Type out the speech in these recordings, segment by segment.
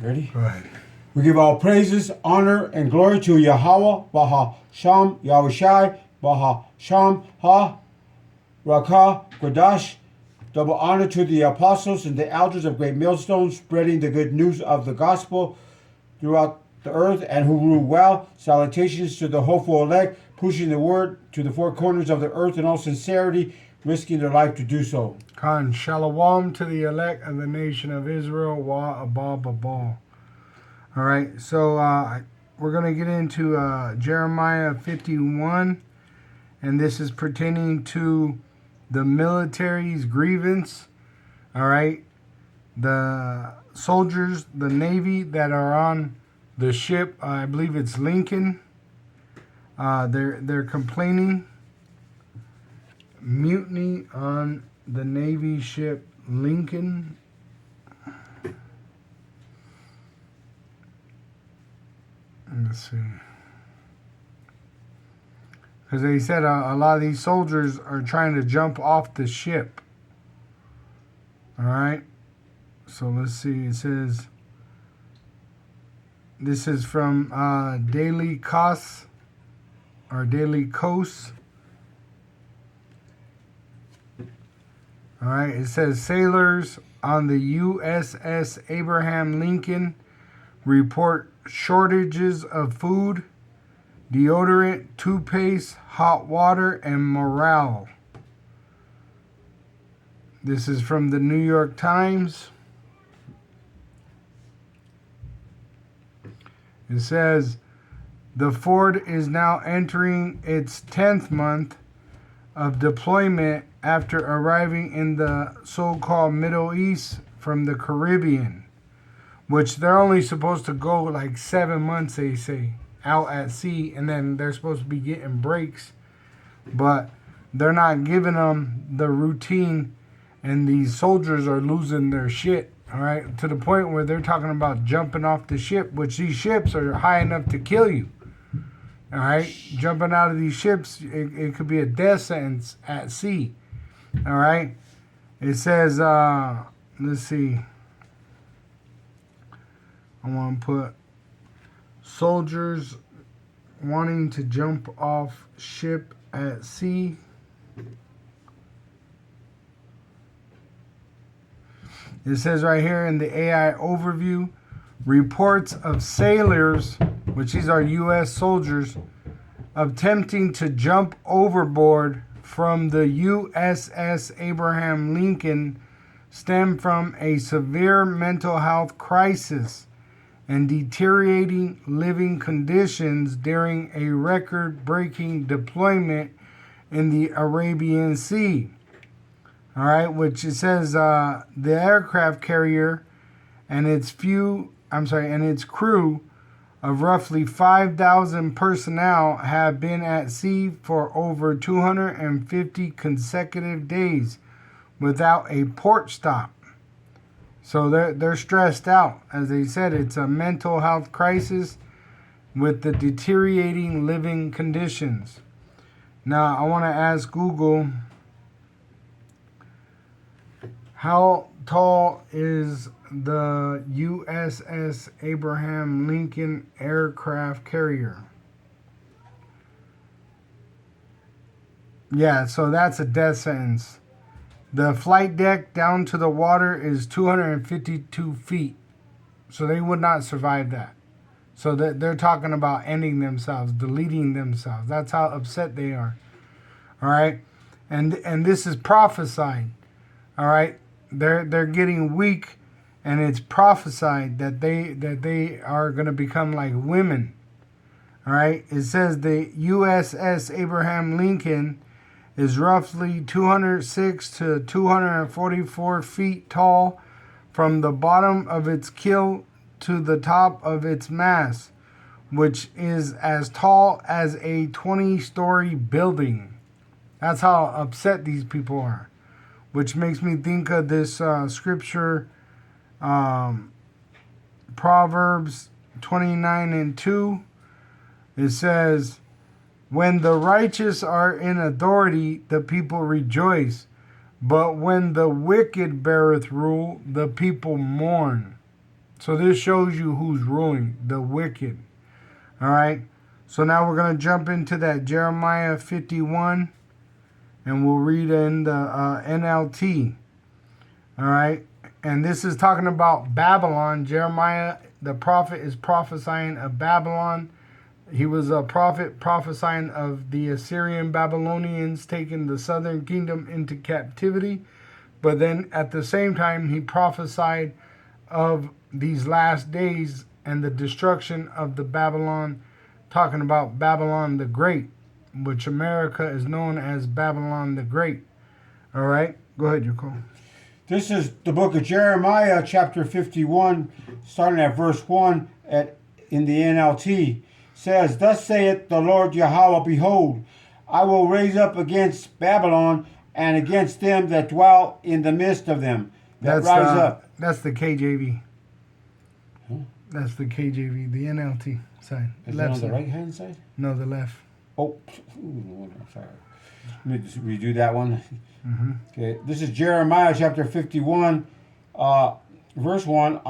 Ready? Go ahead. We give all praises, honor, and glory to Yahweh, Baha Sham, Yahushai, Baha Sham, Ha, Rakah, Kodash. Double honor to the apostles and the elders of Great Millstone, spreading the good news of the gospel throughout the earth, and who rule well. Salutations to the hopeful elect, pushing the word to the four corners of the earth in all sincerity, risking their life to do so. Khan, shalom to the elect of the nation of Israel. Wa abal babal. All right, so we're going to get into Jeremiah 51, and this is pertaining to the military's grievance. All right, the soldiers, the Navy that are on the ship, I believe it's Lincoln. They're complaining. Mutiny on the Navy ship Lincoln. Let's see. Because they said a lot of these soldiers are trying to jump off the ship. All right. So let's see. It says, this is from Daily Kos, or Daily Kos. All right. It says sailors on the USS Abraham Lincoln report shortages of food, deodorant, toothpaste, hot water, and morale. This is from the New York Times. It says, the Ford is now entering its 10th month of deployment after arriving in the so-called Middle East from the Caribbean, which they're only supposed to go like 7 months, they say, out at sea, and then they're supposed to be getting breaks, but they're not giving them the routine, and these soldiers are losing their shit, all right, to the point where they're talking about jumping off the ship, which these ships are high enough to kill you, all right? Jumping out of these ships, it could be a death sentence at sea, all right? It says, let's see, I want to put soldiers wanting to jump off ship at sea. It says right here in the AI overview, reports of sailors, which these are U.S. soldiers, attempting to jump overboard from the USS Abraham Lincoln stem from a severe mental health crisis and deteriorating living conditions during a record-breaking deployment in the Arabian Sea. All right, which it says the aircraft carrier and its crew of roughly 5,000 personnel have been at sea for over 250 consecutive days without a port stop. So they're stressed out. As they said, it's a mental health crisis with the deteriorating living conditions. Now, I want to ask Google, how tall is the USS Abraham Lincoln aircraft carrier? Yeah, so that's a death sentence. The flight deck down to the water is 252 feet. So they would not survive that. So they're talking about ending themselves, deleting themselves. That's how upset they are. All right? And this is prophesied. All right? They're getting weak, and it's prophesied that they are going to become like women. All right? It says the USS Abraham Lincoln is roughly 206 to 244 feet tall from the bottom of its keel to the top of its mast, which is as tall as a 20-story building. That's how upset these people are, which makes me think of this scripture, Proverbs 29:2. It says, when the righteous are in authority, the people rejoice. But when the wicked beareth rule, the people mourn. So this shows you who's ruling, the wicked. All right. So now we're going to jump into that Jeremiah 51, and we'll read in the NLT. All right. And this is talking about Babylon. Jeremiah, the prophet, is prophesying of Babylon. He was a prophet prophesying of the Assyrian Babylonians taking the southern kingdom into captivity. But then at the same time, he prophesied of these last days and the destruction of the Babylon, talking about Babylon the Great, which America is known as Babylon the Great. All right, go ahead, Jacob. This is the book of Jeremiah, chapter 51, starting at verse 1 in the NLT. Says, "Thus saith the Lord Yahweh, behold, I will raise up against Babylon and against them that dwell in the midst of them, that rise up." That's the KJV. That's the KJV, the NLT side. Is it on the right hand side? No, the left. Oh, sorry. Let me just redo that one. Mm-hmm. Okay, this is Jeremiah chapter 51, verse 1,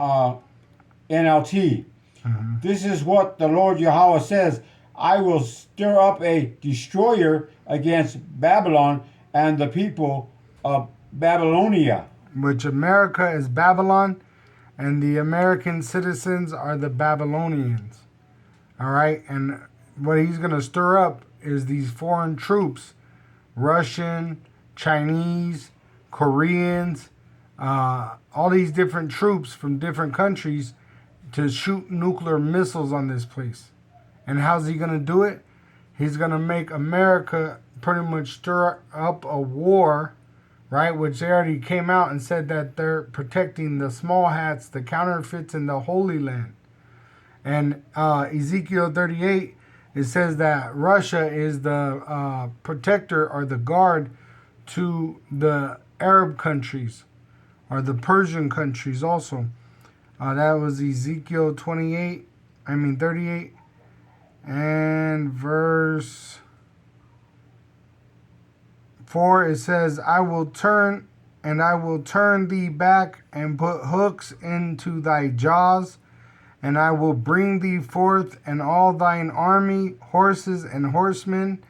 NLT. Mm-hmm. This is what the Lord Yahweh says: I will stir up a destroyer against Babylon and the people of Babylonia. Which America is Babylon, and the American citizens are the Babylonians. All right, and what he's going to stir up is these foreign troops, Russian, Chinese, Koreans, all these different troops from different countries to shoot nuclear missiles on this place. And how's he going to do it? He's going to make America pretty much stir up a war, right? Which they already came out and said that they're protecting the small hats, the counterfeits in the Holy Land. And Ezekiel 38, it says that Russia is the protector or the guard to the Arab countries or the Persian countries also. That was Ezekiel 38 and verse 4. It says, I will turn thee back and put hooks into thy jaws, and I will bring thee forth and all thine army, horses and horsemen,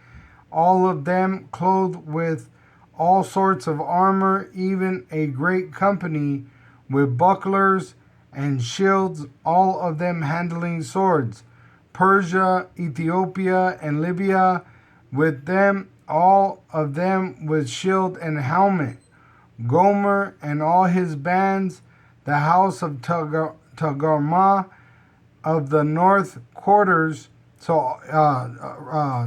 all of them clothed with all sorts of armor, even a great company with bucklers and shields, all of them handling swords. Persia, Ethiopia, and Libya, with them, all of them with shield and helmet. Gomer and all his bands, the house of Togarmah of the north quarters, so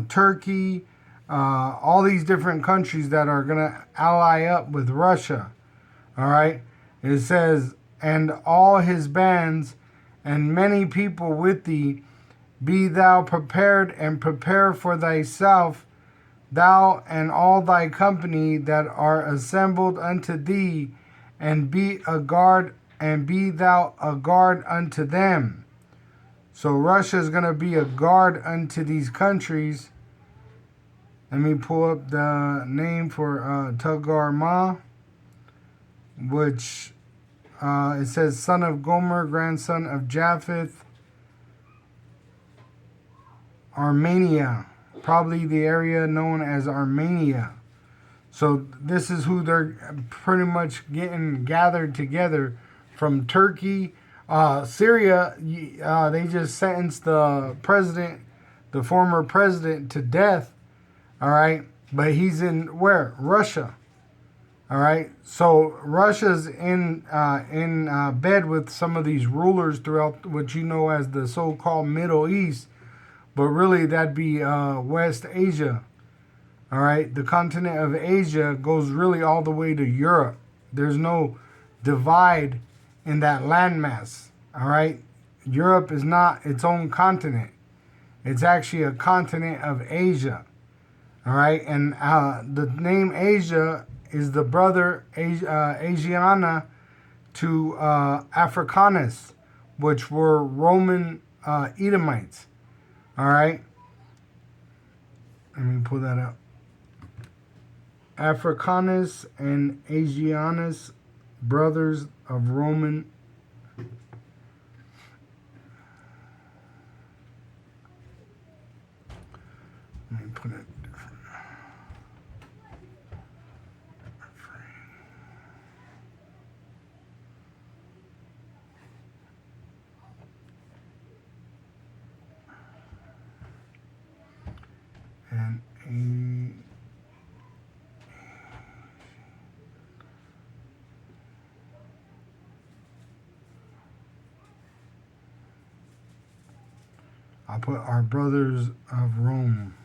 Turkey, all these different countries that are going to ally up with Russia. All right. It says, and all his bands and many people with thee, be thou prepared and prepare for thyself, thou and all thy company that are assembled unto thee, and be a guard, and be thou a guard unto them. So Russia is going to be a guard unto these countries. Let me pull up the name for Togarmah, which it says son of Gomer, grandson of Japheth, Armenia, probably the area known as Armenia. So this is who they're pretty much getting gathered together from Turkey. Syria, they just sentenced the president, the former president, to death. All right. But he's in where? Russia. All right. So Russia's in bed with some of these rulers throughout what you know as the so-called Middle East. But really that'd be West Asia. All right. The continent of Asia goes really all the way to Europe. There's no divide in that landmass. All right. Europe is not its own continent. It's actually a continent of Asia. All right. And the name Asia is the brother Asiana to Africanus, which were Roman Edomites. All right. Let me pull that up. Africanus and Asianus, brothers of Roman. put it different. And I'll put our brothers of Rome.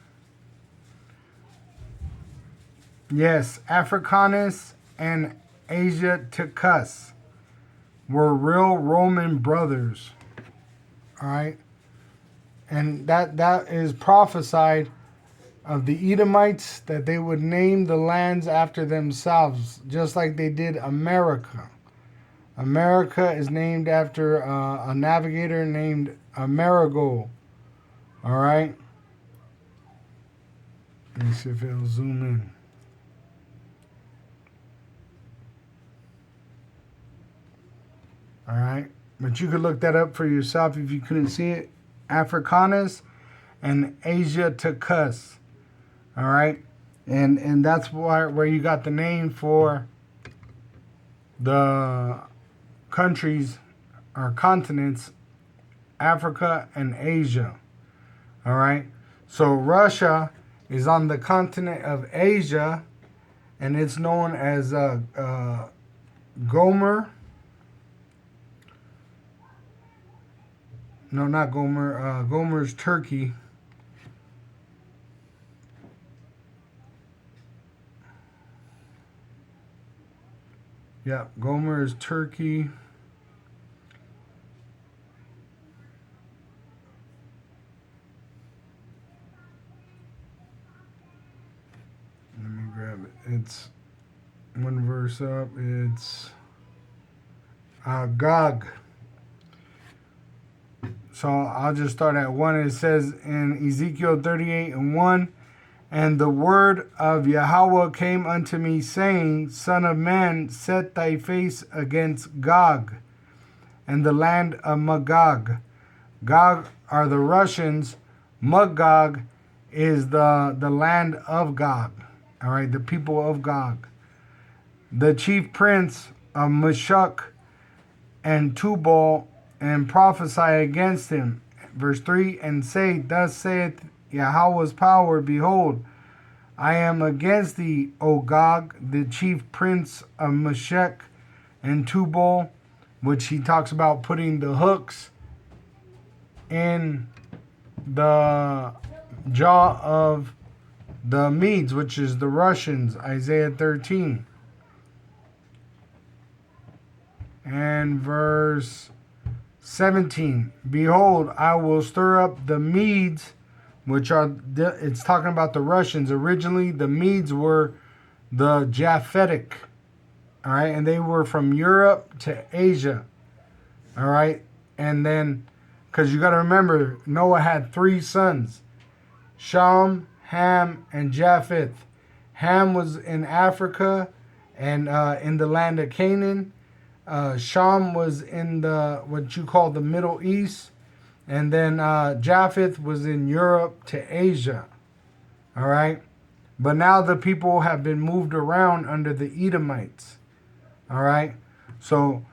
Yes, Africanus and Asiaticus were real Roman brothers. All right, and that is prophesied of the Edomites, that they would name the lands after themselves, just like they did America. America is named after a navigator named Amerigo. All right. Let me see if it'll zoom in. All right. But you could look that up for yourself if you couldn't see it. Africanus and Asiaticus. All right. And that's where you got the name for the countries or continents, Africa and Asia. All right. So Russia is on the continent of Asia, and it's known as Gomer. No, not Gomer. Gomer's Turkey. Yeah, Gomer is Turkey. Let me grab it. It's one verse up. It's Gog. So I'll just start at 1. It says in Ezekiel 38:1, and the word of Yahweh came unto me, saying, Son of man, set thy face against Gog and the land of Magog. Gog are the Russians. Magog is the land of Gog. All right, the people of Gog. The chief prince of Meshach and Tubal, and prophesy against him. Verse 3, and say, thus saith Yahweh's power, behold, I am against thee, O Gog, the chief prince of Meshach and Tubal, which he talks about putting the hooks in the jaw of the Medes, which is the Russians, Isaiah 13. And verse 17, behold, I will stir up the Medes, which are, it's talking about the Russians. Originally, the Medes were the Japhetic, all right, and they were from Europe to Asia, all right, and then, because you got to remember, Noah had 3 sons, Shem, Ham, and Japheth. Ham was in Africa and in the land of Canaan. Shem was in the what you call the Middle East, and then Japheth was in Europe to Asia. All right, but now the people have been moved around under the Edomites. All right, so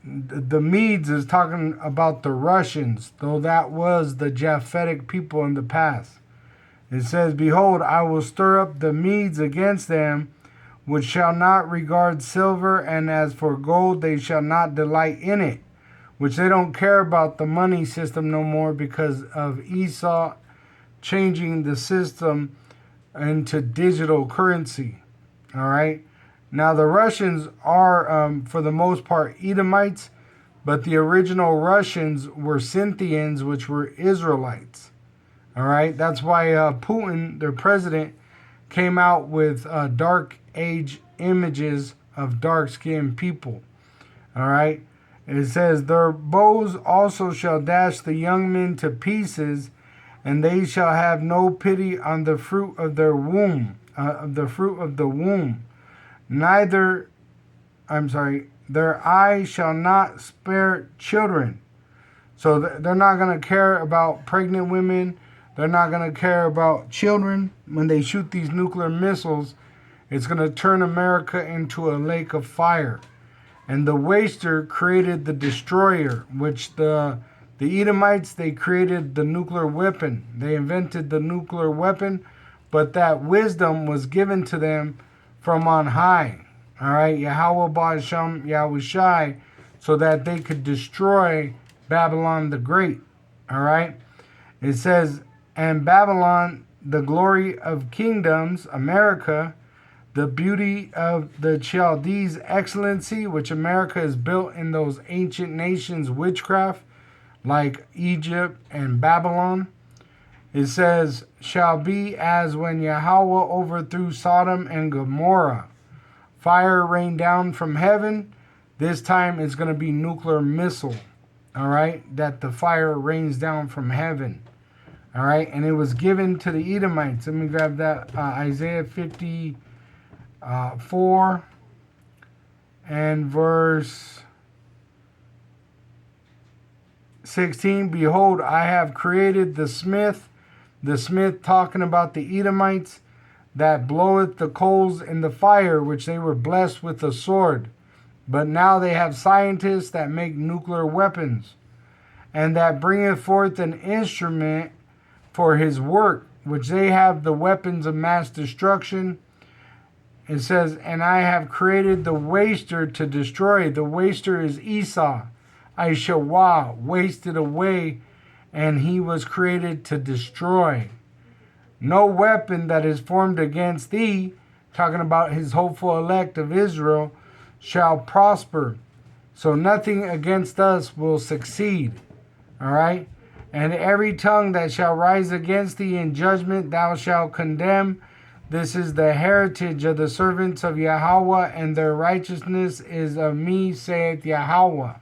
the Medes is talking about the Russians, though that was the Japhetic people in the past. It says, behold, I will stir up the Medes against them, which shall not regard silver, and as for gold, they shall not delight in it. Which they don't care about the money system no more because of Esau changing the system into digital currency. All right. Now the Russians are, for the most part, Edomites, but the original Russians were Scythians, which were Israelites. All right. That's why Putin, their president, came out with dark age images of dark-skinned people. All right. It says, their bows also shall dash the young men to pieces, and they shall have no pity on the fruit of their womb, their eye shall not spare children. So they're not going to care about pregnant women. They're not going to care about children. When they shoot these nuclear missiles, it's going to turn America into a lake of fire. And the waster created the destroyer, which the Edomites, they created the nuclear weapon. They invented the nuclear weapon, but that wisdom was given to them from on high. All right, Yahweh Ba'Shem Yahushai, so that they could destroy Babylon the Great. All right, it says, and Babylon, the glory of kingdoms, America, the beauty of the Chaldees' excellency, which America is built in those ancient nations' witchcraft, like Egypt and Babylon. It says, shall be as when Yahweh overthrew Sodom and Gomorrah. Fire rained down from heaven. This time it's going to be nuclear missile. All right, that the fire rains down from heaven. All right, and it was given to the Edomites. Let me grab that. Isaiah 54 and verse 16. Behold, I have created the smith talking about the Edomites, that bloweth the coals in the fire, which they were blessed with the sword. But now they have scientists that make nuclear weapons, and that bringeth forth an instrument for his work, which they have the weapons of mass destruction. It says, and I have created the waster to destroy. The waster is Esau. Aishawah, wasted away, and he was created to destroy. No weapon that is formed against thee, talking about his hopeful elect of Israel, shall prosper. So nothing against us will succeed. All right? And every tongue that shall rise against thee in judgment thou shalt condemn. This is the heritage of the servants of Yahweh, and their righteousness is of me, saith Yahweh.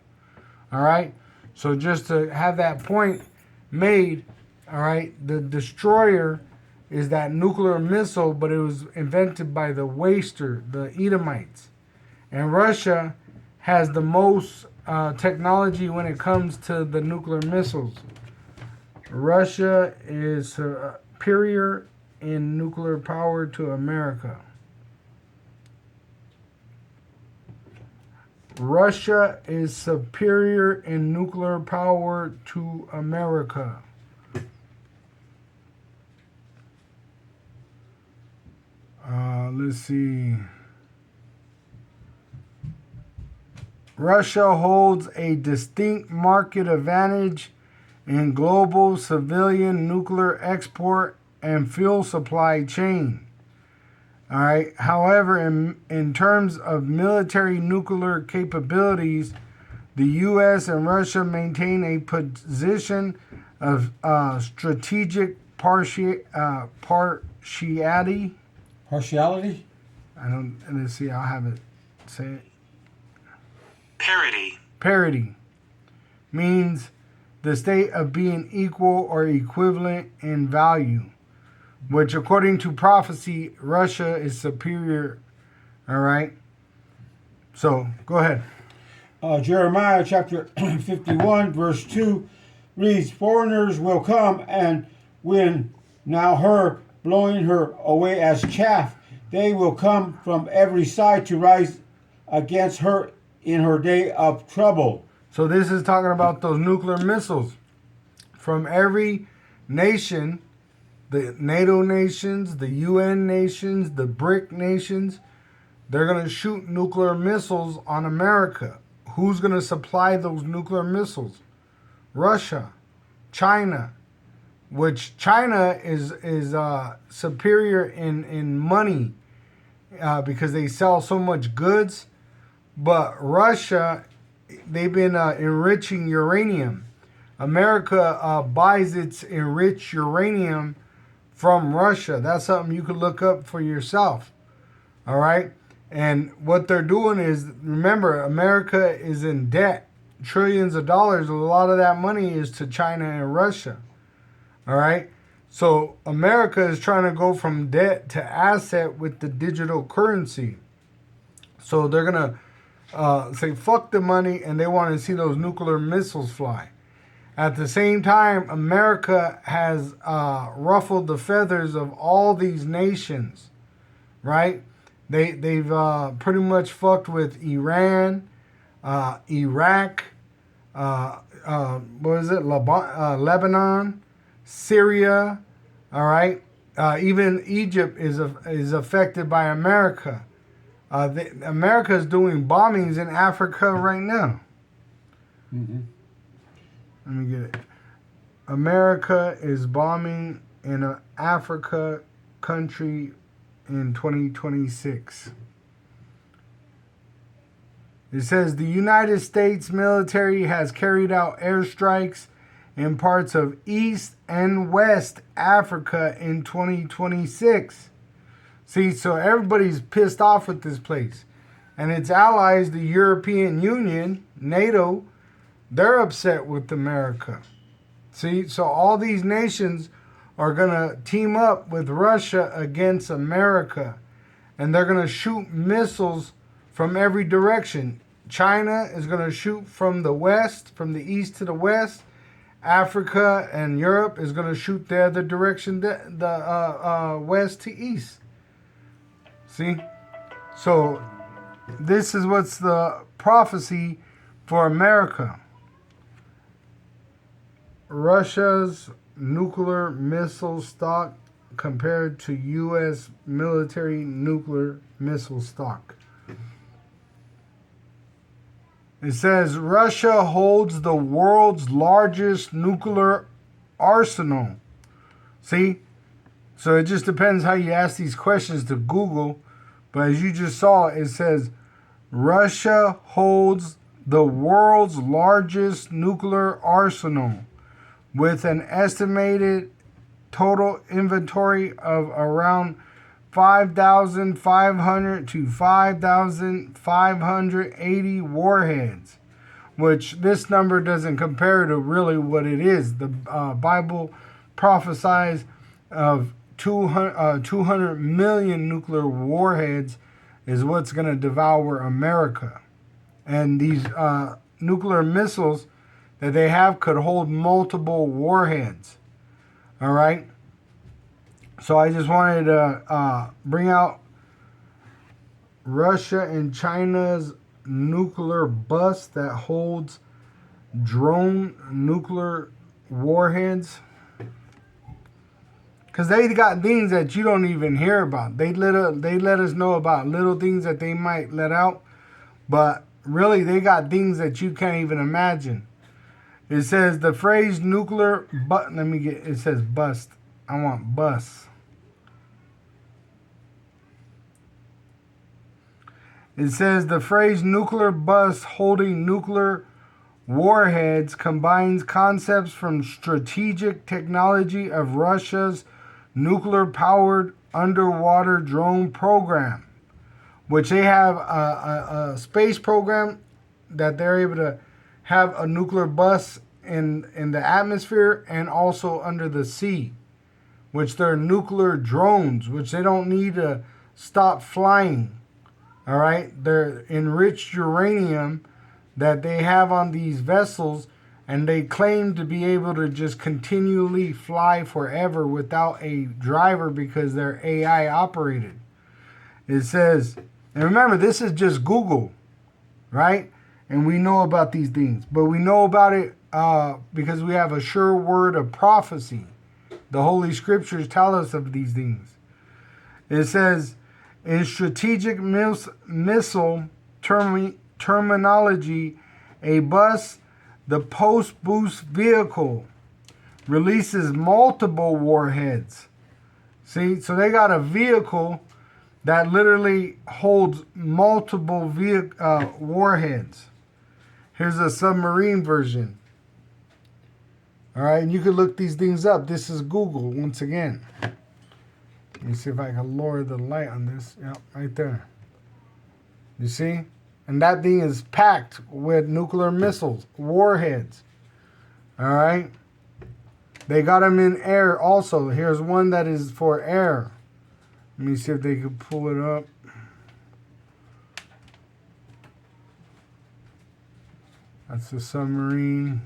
All right? So just to have that point made, all right, the destroyer is that nuclear missile, but it was invented by the waster, the Edomites. And Russia has the most technology when it comes to the nuclear missiles. Russia is superior in nuclear power to America. Russia is superior in nuclear power to America. Let's see. Russia holds a distinct market advantage in global civilian nuclear export and fuel supply chain. All right. However, in terms of military nuclear capabilities, the U.S. and Russia maintain a position of strategic partiality. Partiality? Let's see, I'll have it say it. Parity. Parity means the state of being equal or equivalent in value, which according to prophecy, Russia is superior. All right. So go ahead. Jeremiah chapter 51 verse 2 reads, foreigners will come and when now her blowing her away as chaff, they will come from every side to rise against her in her day of trouble. So this is talking about those nuclear missiles from every nation, the NATO nations, the UN nations, the BRIC nations. They're going to shoot nuclear missiles on America. Who's going to supply those nuclear missiles? Russia, China, which China is superior in money because they sell so much goods. But Russia, they've been enriching uranium. America buys its enriched uranium from Russia. That's something you could look up for yourself. All right? And what they're doing is, remember, America is in debt. Trillions of dollars. A lot of that money is to China and Russia. All right? So America is trying to go from debt to asset with the digital currency. So they're going to say fuck the money, and they want to see those nuclear missiles fly. At the same time, America has ruffled the feathers of all these nations, right? They've pretty much fucked with Iran, Iraq, what is it? Lebanon, Syria, all right. Even Egypt is affected by America. America is doing bombings in Africa right now. Mm-hmm. Let me get it. America is bombing in an Africa country in 2026. It says the United States military has carried out airstrikes in parts of East and West Africa in 2026. See, so everybody's pissed off with this place. And its allies, the European Union, NATO, they're upset with America. See, so all these nations are going to team up with Russia against America. And they're going to shoot missiles from every direction. China is going to shoot from the west, from the east to the west. Africa and Europe is going to shoot the other direction, the west to east. See? So this is what's the prophecy for America. Russia's nuclear missile stock compared to U.S. military nuclear missile stock. It says Russia holds the world's largest nuclear arsenal. See? So it just depends how you ask these questions to Google. But as you just saw, it says Russia holds the world's largest nuclear arsenal with an estimated total inventory of around 5,500 to 5,580 warheads, which this number doesn't compare to really what it is. The Bible prophesies of 200 million nuclear warheads is what's going to devour America. And these nuclear missiles that they have could hold multiple warheads. All right? So I just wanted to bring out Russia and China's nuclear bus that holds drone nuclear warheads. Because they got things that you don't even hear about. They let us know about little things that they might let out. But really, they got things that you can't even imagine. It says the phrase nuclear, but it says bust. I want bus. It says the phrase nuclear bus holding nuclear warheads combines concepts from strategic technology of Russia's nuclear-powered underwater drone program, which they have a space program that they're able to have a nuclear bus in the atmosphere and also under the sea, which they're nuclear drones, which they don't need to stop flying. All right, they're enriched uranium that they have on these vessels, and they claim to be able to just continually fly forever without a driver because they're AI operated. It says, and remember, this is just Google, right? And we know about these things, but we know about it because we have a sure word of prophecy. The Holy Scriptures tell us of these things. It says, in strategic missile terminology, a bus, the post-boost vehicle, releases multiple warheads. See, so they got a vehicle that literally holds multiple warheads. Here's a submarine version. All right, and you can look these things up. This is Google once again. Let me see if I can lower the light on this. Yep, right there. You see? And that thing is packed with nuclear missiles, warheads. All right? They got them in air also. Here's one that is for air. Let me see if they can pull it up. That's the submarine.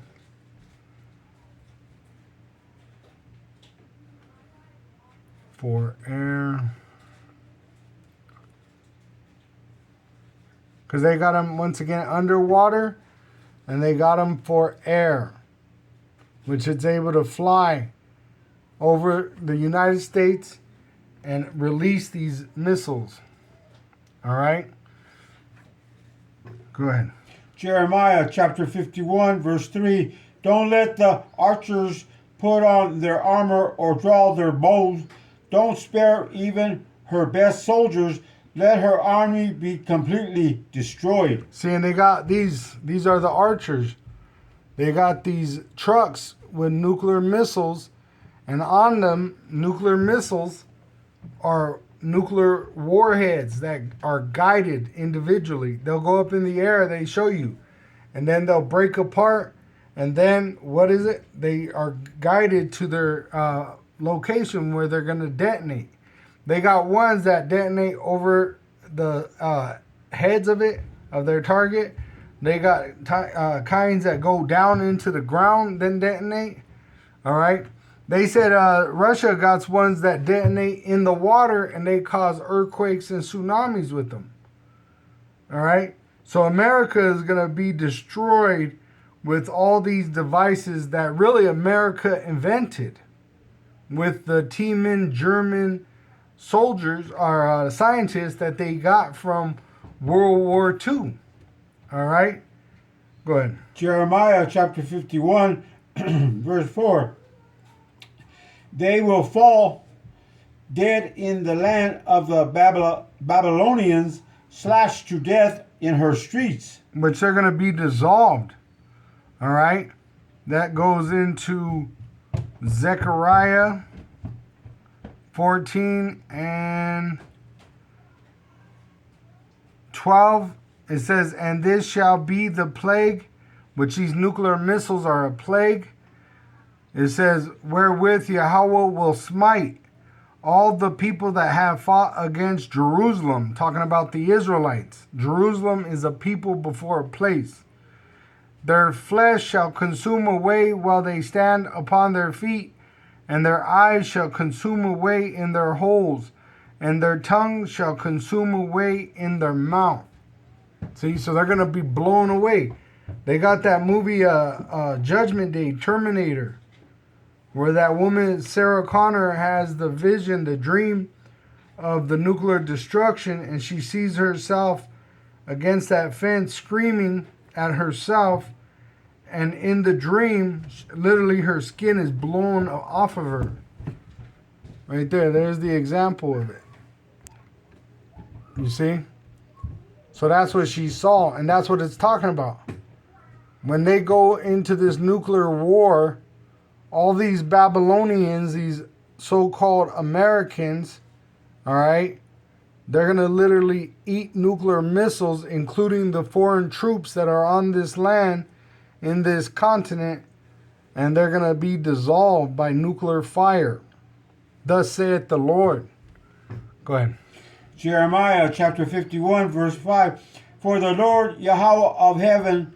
for air. Because they got them, once again, underwater, and they got them for air, which it's able to fly over the United States and release these missiles. All right? Go ahead. Jeremiah chapter 51, verse 3. Don't let the archers put on their armor or draw their bows. Don't spare even her best soldiers. Let her army be completely destroyed. See, and they got these are the archers. They got these trucks with nuclear missiles, and on them, nuclear missiles are nuclear warheads that are guided individually. They'll go up in the air, they show you, and then they'll break apart, and then what is it? They are guided to their location where they're going to detonate. They got ones that detonate over the heads of their target. They got kinds that go down into the ground, then detonate. All right. They said Russia got ones that detonate in the water and they cause earthquakes and tsunamis with them. All right. So America is going to be destroyed with all these devices that really America invented with the Tiemann German soldiers or scientists that they got from World War II. All right? Go ahead. Jeremiah chapter 51, verse 4. They will fall dead in the land of the Babylonians, slashed to death in her streets. Which they're going to be dissolved. All right? That goes into Zechariah 14 and 12. It says, and this shall be the plague, which these nuclear missiles are a plague. It says, wherewith Yahweh will smite all the people that have fought against Jerusalem. Talking about the Israelites. Jerusalem is a people before a place. Their flesh shall consume away while they stand upon their feet, and their eyes shall consume away in their holes, and their tongue shall consume away in their mouth. See, so they're going to be blown away. They got that movie, Judgment Day, Terminator, where that woman, Sarah Connor, has the vision, the dream of the nuclear destruction, and she sees herself against that fence screaming at herself, and in the dream, literally her skin is blown off of her. Right there, there's the example of it. You see? So that's what she saw, and that's what it's talking about. When they go into this nuclear war, all these Babylonians, these so-called Americans, all right, they're going to literally eat nuclear missiles, including the foreign troops that are on this land, in this continent, and they're going to be dissolved by nuclear fire. Thus saith the Lord. Go ahead. Jeremiah chapter 51, verse 5. For the Lord Yahweh of heaven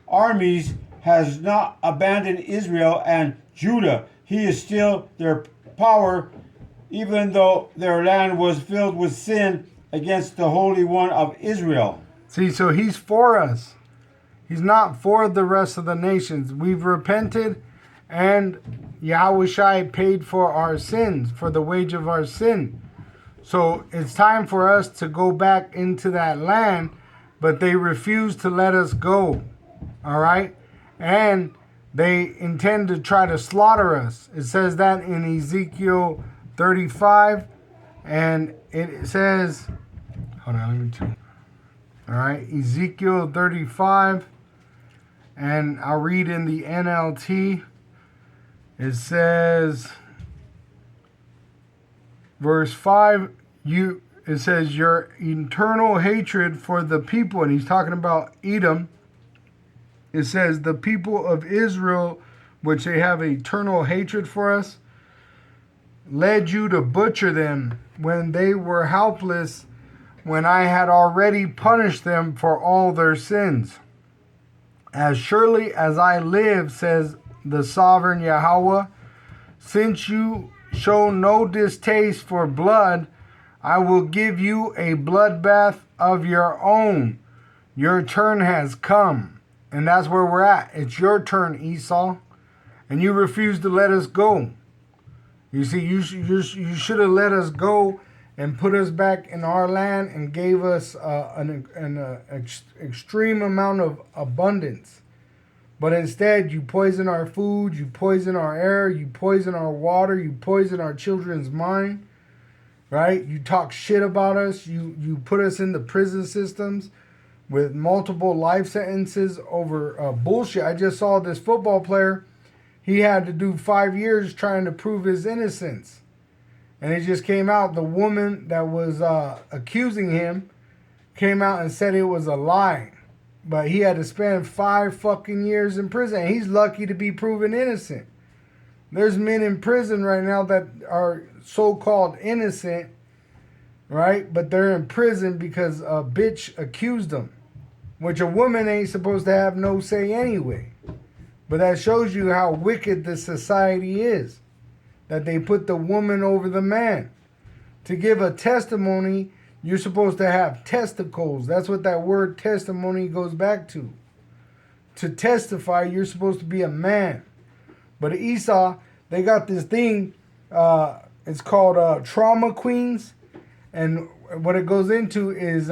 armies has not abandoned Israel and Judah. He is still their power, even though their land was filled with sin against the Holy One of Israel. See, so he's for us. He's not for the rest of the nations. We've repented, and Yahushua paid for our sins, for the wage of our sin. So it's time for us to go back into that land, but they refuse to let us go. All right? And they intend to try to slaughter us. It says that in Ezekiel 35, and it says, hold on, let me turn. All right, Ezekiel 35, and I'll read in the NLT. It says, verse 5, it says, your eternal hatred for the people, and he's talking about Edom. It says, the people of Israel, which they have eternal hatred for us, led you to butcher them when they were helpless, when I had already punished them for all their sins. As surely as I live, says the sovereign Yahweh, since you show no distaste for blood. I will give you a bloodbath of your own. Your turn has come. And that's where we're at. It's your turn, Esau. And you refuse to let us go. You see, you should have let us go and put us back in our land and gave us an extreme amount of abundance. But instead, you poison our food, you poison our air, you poison our water, you poison our children's mind, right? You talk shit about us, you put us in the prison systems with multiple life sentences over bullshit. I just saw this football player. He had to do 5 years trying to prove his innocence. And it just came out, the woman that was accusing him came out and said it was a lie. But he had to spend 5 fucking years in prison. And he's lucky to be proven innocent. There's men in prison right now that are so-called innocent, right? But they're in prison because a bitch accused them. Which a woman ain't supposed to have no say anyway. But that shows you how wicked this society is. That they put the woman over the man. To give a testimony, you're supposed to have testicles. That's what that word testimony goes back to. To testify, you're supposed to be a man. But Esau, they got this thing, it's called trauma queens. And what it goes into is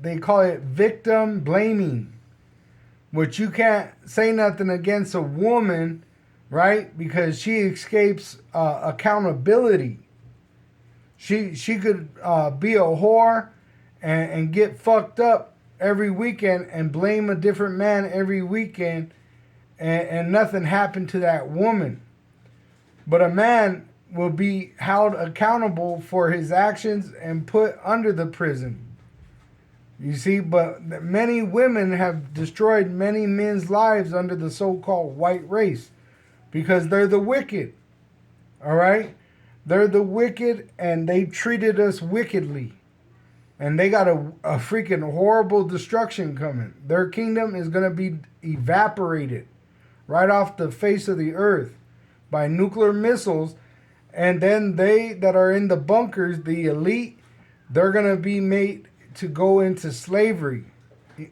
they call it victim blaming. Which you can't say nothing against a woman, right? Because she escapes accountability. She could be a whore and get fucked up every weekend and blame a different man every weekend and nothing happened to that woman. But a man will be held accountable for his actions and put under the prison. You see, but many women have destroyed many men's lives under the so-called white race because they're the wicked. All right? They're the wicked and they treated us wickedly. And they got a freaking horrible destruction coming. Their kingdom is going to be evaporated right off the face of the earth by nuclear missiles. And then they that are in the bunkers, the elite, they're going to be made to go into slavery.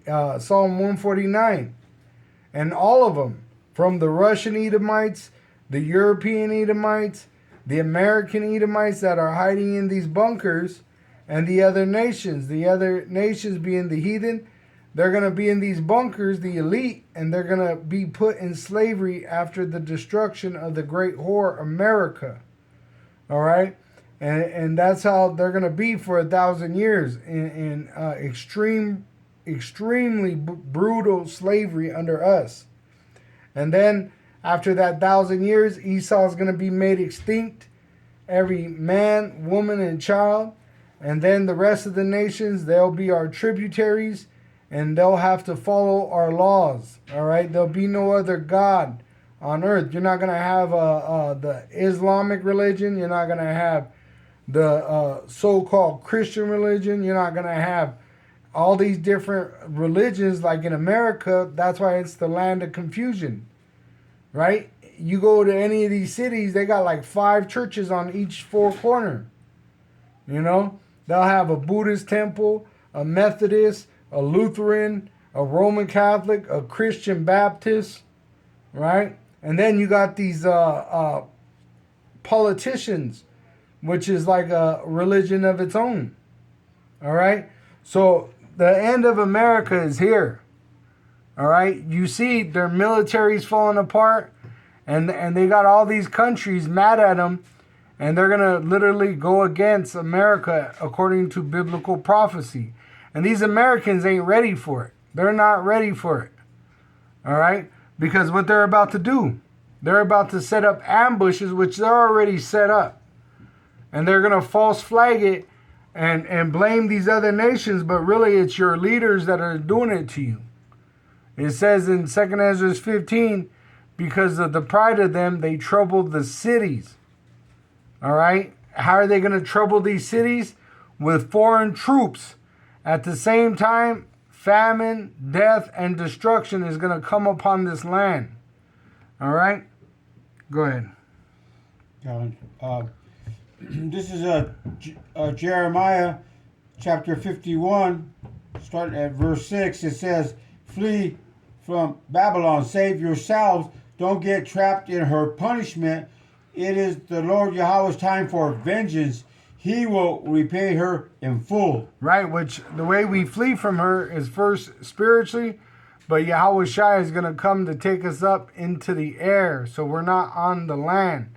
Psalm 149. And all of them, from the Russian Edomites, the European Edomites, the American Edomites that are hiding in these bunkers, and the other nations being the heathen, they're going to be in these bunkers, the elite, and they're going to be put in slavery after the destruction of the great whore America. All right? And that's how they're going to be for 1,000 years in extremely brutal slavery under us. And then after that 1,000 years, Esau is going to be made extinct, every man, woman, and child. And then the rest of the nations, they'll be our tributaries, and they'll have to follow our laws. All right? There'll be no other God on earth. You're not going to have the Islamic religion. You're not going to have the so-called Christian religion. You're not going to have all these different religions like in America. That's why it's the land of confusion, right? You go to any of these cities, they got like 5 churches on each 4 corner. You know, they'll have a Buddhist temple, a Methodist, a Lutheran, a Roman Catholic, a Christian Baptist, right? And then you got these politicians, which is like a religion of its own. All right? So the end of America is here. All right? You see their military's falling apart, and they got all these countries mad at them, and they're going to literally go against America according to biblical prophecy. And these Americans ain't ready for it. They're not ready for it. All right? Because what they're about to do, they're about to set up ambushes, which they're already set up. And they're going to false flag it and blame these other nations, but really it's your leaders that are doing it to you. It says in 2 Ezra 15, because of the pride of them, they troubled the cities. All right? How are they going to trouble these cities? With foreign troops. At the same time, famine, death, and destruction is going to come upon this land. All right? Go ahead. Calvin, This is Jeremiah chapter 51, starting at verse 6. It says, "Flee from Babylon, save yourselves. Don't get trapped in her punishment. It is the Lord Yahweh's time for vengeance. He will repay her in full." Right, which the way we flee from her is first spiritually, but Yahweh Shai is going to come to take us up into the air, so we're not on the land,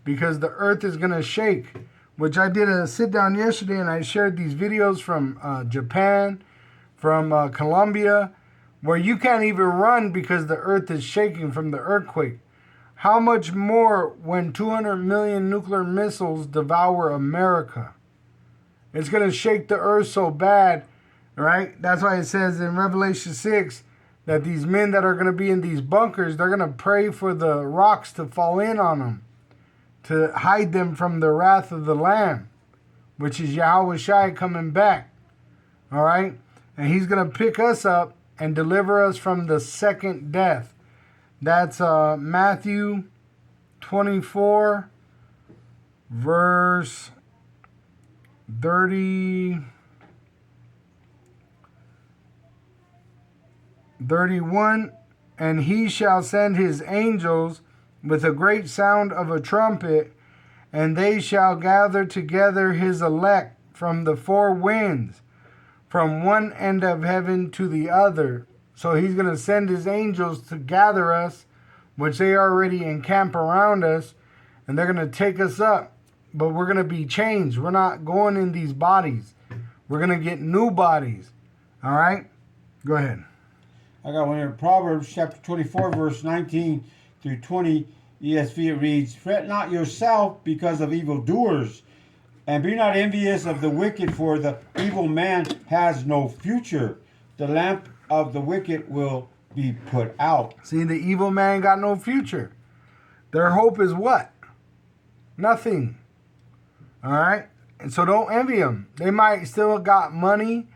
because the earth is going to shake, which I did a sit down yesterday, and I shared these videos from Japan, from Colombia, where you can't even run because the earth is shaking from the earthquake. How much more when 200 million nuclear missiles devour America? It's going to shake the earth so bad, right? That's why it says in Revelation 6 that these men that are going to be in these bunkers, they're going to pray for the rocks to fall in on them, to hide them from the wrath of the Lamb, which is Yahweh Shai coming back. All right? And he's going to pick us up and deliver us from the second death. That's Matthew 24, verse 31. "And he shall send his angels with a great sound of a trumpet, and they shall gather together his elect from the four winds, from one end of heaven to the other." So he's going to send his angels to gather us, which they already encamp around us, and they're going to take us up. But we're going to be changed. We're not going in these bodies. We're going to get new bodies. All right? Go ahead. I got one here. Proverbs chapter 24, verse 19 through 20. ESV, it reads, "Fret not yourself because of evildoers, and be not envious of the wicked, for the evil man has no future. The lamp of the wicked will be put out." See, the evil man got no future. Their hope is what? Nothing. All right? And so don't envy them. They might still got money,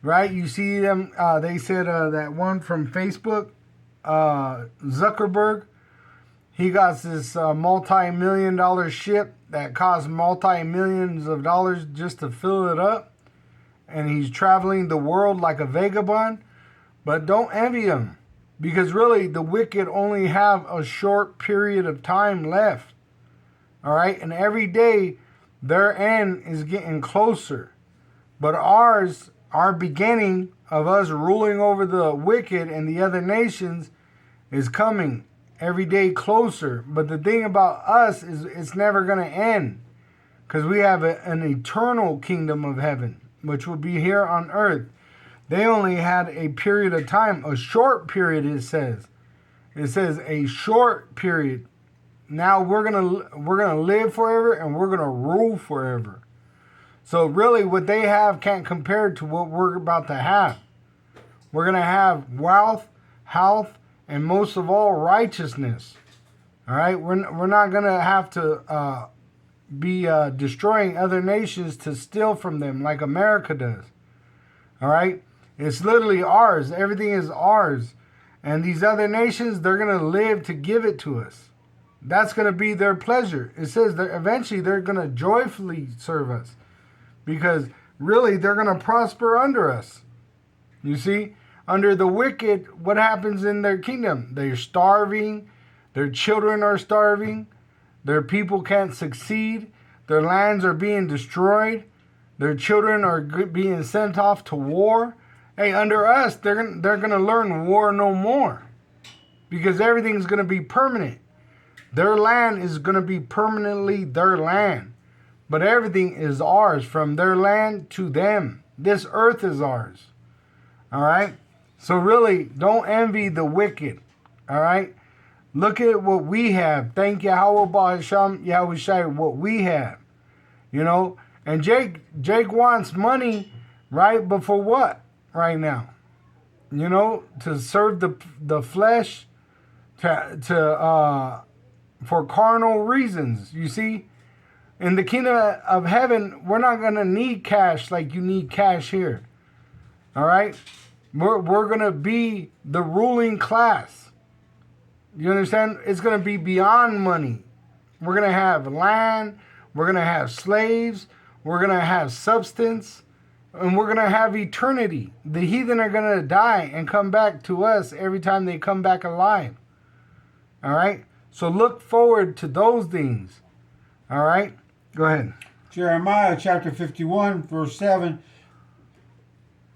right? You see them, they said that one from Facebook, Zuckerberg, he got this multi-million-dollar ship that costs multi-millions of dollars just to fill it up. And he's traveling the world like a vagabond. But don't envy him, because really the wicked only have a short period of time left. All right? And every day their end is getting closer. But ours, our beginning of us ruling over the wicked and the other nations is coming every day closer. But the thing about us is it's never going to end, because we have an eternal kingdom of heaven, which will be here on earth. They only had a period of time, a short period, it says. It says a short period. Now we're gonna live forever, and we're gonna rule forever. So really what they have can't compare to what we're about to have. We're gonna have wealth, health, and most of all, righteousness. All right? We're not gonna have to be destroying other nations to steal from them like America does. All right? It's literally ours. Everything is ours. And these other nations, they're going to live to give it to us. That's going to be their pleasure. It says that eventually they're going to joyfully serve us, because really they're going to prosper under us. You see, under the wicked, what happens in their kingdom? They're starving. Their children are starving. Their people can't succeed. Their lands are being destroyed. Their children are being sent off to war. Hey, under us, they're gonna learn war no more, because everything's gonna be permanent. Their land is gonna be permanently their land, but everything is ours from their land to them. This earth is ours. All right. So really, don't envy the wicked. All right. Look at what we have. Thank Yahweh Ba'asham Yahweh Shai, what we have. You know, and Jake wants money, right? But for what? Right now, you know, to serve the flesh, for carnal reasons. You see, in the kingdom of heaven, we're not gonna need cash like you need cash here. All right, we're gonna be the ruling class. You understand? It's gonna be beyond money. We're gonna have land. We're going to have slaves. We're going to have substance. And we're going to have eternity. The heathen are going to die and come back to us every time they come back alive. All right? So look forward to those things. All right? Go ahead. Jeremiah chapter 51, verse 7.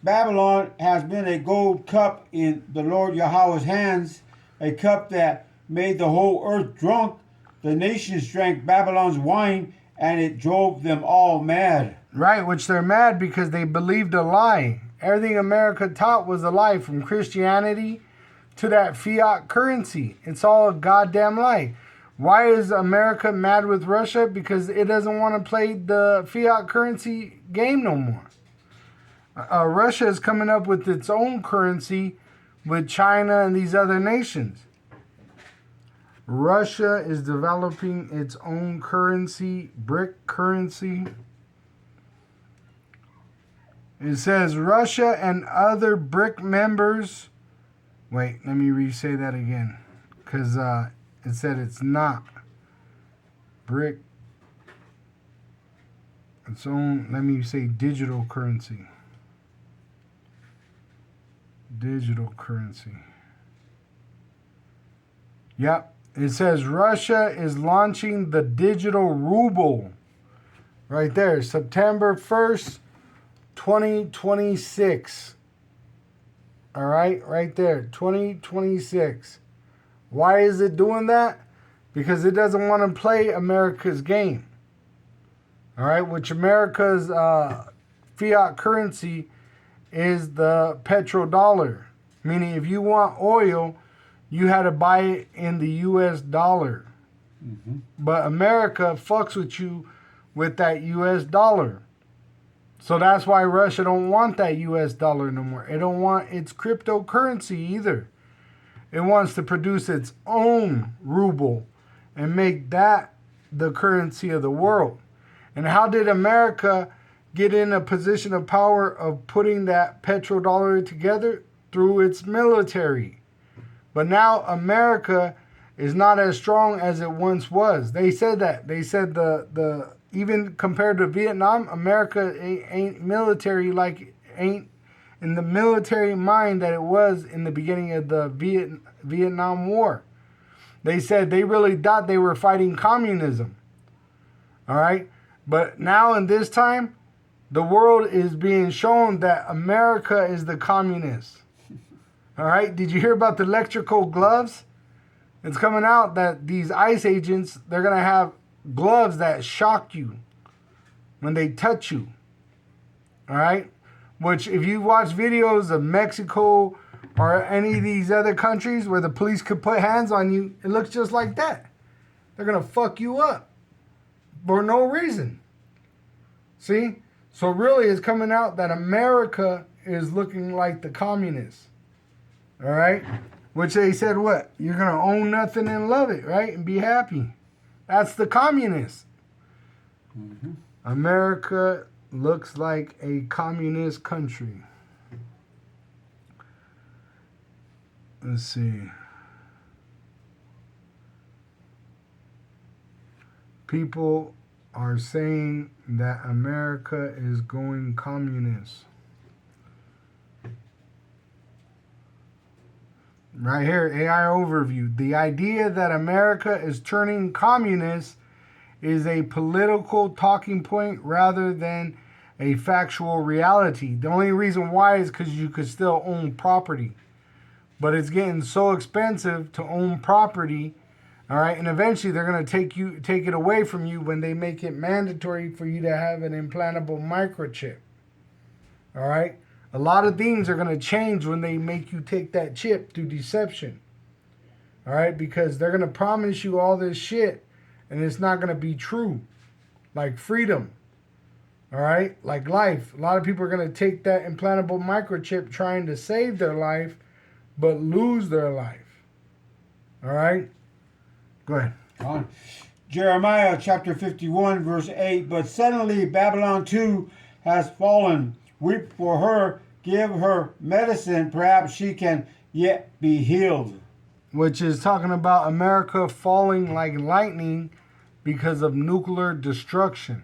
Babylon has been a gold cup in the Lord Yahweh's hands, a cup that made the whole earth drunk. The nations drank Babylon's wine, and it drove them all mad. Right, which they're mad because they believed a lie. Everything America taught was a lie, from Christianity to that fiat currency. It's all a goddamn lie. Why is America mad with Russia? Because it doesn't want to play the fiat currency game no more. Russia is coming up with its own currency with China and these other nations. Russia is developing its own currency, BRIC currency. It says Russia and other BRIC members. Wait, let me re-say that again. Because it said it's not BRIC. Its own, let me say digital currency. Digital currency. Yep. It says Russia is launching the digital ruble. Right there. September 1st, 2026. All right. Right there. 2026. Why is it doing that? Because it doesn't want to play America's game. All right. Which America's fiat currency is the petrodollar, meaning if you want oil, you had to buy it in the U.S. dollar. Mm-hmm. But America fucks with you with that U.S. dollar. So that's why Russia don't want that U.S. dollar no more. It don't want its cryptocurrency either. It wants to produce its own ruble and make that the currency of the world. And how did America get in a position of power of putting that petrodollar together? Through its military. But now America is not as strong as it once was. They said that. They said the even compared to Vietnam, America ain't military like ain't in the military mind that it was in the beginning of the Vietnam War. They said they really thought they were fighting communism. All right? But now in this time, the world is being shown that America is the communist. All right? Did you hear about the electrical gloves? It's coming out that these ICE agents, they're going to have gloves that shock you when they touch you. All right? Which, if you watch videos of Mexico or any of these other countries where the police could put hands on you, it looks just like that. They're going to fuck you up for no reason. See? So really it's coming out that America is looking like the communists. All right? Which they said what? You're going to own nothing and love it, right? And be happy. That's the communists. Mm-hmm. America looks like a communist country. Let's see. People are saying that America is going communist. Right here, AI overview. The idea that America is turning communist is a political talking point rather than a factual reality. The only reason why is because you could still own property. But it's getting so expensive to own property. All right, and eventually they're going to take it away from you when they make it mandatory for you to have an implantable microchip. All right? A lot of things are going to change when they make you take that chip through deception. All right? Because they're going to promise you all this shit and it's not going to be true. Like freedom. All right? Like life. A lot of people are going to take that implantable microchip trying to save their life but lose their life. All right? Go ahead. Jeremiah chapter 51, verse 8. But suddenly Babylon too has fallen. Weep for her, give her medicine, perhaps she can yet be healed. Which is talking about America falling like lightning because of nuclear destruction,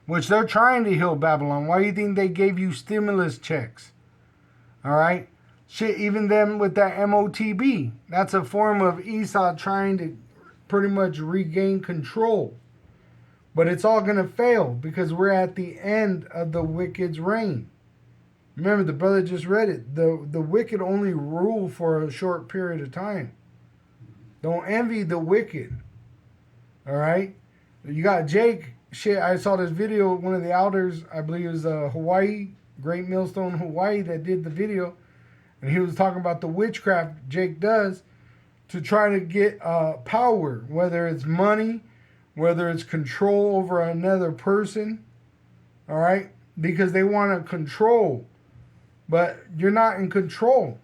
which they're trying to heal Babylon. Why do you think they gave you stimulus checks? All right? Shit, even them with that MOTB, that's a form of Esau trying to pretty much regain control. But it's all going to fail because we're at the end of the wicked's reign. Remember, the brother just read it. The wicked only rule for a short period of time. Don't envy the wicked. All right? You got Jake. Shit, I saw this video. One of the elders, I believe it was Hawaii, Great Millstone, Hawaii, that did the video. And he was talking about the witchcraft Jake does to try to get power, whether it's money, whether it's control over another person. All right? Because they want to control. But you're not in control.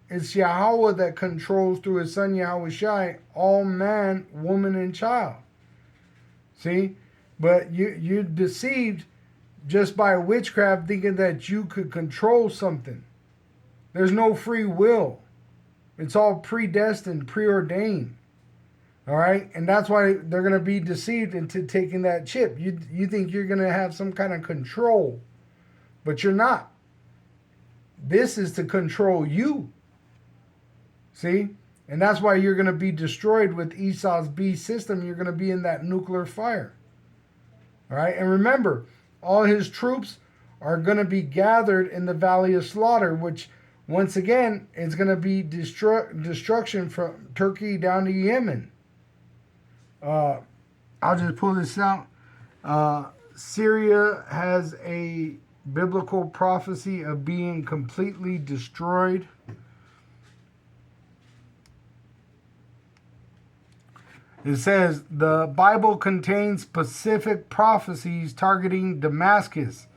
It's Yahweh that controls through his son Yahweh Shai all man, woman, and child. See? But you're deceived just by witchcraft thinking that you could control something. There's no free will. It's all predestined, preordained. All right? And that's why they're going to be deceived into taking that chip. You think you're going to have some kind of control, but you're not. This is to control you. See? And that's why you're going to be destroyed with Esau's beast system. You're going to be in that nuclear fire. All right? And remember, all his troops are going to be gathered in the Valley of Slaughter, which, once again, is going to be destruction from Turkey down to Yemen. I'll just pull this out. Syria has a biblical prophecy of being completely destroyed. It says the Bible contains specific prophecies targeting Damascus,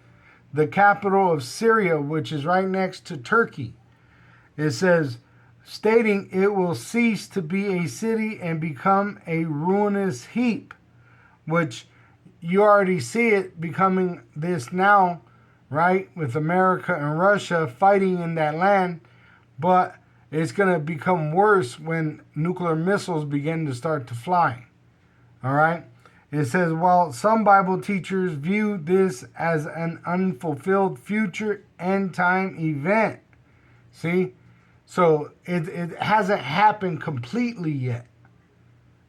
the capital of Syria, which is right next to Turkey. It says, stating it will cease to be a city and become a ruinous heap, which you already see it becoming this now, right? With America and Russia fighting in that land, but it's going to become worse when nuclear missiles begin to start to fly. All right? It says, while some Bible teachers view this as an unfulfilled future end time event. See? So it hasn't happened completely yet.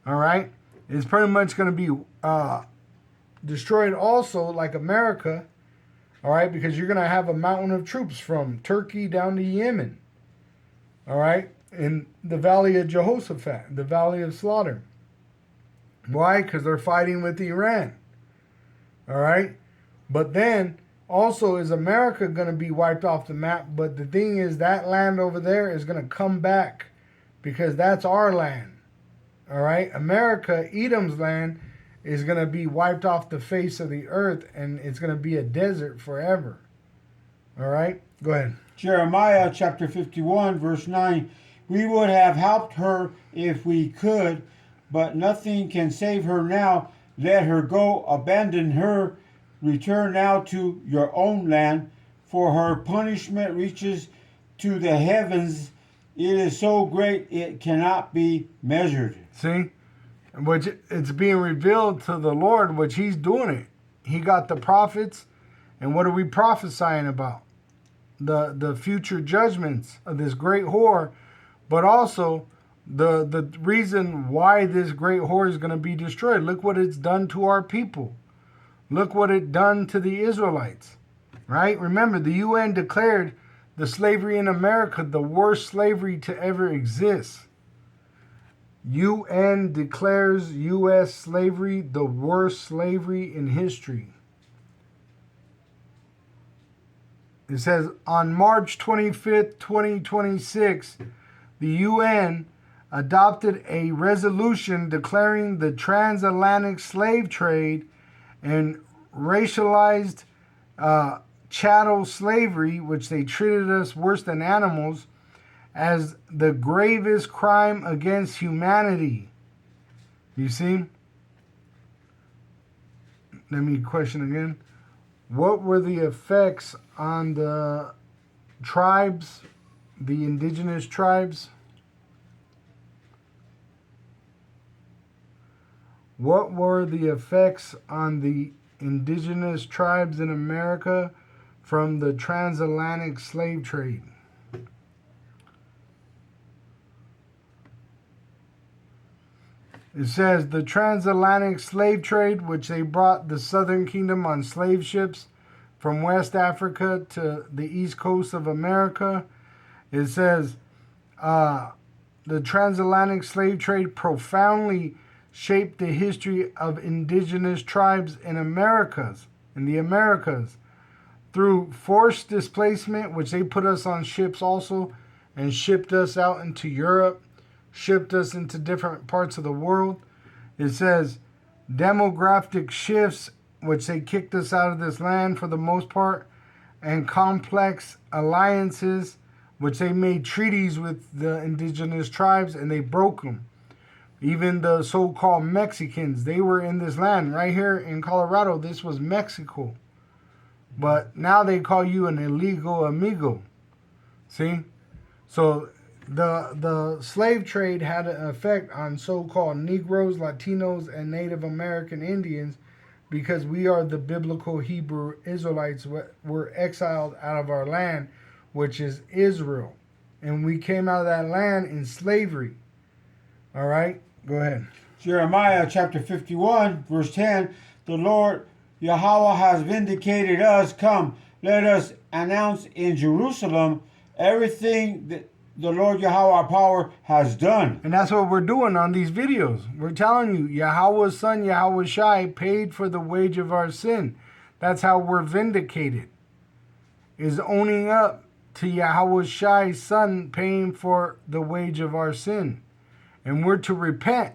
All right? It's pretty much going to be destroyed also like America. All right? Because you're going to have a mountain of troops from Turkey down to Yemen. All right, in the Valley of Jehoshaphat, the Valley of Slaughter. Why? Because they're fighting with Iran. All right, but then also is America going to be wiped off the map? But the thing is, that land over there is going to come back because that's our land. All right, America, Edom's land, is going to be wiped off the face of the earth, and it's going to be a desert forever. All right, go ahead. Jeremiah chapter 51, verse 9. We would have helped her if we could, but nothing can save her now. Let her go, abandon her. Return now to your own land, for her punishment reaches to the heavens. It is so great it cannot be measured. See? Which it's being revealed to the Lord, which he's doing it. He got the prophets, and what are we prophesying about? The future judgments of this great whore, but also the reason why this great whore is going to be destroyed. Look what it's done to our people. Look what it done to the Israelites, right? Remember, the UN declared the slavery in America the worst slavery to ever exist. UN declares U.S. slavery the worst slavery in history. It says, on March 25th, 2026, the UN adopted a resolution declaring the transatlantic slave trade and racialized chattel slavery, which they treated us worse than animals, as the gravest crime against humanity. You see? Let me question again. What were the effects on the tribes, the indigenous tribes? What were the effects on the indigenous tribes in America from the transatlantic slave trade? It says the transatlantic slave trade, which they brought the southern kingdom on slave ships from West Africa to the east coast of America. It says the transatlantic slave trade profoundly shaped the history of indigenous tribes in the Americas, through forced displacement, which they put us on ships also and shipped us out into Europe, shipped us into different parts of the world. It says demographic shifts, which they kicked us out of this land for the most part, and complex alliances, which they made treaties with the indigenous tribes and they broke them. Even the so-called Mexicans, they were in this land right here in Colorado. This was Mexico. But now they call you an illegal amigo. See? So the slave trade had an effect on so-called Negroes, Latinos, and Native American Indians because we are the biblical Hebrew Israelites. Were exiled out of our land, which is Israel. And we came out of that land in slavery. All right? Go ahead. Jeremiah chapter 51, verse 10. The Lord Yahweh has vindicated us. Come, let us announce in Jerusalem everything that the Lord Yahweh our power has done. And that's what we're doing on these videos. We're telling you, Yahweh's son, Yahweh Shai, paid for the wage of our sin. That's how we're vindicated. Is owning up to Yahweh Shai's son paying for the wage of our sin. And we're to repent.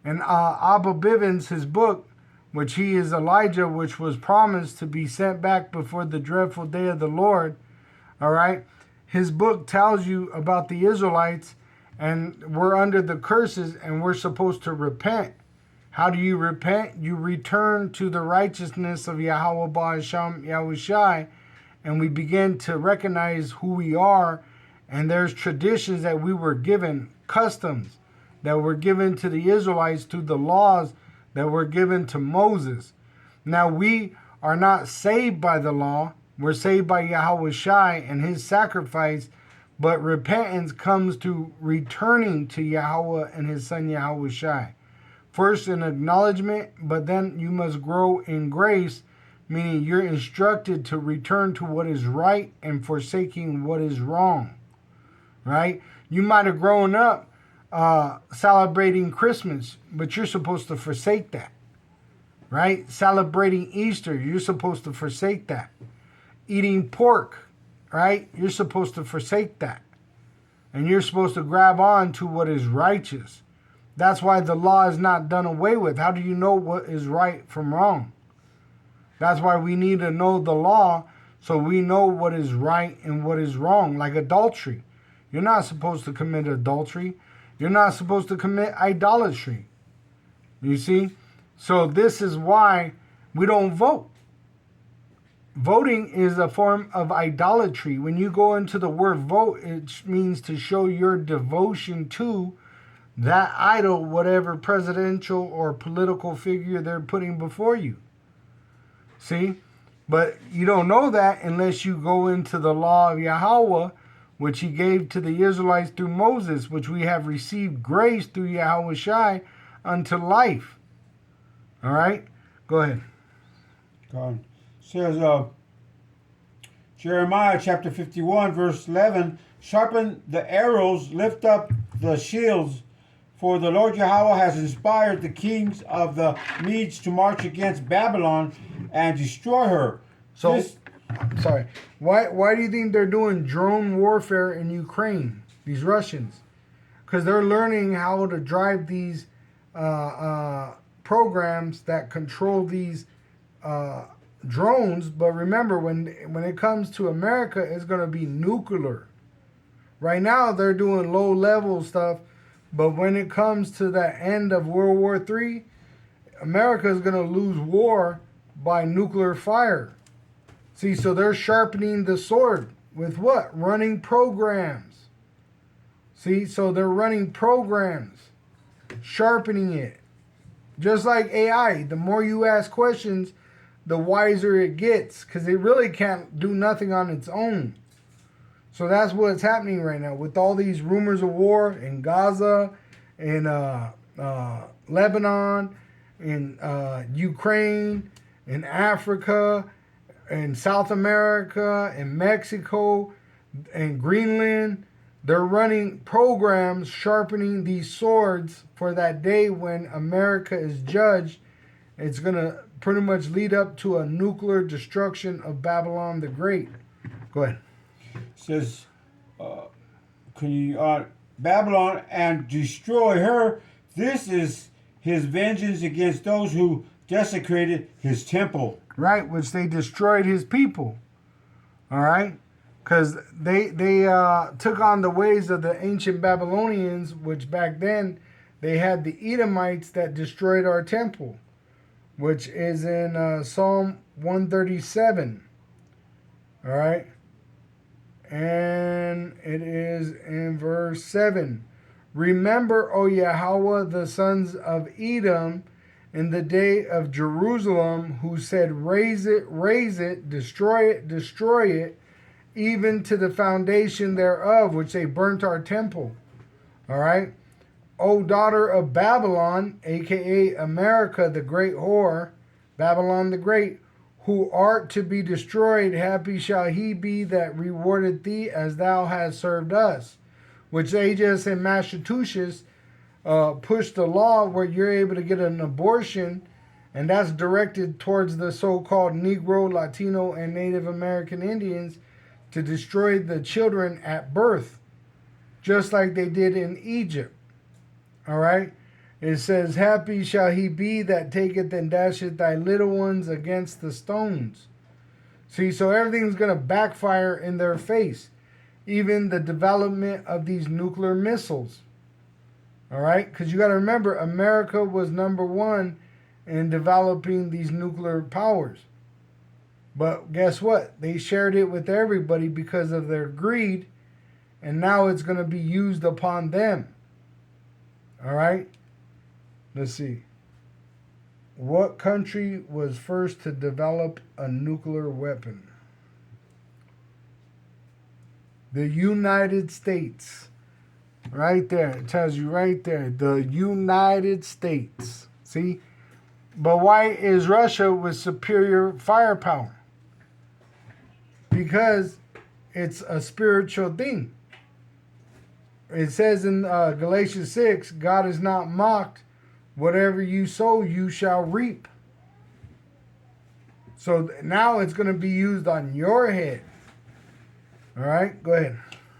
And Abba Bivens, his book, which he is Elijah, which was promised to be sent back before the dreadful day of the Lord, all right? His book tells you about the Israelites, and we're under the curses, and we're supposed to repent. How do you repent? You return to the righteousness of Yahweh Ba'asham Yahweh Shai, and we begin to recognize who we are, and there's traditions that we were given, customs that were given to the Israelites through the laws that were given to Moses. Now we are not saved by the law. We're saved by Yahweh Shai and his sacrifice, but repentance comes to returning to Yahweh and his son Yahweh Shai. First an acknowledgement, but then you must grow in grace, meaning you're instructed to return to what is right and forsaking what is wrong, right? You might have grown up celebrating Christmas, but you're supposed to forsake that, right? Celebrating Easter, you're supposed to forsake that. Eating pork, right? You're supposed to forsake that. And you're supposed to grab on to what is righteous. That's why the law is not done away with. How do you know what is right from wrong? That's why we need to know the law so we know what is right and what is wrong, like adultery. You're not supposed to commit adultery. You're not supposed to commit idolatry. You see? So this is why we don't vote. Voting is a form of idolatry. When you go into the word vote, it means to show your devotion to that idol, whatever presidential or political figure they're putting before you. See? But you don't know that unless you go into the law of Yahweh, which he gave to the Israelites through Moses, which we have received grace through Yahweh Shai unto life. All right? Go ahead. God says, Jeremiah chapter 51, verse 11, sharpen the arrows, lift up the shields, for the Lord Yahweh has inspired the kings of the Medes to march against Babylon and destroy her. So, sorry. Why do you think they're doing drone warfare in Ukraine, these Russians? Because they're learning how to drive these programs that control these drones. But remember, when it comes to America, it's going to be nuclear. Right now, they're doing low-level stuff. But when it comes to the end of World War III, America is going to lose war by nuclear fire. See, so they're sharpening the sword with what? Running programs. See, so they're running programs, sharpening it, Just like AI, the more you ask questions, the wiser it gets, because it really can't do nothing on its own. So that's what's happening right now with all these rumors of war in Gaza, in Lebanon, in Ukraine, in Africa, in South America, in Mexico, in Greenland. They're running programs sharpening these swords for that day when America is judged. It's going to pretty much lead up to a nuclear destruction of Babylon the Great. Go ahead. Says, can you Babylon and destroy her? This is his vengeance against those who desecrated his temple. Right, which they destroyed his people. All right, because they took on the ways of the ancient Babylonians, which back then they had the Edomites that destroyed our temple, which is in Psalm 137. All right. And it is in verse 7. Remember, O Yahweh, the sons of Edom, in the day of Jerusalem, who said, raise it, destroy it, even to the foundation thereof, which they burnt our temple. All right. O daughter of Babylon, aka America, the great whore, Babylon the Great, who art to be destroyed, happy shall he be that rewarded thee as thou hast served us. Which they just in Massachusetts pushed a law where you're able to get an abortion, and that's directed towards the so-called Negro, Latino, and Native American Indians to destroy the children at birth, just like they did in Egypt. All right? It says, happy shall he be that taketh and dasheth thy little ones against the stones. See, so everything's going to backfire in their face. Even the development of these nuclear missiles. All right? Because you got to remember, America was number one in developing these nuclear powers. But guess what? They shared it with everybody because of their greed. And now it's going to be used upon them. All right? Let's see. What country was first to develop a nuclear weapon? The United States. Right there. It tells you right there. The United States. See? But why is Russia with superior firepower? Because it's a spiritual thing. It says in Galatians 6, God is not mocked. Whatever you sow, you shall reap. So now it's going to be used on your head. All right, go ahead.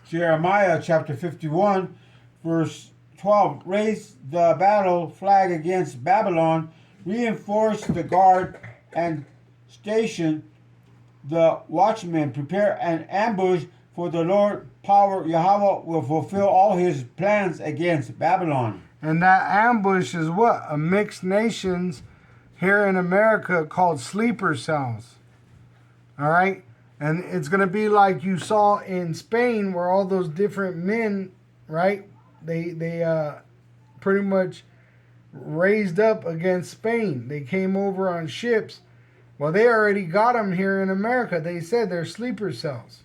Jeremiah chapter 51, verse 12. Raise the battle flag against Babylon, reinforce the guard, and station the watchmen. Prepare an ambush, for the Lord power Yahweh will fulfill all his plans against Babylon. And that ambush is what? A mixed nations here in America called sleeper cells. All right? And it's going to be like you saw in Spain where all those different men, right? They pretty much raised up against Spain. They came over on ships. Well, they already got them here in America. They said they're sleeper cells,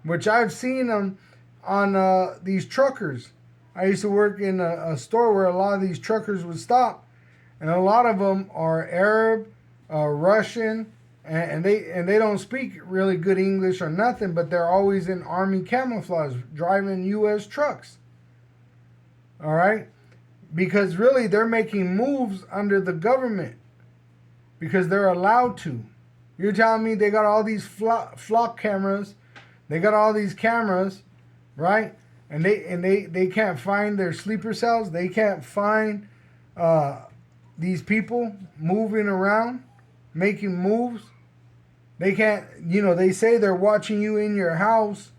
which I've seen them on these truckers. I used to work in a store where a lot of these truckers would stop, and a lot of them are Arab, Russian, and they don't speak really good English or nothing, but they're always in army camouflage, driving U.S. trucks. All right, because really they're making moves under the government because they're allowed to. You're telling me they got all these flock cameras, they got all these cameras, right? And they can't find their sleeper cells. They can't find these people moving around, making moves. They can't, they say they're watching you in your house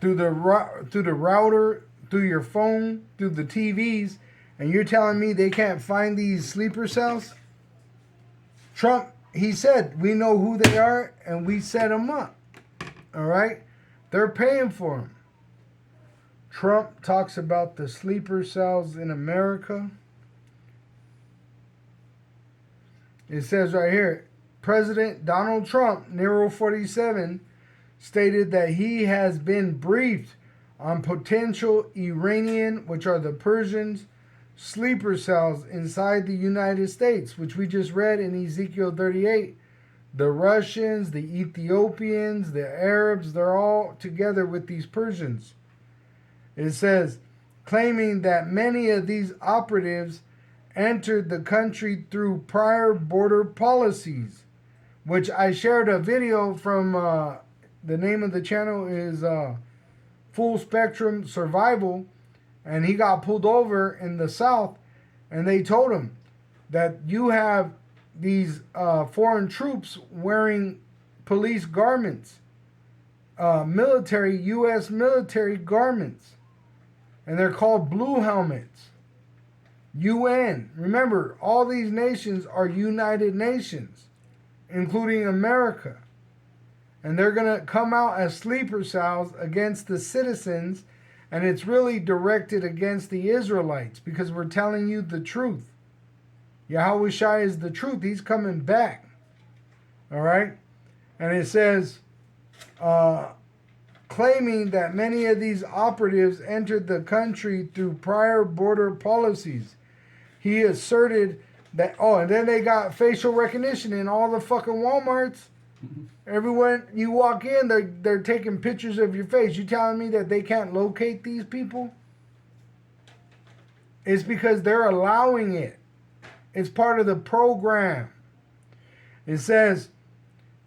through the router, through your phone, through the TVs, and you're telling me they can't find these sleeper cells? Trump, he said, we know who they are and we set them up. All right? They're paying for them. Trump talks about the sleeper cells in America. It says right here, President Donald Trump, Nero 47, stated that he has been briefed on potential Iranian, which are the Persians, sleeper cells inside the United States, which we just read in Ezekiel 38. The Russians, the Ethiopians, the Arabs, they're all together with these Persians. It says, claiming that many of these operatives entered the country through prior border policies, which I shared a video from, the name of the channel is Full Spectrum Survival, and he got pulled over in the South, and they told him that you have these foreign troops wearing police garments, U.S. military garments, and they're called blue helmets. UN. Remember, all these nations are United Nations, including America. And they're going to come out as sleeper cells against the citizens, and it's really directed against the Israelites because we're telling you the truth. Yahweh Shai is the truth. He's coming back. All right? And it says, claiming that many of these operatives entered the country through prior border policies. He asserted that, and then they got facial recognition in all the fucking Walmarts. Everyone you walk in, they're taking pictures of your face. You telling me that they can't locate these people? It's because they're allowing it. It's part of the program. It says,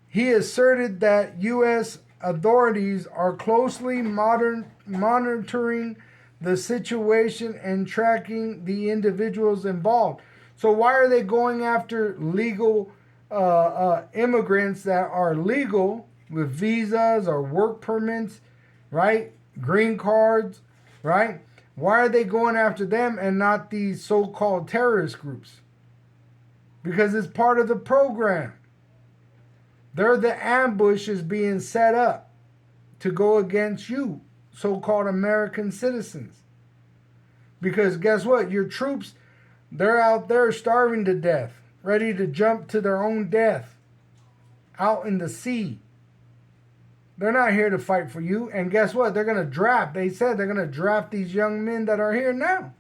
he asserted that U.S. authorities are closely monitoring the situation and tracking the individuals involved. So why are they going after legal immigrants that are legal with visas or work permits, right? Green cards, right? Why are they going after them and not these so-called terrorist groups? Because it's part of the program. They're the ambushes being set up to go against you, so-called American citizens. Because guess what? Your troops, they're out there starving to death, ready to jump to their own death out in the sea. They're not here to fight for you. And guess what? They're going to draft. They said they're going to draft these young men that are here now.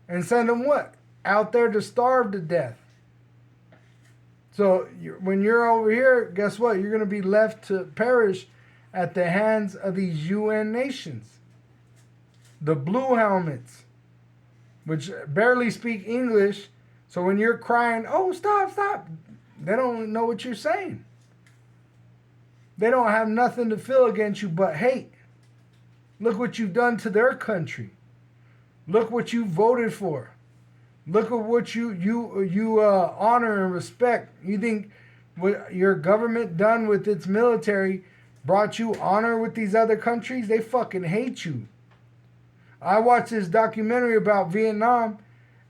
And send them what? Out there to starve to death. So when you're over here, guess what? You're going to be left to perish at the hands of these UN nations. The blue helmets, which barely speak English. So when you're crying, oh, stop, stop, they don't know what you're saying. They don't have nothing to feel against you but hate. Look what you've done to their country. Look what you voted for. Look at what you honor and respect. You think what your government done with its military brought you honor with these other countries? They fucking hate you. I watched this documentary about Vietnam,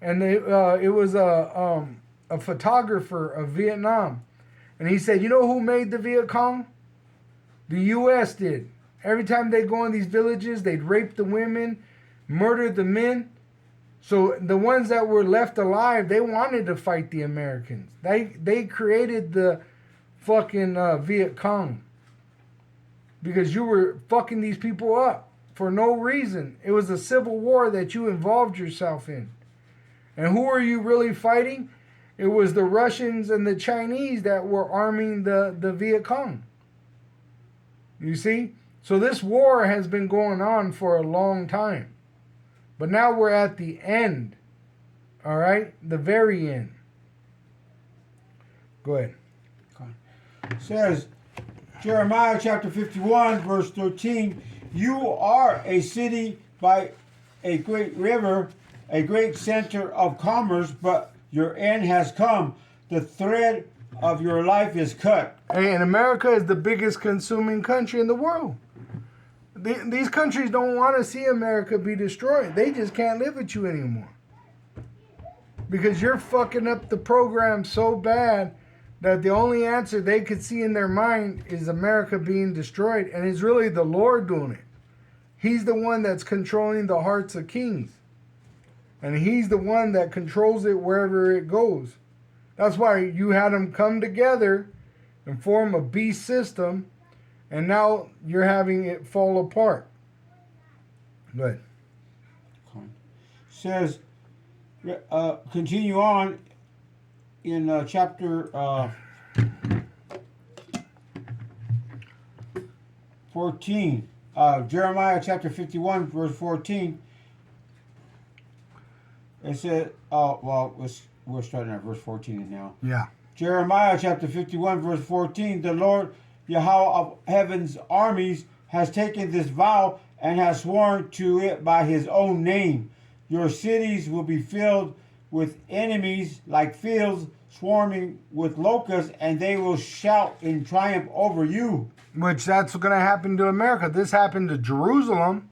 and it was a photographer of Vietnam, and he said, you know who made the Viet Cong? The U.S. did. Every time they go in these villages, they'd rape the women, murder the men. So the ones that were left alive, they wanted to fight the Americans. They created the fucking Viet Cong because you were fucking these people up for no reason. It was a civil war that you involved yourself in. And who are you really fighting? It was the Russians and the Chinese that were arming the Viet Cong. You see? So this war has been going on for a long time. But now we're at the end. All right? The very end. Go ahead. It says, Jeremiah chapter 51, verse 13, you are a city by a great river, a great center of commerce, but your end has come. The thread of your life is cut. Hey, and America is the biggest consuming country in the world. These countries don't want to see America be destroyed. They just can't live with you anymore. Because you're fucking up the program so bad that the only answer they could see in their mind is America being destroyed. And it's really the Lord doing it. He's the one that's controlling the hearts of kings. And he's the one that controls it wherever it goes. That's why you had them come together and form a beast system, and now you're having it fall apart. Good. Says, continue on in chapter 14. Jeremiah chapter 51, verse 14. It said, we're starting at verse 14 now. Yeah. Jeremiah chapter 51, verse 14. The Lord Yahweh of heaven's armies has taken this vow and has sworn to it by his own name. Your cities will be filled with enemies like fields swarming with locusts, and they will shout in triumph over you. Which that's going to happen to America. This happened to Jerusalem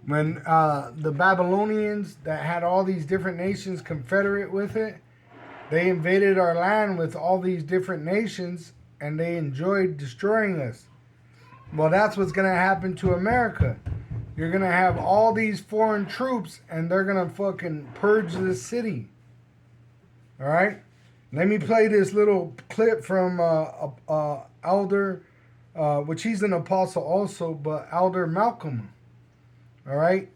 when the Babylonians that had all these different nations confederate with it, they invaded our land with all these different nations, and they enjoyed destroying us. Well, that's what's going to happen to America. You're going to have all these foreign troops, and they're going to fucking purge this city. All right? Let me play this little clip from Elder, which he's an apostle also, but Elder Malcolm. All right?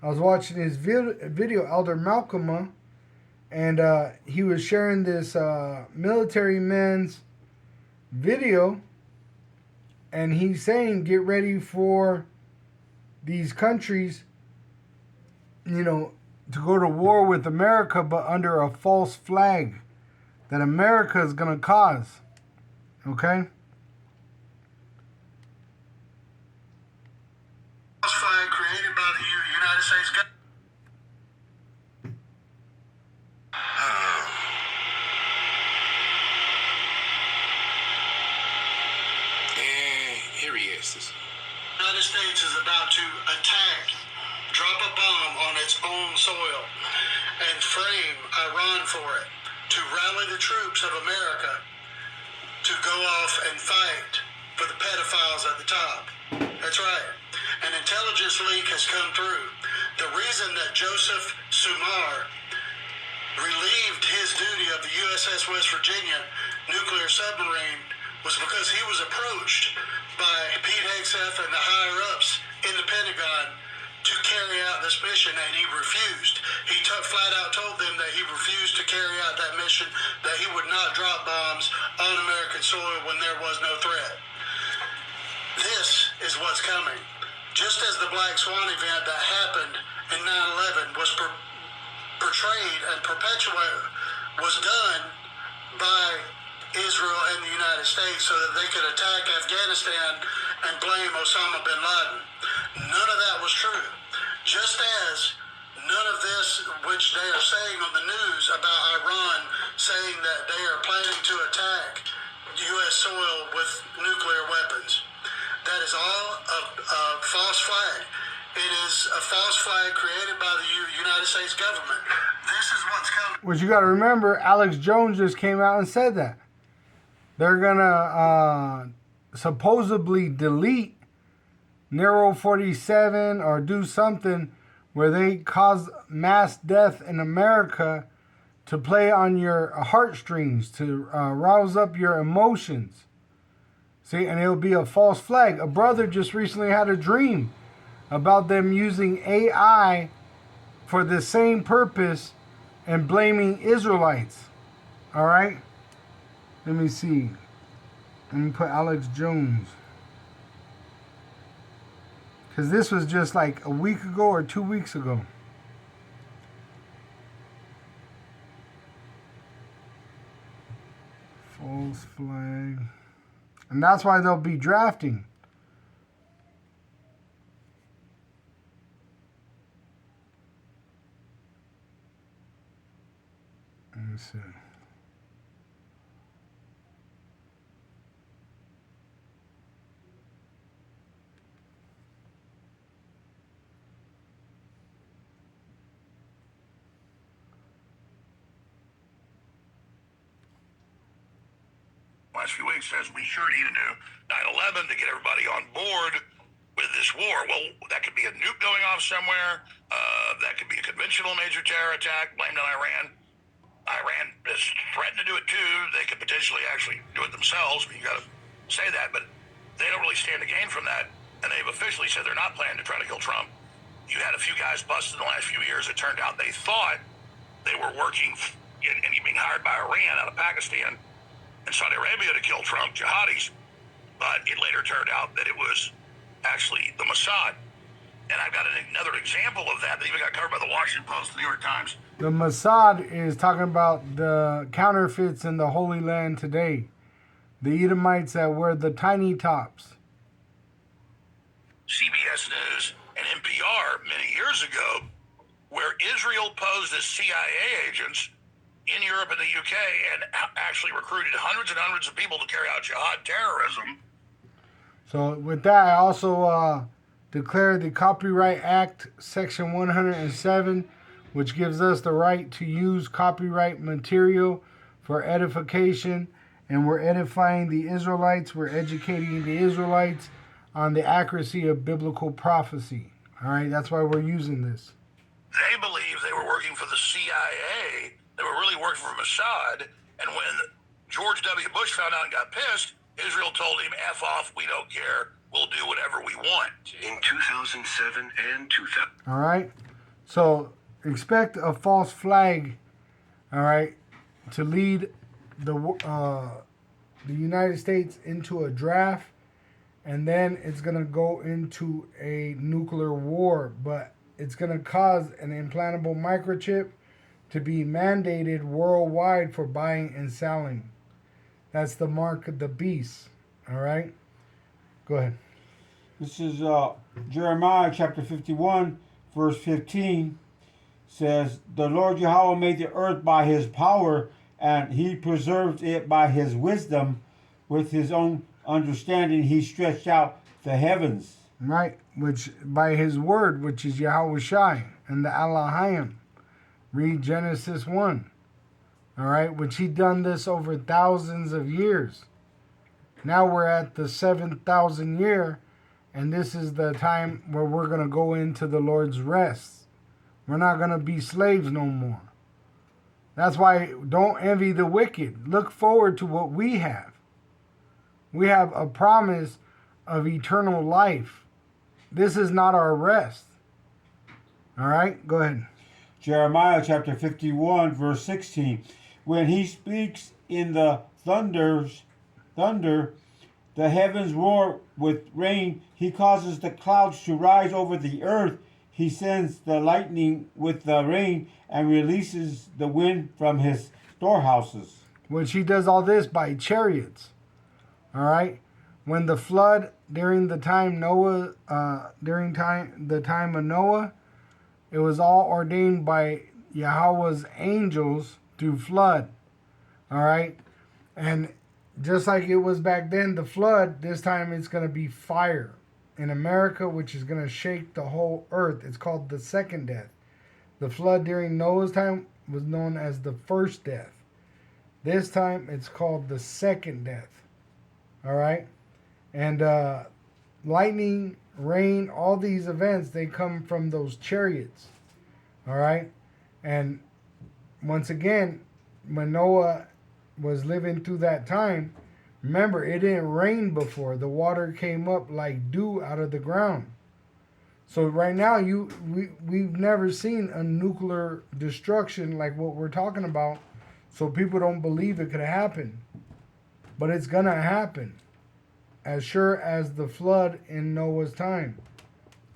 I was watching his video, Elder Malcolm, and he was sharing this military man's video, and he's saying, get ready for these countries, you know, to go to war with America, but under a false flag that America is going to cause. Okay? False flag created by the United States government. Here he is. The United States is about to attack, drop a bomb on its own soil, and frame Iran for it, to rally the troops of America to go off and fight for the pedophiles at the top. That's right. An intelligence leak has come through. The reason that Joseph Sumar relieved his duty of the USS West Virginia nuclear submarine was because he was approached by Pete Hegseth and the higher-ups in the Pentagon to carry out this mission, and he refused. He flat out told them that he refused to carry out that mission, that he would not drop bombs on American soil when there was no threat. This is what's coming. Just as the Black Swan event that happened in 9/11 was portrayed and perpetuated, was done by Israel and the United States so that they could attack Afghanistan and blame Osama bin Laden. None of that was true. Just as none of this, which they are saying on the news about Iran, saying that they are planning to attack U.S. soil with nuclear weapons. That is all a false flag. It is a false flag created by the United States government. This is what's coming. What you got to remember, Alex Jones just came out and said that. They're going to supposedly delete Nero 47 or do something where they cause mass death in America to play on your heartstrings, to rouse up your emotions. See, and it'll be a false flag. A brother just recently had a dream about them using AI for the same purpose and blaming Israelites. All right? Let me see. Let me put Alex Jones. Because this was just like a week ago or 2 weeks ago. False flag. And that's why they'll be drafting. Let me see. Last few weeks says we sure need a new 9/11 to get everybody on board with this war. Well, that could be a nuke going off somewhere. That could be a conventional major terror attack blamed on Iran. Iran has threatened to do it too. They could potentially actually do it themselves. You got to say that, but they don't really stand to gain from that. And they've officially said they're not planning to try to kill Trump. You had a few guys busted in the last few years. It turned out they thought they were working and being hired by Iran out of Pakistan and Saudi Arabia to kill Trump, jihadis. But it later turned out that it was actually the Mossad. And I've got another example of that even got covered by the Washington Post, the New York Times. The Mossad is talking about the counterfeits in the Holy Land today. The Edomites that wear the tiny tops. CBS News and NPR many years ago, where Israel posed as CIA agents in Europe and the UK and actually recruited hundreds and hundreds of people to carry out jihad terrorism. So with that, I also declare the Copyright Act, Section 107, which gives us the right to use copyright material for edification. And we're edifying the Israelites. We're educating the Israelites on the accuracy of biblical prophecy. All right, that's why we're using this. They believed they were working for the CIA. They were really working for Mossad. And when George W. Bush found out and got pissed, Israel told him, F off, we don't care. We'll do whatever we want. In 2007 and 2000. All right, so expect a false flag, all right, to lead the United States into a draft, and then it's going to go into a nuclear war, but it's going to cause an implantable microchip to be mandated worldwide for buying and selling. That's the mark of the beast. All right? Go ahead. This is Jeremiah chapter 51, verse 15. Says, the Lord Yahweh made the earth by his power, and he preserved it by his wisdom. With his own understanding, he stretched out the heavens. Right, which by his word, which is Yahweh Shai and the Elohim. Read Genesis 1. All right, which he done this over thousands of years. Now we're at the 7,000 year, and this is the time where we're going to go into the Lord's rest. We're not going to be slaves no more. That's why don't envy the wicked. Look forward to what we have. We have a promise of eternal life. This is not our rest. All right, go ahead. Jeremiah chapter 51, verse 16. When he speaks in the thunder, the heavens roar with rain. He causes the clouds to rise over the earth. He sends the lightning with the rain and releases the wind from his storehouses. Which he does all this by chariots. All right. When the flood during the time Noah, the time of Noah, it was all ordained by Yahweh's angels to flood. All right. And just like it was back then, the flood, this time it's going to be fire in America, which is going to shake the whole earth. It's called the second death. The flood during Noah's time was known as the first death. This time it's called the second death. All right. And lightning, rain, all these events, they come from those chariots. All right. And once again, when Noah was living through that time, remember, it didn't rain before. The water came up like dew out of the ground. So right now, we've never seen a nuclear destruction like what we're talking about. So people don't believe it could happen. But it's going to happen. As sure as the flood in Noah's time.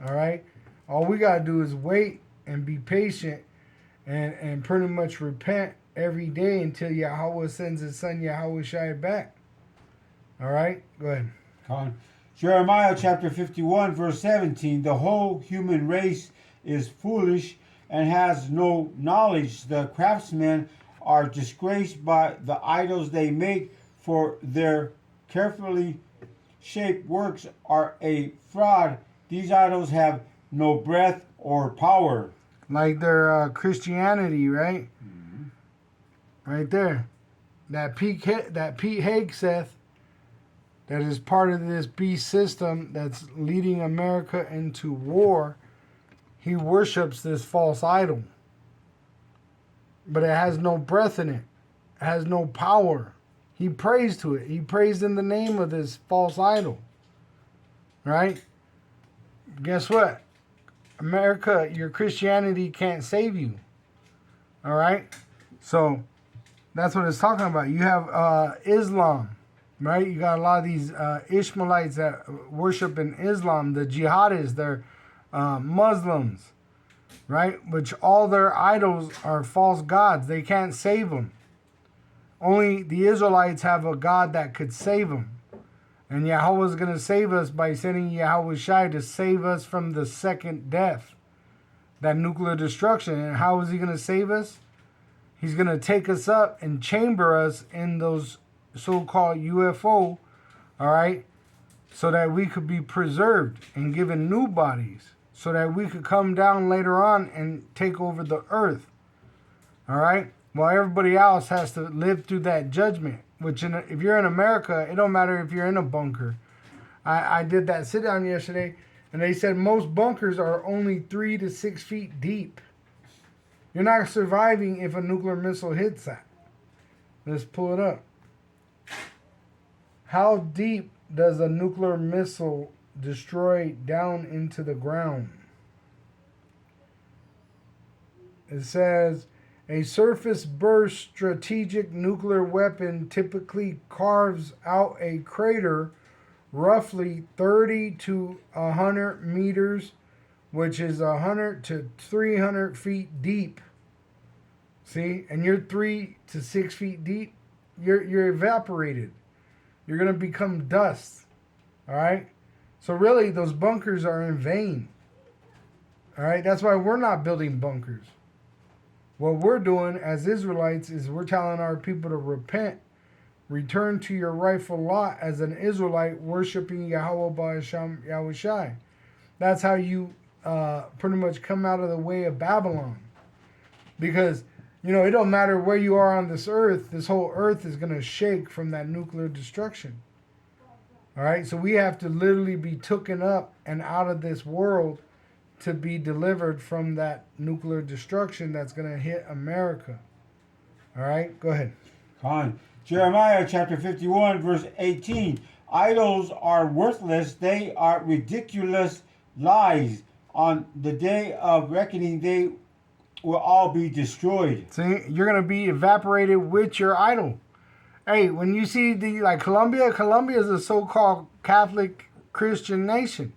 All right? All we got to do is wait and be patient and pretty much repent every day until Yahweh sends his son Yahweh Shai back. All right? Go ahead. Con. Jeremiah chapter 51, verse 17. The whole human race is foolish and has no knowledge. The craftsmen are disgraced by the idols they make, for their carefully shaped works are a fraud. These idols have no breath or power. Like their Christianity, right? Mm-hmm. Right there. That Pete Hegseth, that is part of this beast system that's leading America into war, he worships this false idol. but it has no breath in it. It has no power. He prays to it. He prays in the name of this false idol. Right? Guess what? America, your Christianity can't save you. All right? So that's what it's talking about. You have Islam, right? You got a lot of these Ishmaelites that worship in Islam, the jihadists, they're Muslims, right? Which all their idols are false gods. They can't save them. Only the Israelites have a God that could save them. And Yahweh is going to save us by sending Yahweh Shai to save us from the second death, that nuclear destruction. And how is he going to save us? He's going to take us up and chamber us in those so-called UFO, all right, so that we could be preserved and given new bodies, so that we could come down later on and take over the earth, all right, while everybody else has to live through that judgment, which if you're in America, it don't matter if you're in a bunker. I did that sit-down yesterday, and they said most bunkers are only 3 to 6 feet deep. You're not surviving if a nuclear missile hits that. Let's pull it up. How deep does a nuclear missile destroy down into the ground? It says a surface burst strategic nuclear weapon typically carves out a crater roughly 30 to 100 meters, which is 100 to 300 feet deep. See, and you're 3 to 6 feet deep. You're evaporated. You're gonna become dust. All right. So really, those bunkers are in vain. All right. That's why we're not building bunkers. What we're doing as Israelites is we're telling our people to repent, return to your rightful lot as an Israelite worshiping Yahweh Ba'asham Yahweh Shai. That's how you pretty much come out of the way of Babylon. Because, you know, it don't matter where you are on this earth, this whole earth is going to shake from that nuclear destruction. All right, so we have to literally be taken up and out of this world to be delivered from that nuclear destruction that's going to hit America. All right, go ahead. Con. Jeremiah chapter 51, verse 18. Idols are worthless, they are ridiculous lies. On the day of reckoning, they will all be destroyed. See, you're going to be evaporated with your idol. Hey, when you see Colombia is a so-called Catholic Christian nation.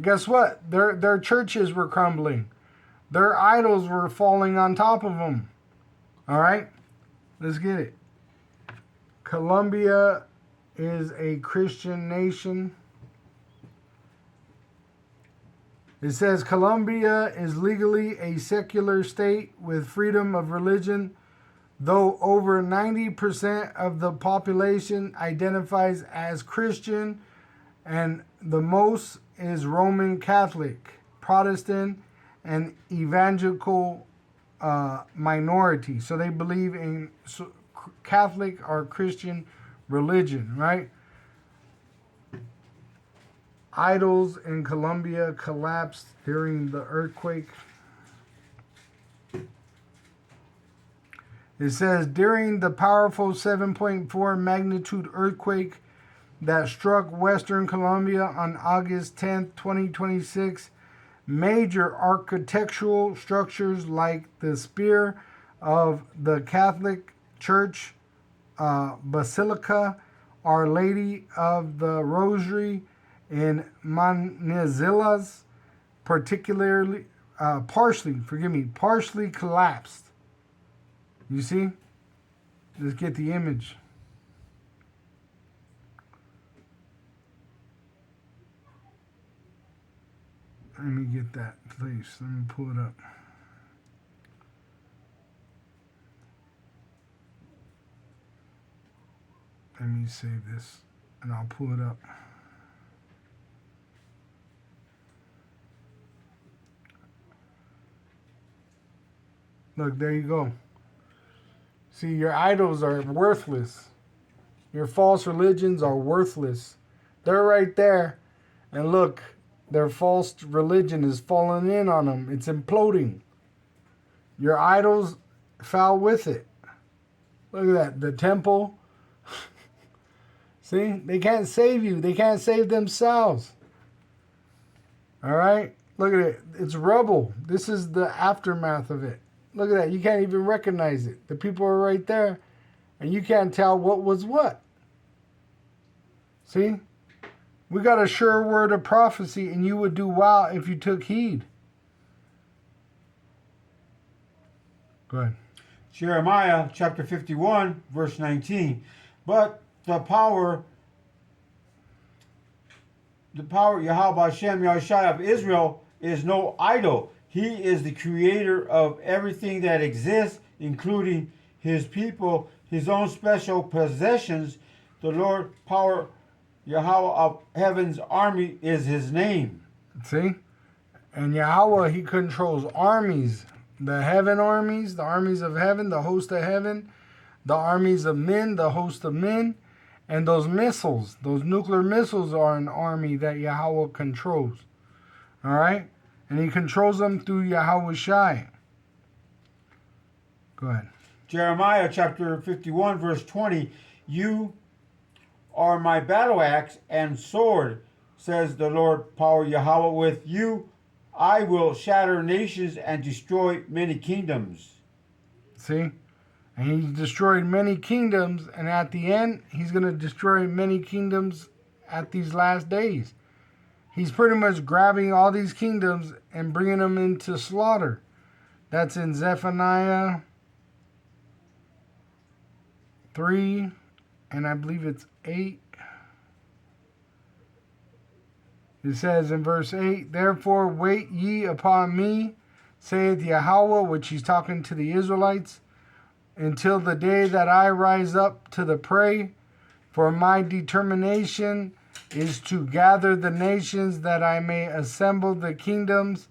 Guess what? Their churches were crumbling. Their idols were falling on top of them. All right? Let's get it. Colombia is a Christian nation. It says Colombia is legally a secular state with freedom of religion, though over 90% of the population identifies as Christian, and the most is Roman Catholic, Protestant, and evangelical minority. So they believe in Catholic or Christian religion, right? Idols in Colombia collapsed during the earthquake. It says, during the powerful 7.4 magnitude earthquake that struck Western Colombia on August 10th, 2026, major architectural structures like the spire of the Catholic Church, Basilica, Our Lady of the Rosary in Manizales, partially collapsed. You see? Let's get the image. Let me get that, please. Let me pull it up. Let me save this, and I'll pull it up. Look, there you go. See, your idols are worthless. Your false religions are worthless. They're right there. And look, their false religion is falling in on them. It's imploding. Your idols fell with it. Look at that. The temple. See? They can't save you. They can't save themselves. All right? Look at it. It's rubble. This is the aftermath of it. Look at that. You can't even recognize it. The people are right there, and you can't tell what was what. See? We got a sure word of prophecy, and you would do well if you took heed. Go ahead. Jeremiah chapter 51, verse 19. But the power Yahweh Hashem Yahushai of Israel is no idol. He is the creator of everything that exists, including his people, his own special possessions. The Lord power Yahweh of heaven's army is his name. See? And Yahweh, he controls armies. The heaven armies, the armies of heaven, the host of heaven, the armies of men, the host of men, and those missiles, those nuclear missiles are an army that Yahweh controls. All right? And he controls them through Yahweh Shai. Go ahead. Jeremiah chapter 51, verse 20. You are my battle axe and sword, says the Lord power Yahweh. With you I will shatter nations and destroy many kingdoms. See? And he destroyed many kingdoms, and at the end, he's going to destroy many kingdoms at these last days. He's pretty much grabbing all these kingdoms and bringing them into slaughter. That's in Zephaniah 3, and I believe it's 8. It says in verse 8, Therefore wait ye upon me, saith Yahweh, which he's talking to the Israelites, until the day that I rise up to the prey, for my determination is to gather the nations, that I may assemble the kingdoms,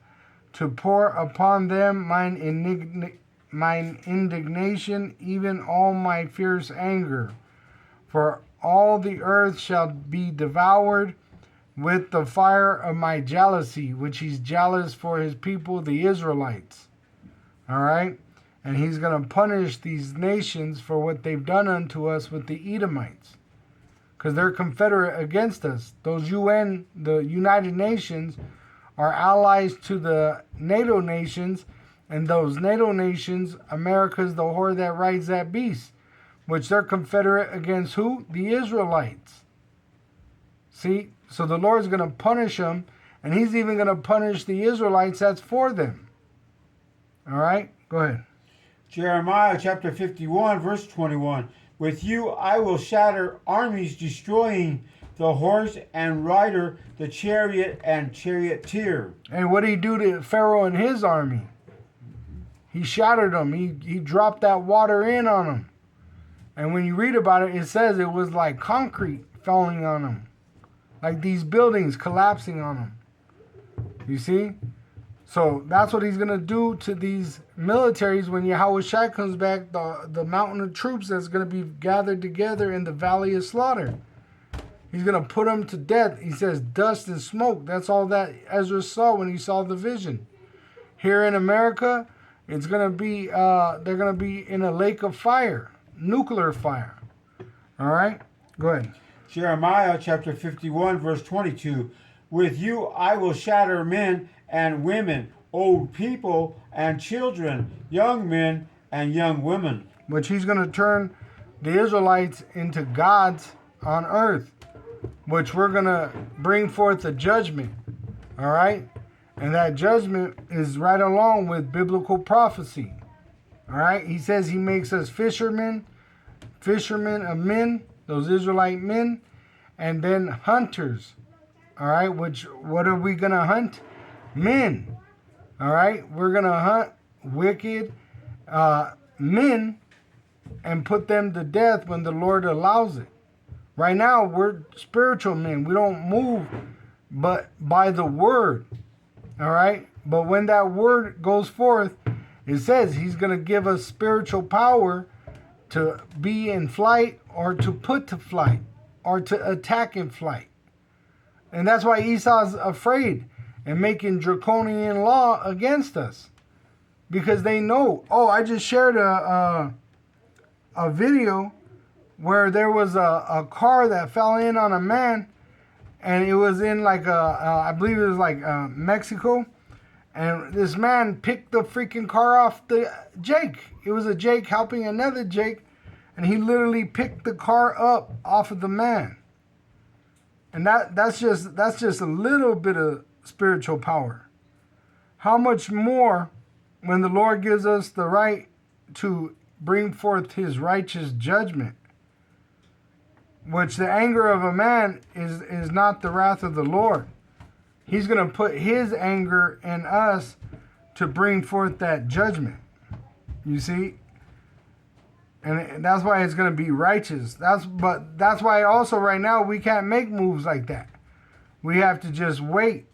to pour upon them mine indignation, even all my fierce anger. For all the earth shall be devoured with the fire of my jealousy, which he's jealous for his people, the Israelites. All right? And he's going to punish these nations for what they've done unto us with the Edomites. Because they're confederate against us. Those UN, the United Nations, are allies to the NATO nations. And those NATO nations, America's the whore that rides that beast. Which they're confederate against who? The Israelites. See? So the Lord's going to punish them. And he's even going to punish the Israelites that's for them. All right? Go ahead. Jeremiah chapter 51, verse 21. With you I will shatter armies, destroying the horse and rider, the chariot and charioteer. And what did he do to Pharaoh and his army? He shattered them. He dropped that water in on them. And when you read about it, it says it was like concrete falling on them. Like these buildings collapsing on them. You see? So that's what he's going to do to these militaries when Yahweh Shai comes back, the mountain of troops that's going to be gathered together in the valley of slaughter. He's going to put them to death. He says dust and smoke. That's all that Ezra saw when he saw the vision. Here in America, it's going to be, they're going to be in a lake of fire, nuclear fire. All right? Go ahead. Jeremiah chapter 51, verse 22. With you I will shatter men and women, old people and children, young men and young women. Which he's going to turn the Israelites into gods on earth. Which we're going to bring forth a judgment. All right? And that judgment is right along with biblical prophecy. All right? He says he makes us fishermen of men, those Israelite men, and then hunters. All right? What are we going to hunt? Men. All right? We're going to hunt wicked men and put them to death when the Lord allows it. Right now, we're spiritual men. We don't move but by the word. All right? But when that word goes forth, it says he's going to give us spiritual power to be in flight or to put to flight or to attack in flight. And that's why Esau's afraid and making draconian law against us. because they know. Oh, I just shared a video where there was a car that fell in on a man, and it was in like I believe it was like Mexico, and this man picked the freaking car off the Jake. It was a Jake helping another Jake, and he literally picked the car up off of the man. And that's just a little bit of spiritual power. How much more when the Lord gives us the right to bring forth his righteous judgment, which the anger of a man is not the wrath of the Lord. He's going to put his anger in us to bring forth that judgment. You see? And that's why it's going to be righteous. That's why also right now we can't make moves like that. We have to just wait.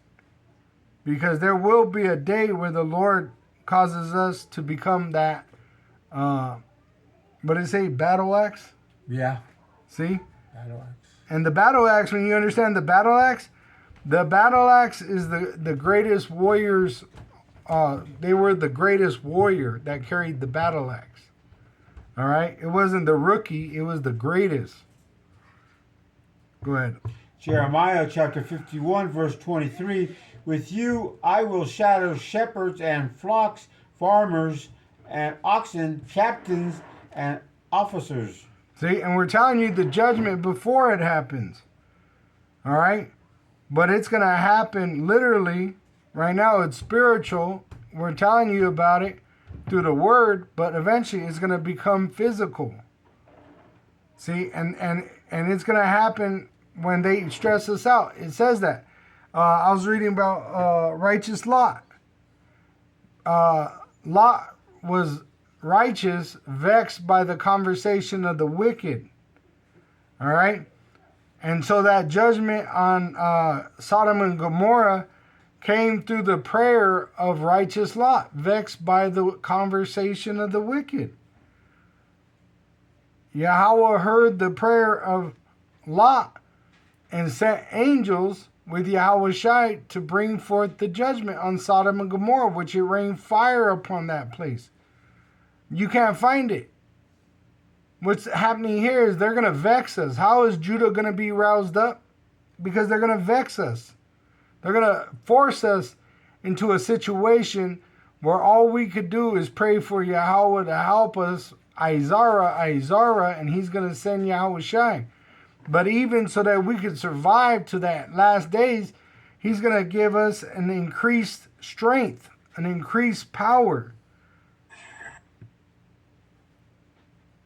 Because there will be a day where the Lord causes us to become that, what did it say, battle axe? Yeah. See? Battle axe. And the battle axe, when you understand the battle axe is the greatest warriors. They were the greatest warrior that carried the battle axe. All right? It wasn't the rookie, it was the greatest. Go ahead. Jeremiah chapter 51, verse 23. With you I will shatter shepherds and flocks, farmers and oxen, captains and officers. See, and we're telling you the judgment before it happens. All right? But it's going to happen literally. Right now it's spiritual. We're telling you about it through the word, but eventually it's going to become physical. See, and it's going to happen when they stress us out. It says that. I was reading about righteous Lot. Lot was righteous, vexed by the conversation of the wicked. All right? And so that judgment on Sodom and Gomorrah came through the prayer of righteous Lot, vexed by the conversation of the wicked. Yahweh heard the prayer of Lot and sent angels with Yahweh Shai to bring forth the judgment on Sodom and Gomorrah, which it rained fire upon that place. You can't find it. What's happening here is they're going to vex us. How is Judah going to be roused up? Because they're going to vex us. They're going to force us into a situation where all we could do is pray for Yahweh to help us, Izara, and he's going to send Yahweh Shai. But even so that we could survive to that last days, he's going to give us an increased strength, an increased power.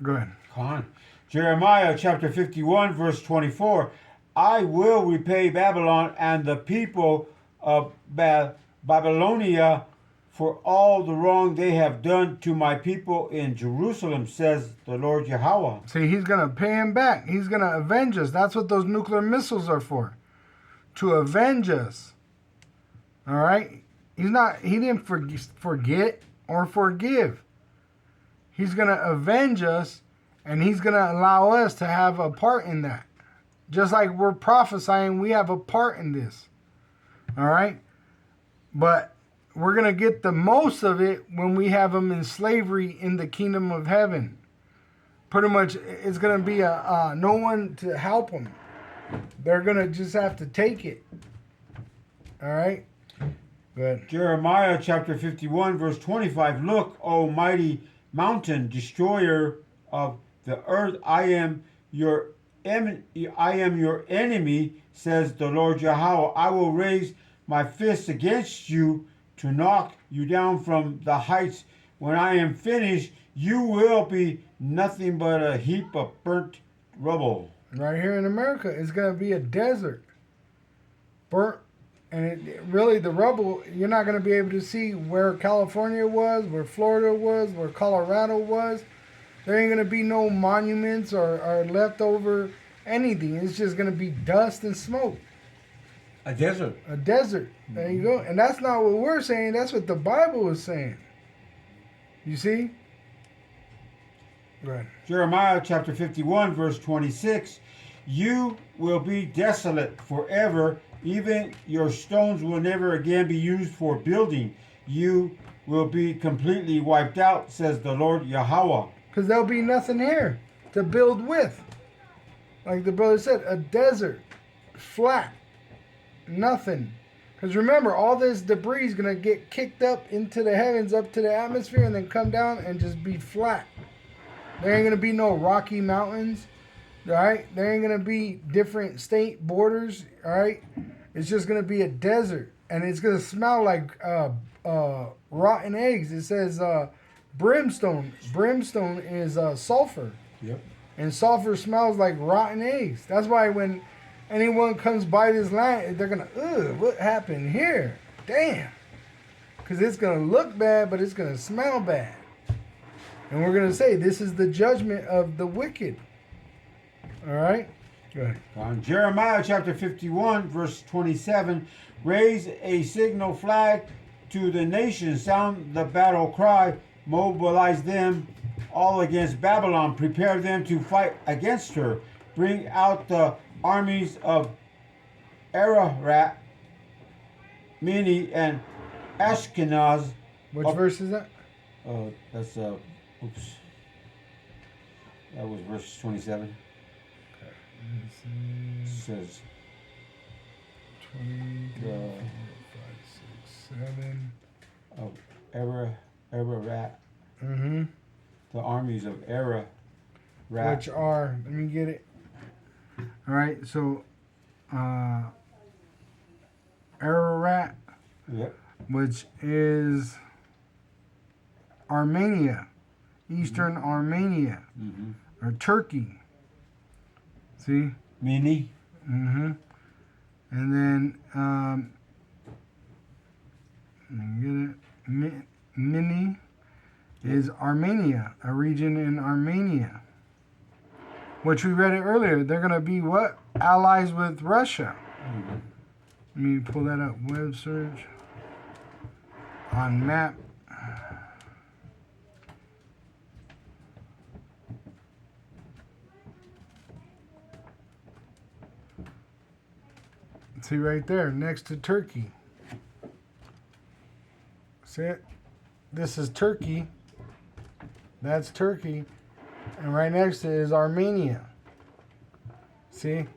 Go ahead. Con. Jeremiah chapter 51, verse 24. I will repay Babylon and the people of Babylonia for all the wrong they have done to my people in Jerusalem, says the Lord Yahweh. See, he's going to pay him back. He's going to avenge us. That's what those nuclear missiles are for. To avenge us. All right? He didn't forget or forgive. He's going to avenge us, and he's going to allow us to have a part in that. Just like we're prophesying, we have a part in this. All right? But we're going to get the most of it when we have them in slavery in the kingdom of heaven. Pretty much, it's going to be no one to help them. They're going to just have to take it. All right? Good. Jeremiah chapter 51, verse 25. Look, O mighty mountain, destroyer of the earth, I am your enemy, says the Lord Yahweh. I will raise my fist against you to knock you down from the heights. When I am finished, you will be nothing but a heap of burnt rubble. Right here in America, it's going to be a desert. Burnt. And really, the rubble, you're not going to be able to see where California was, where Florida was, where Colorado was. There ain't going to be no monuments or leftover anything. It's just going to be dust and smoke. A desert. A desert. There you go. And that's not what we're saying. That's what the Bible is saying. You see? Right. Jeremiah chapter 51, verse 26. You will be desolate forever. Even your stones will never again be used for building. You will be completely wiped out, says the Lord Yahweh. Because there'll be nothing here to build with. Like the brother said, a desert, flat, nothing. Because remember, all this debris is going to get kicked up into the heavens, up to the atmosphere, and then come down and just be flat. There ain't going to be no rocky mountains, all right? There ain't going to be different state borders, all right? It's just going to be a desert, and it's going to smell like rotten eggs. It says brimstone. Brimstone is sulfur. Yep. And sulfur smells like rotten eggs. That's why when anyone comes by this land, they're going to, ugh, what happened here? Damn. Because it's going to look bad, but it's going to smell bad. And we're going to say, this is the judgment of the wicked. All right? Go ahead. On Jeremiah chapter 51, verse 27, raise a signal flag to the nations, sound the battle cry, mobilize them all against Babylon, prepare them to fight against her, bring out the armies of Ararat, Mini, and Ashkenaz. Which verse is that? That's oops. That was verse 27. Says 20, the 5, 6, 7. of Ararat, Mm-hmm. the armies of Ararat. Which are, let me get it. All right, so Ararat, Yep. which is Armenia, Eastern Armenia, or Turkey. See? Mini. Mm-hmm. And then, let me get it. Mini is Armenia, a region in Armenia. Which we read it earlier. They're going to be what? Allies with Russia. Let me pull that up. Web search. On map. See right there, next to Turkey. See it? This is Turkey. That's Turkey. And right next to it is Armenia. See?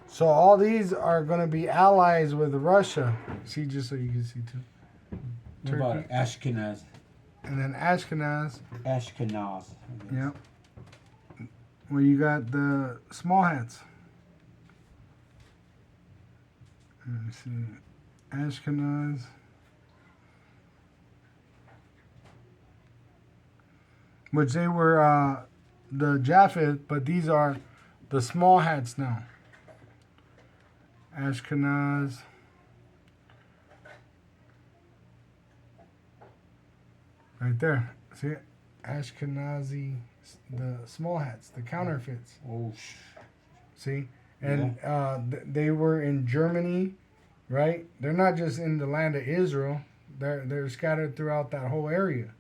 So all these are going to be allies with Russia. See, just so you can see too. What about Ashkenaz? And then Ashkenaz. Ashkenaz. Yep. Where you got the small hats. Let me see. Ashkenaz. Which they were the Japheth, but these are the small hats now. Ashkenaz. Right there. See it? Ashkenazi, the small hats, the counterfeits. Oh, See? And they were in Germany, right? They're not just in the land of Israel. They're scattered throughout that whole area.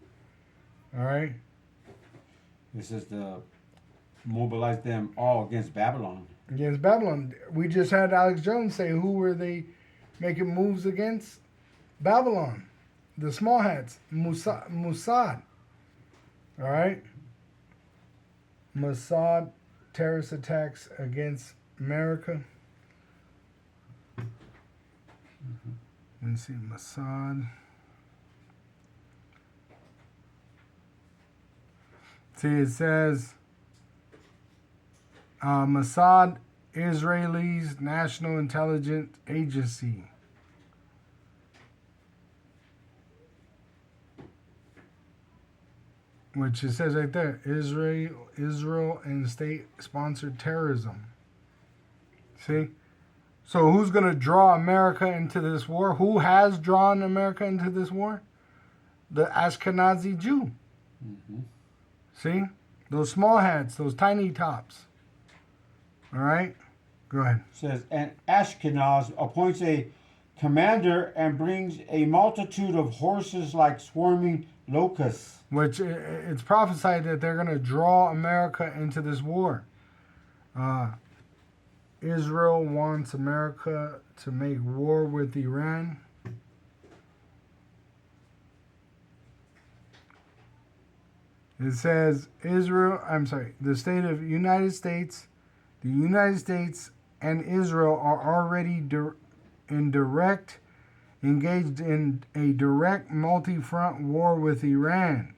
All right? this is the mobilize them all against Babylon. Against Babylon. We just had Alex Jones say, who were they making moves against? Babylon. The small hats. Mossad. All right? Mossad terrorist attacks against America. Let me see, Mossad. See, it says Mossad, Israel's National Intelligence Agency. Which it says right there, Israel and state-sponsored terrorism. See? So who's going to draw America into this war? Who has drawn America into this war? The Ashkenazi Jew. Mm-hmm. See? Those small hats, those tiny tops. All right? Go ahead. Says, and Ashkenaz appoints a commander and brings a multitude of horses like swarming locusts. Which it's prophesied that they're going to draw America into this war. Israel wants America to make war with Iran. It says the state of United States, the United States and Israel are already engaged in a direct multi-front war with Iran.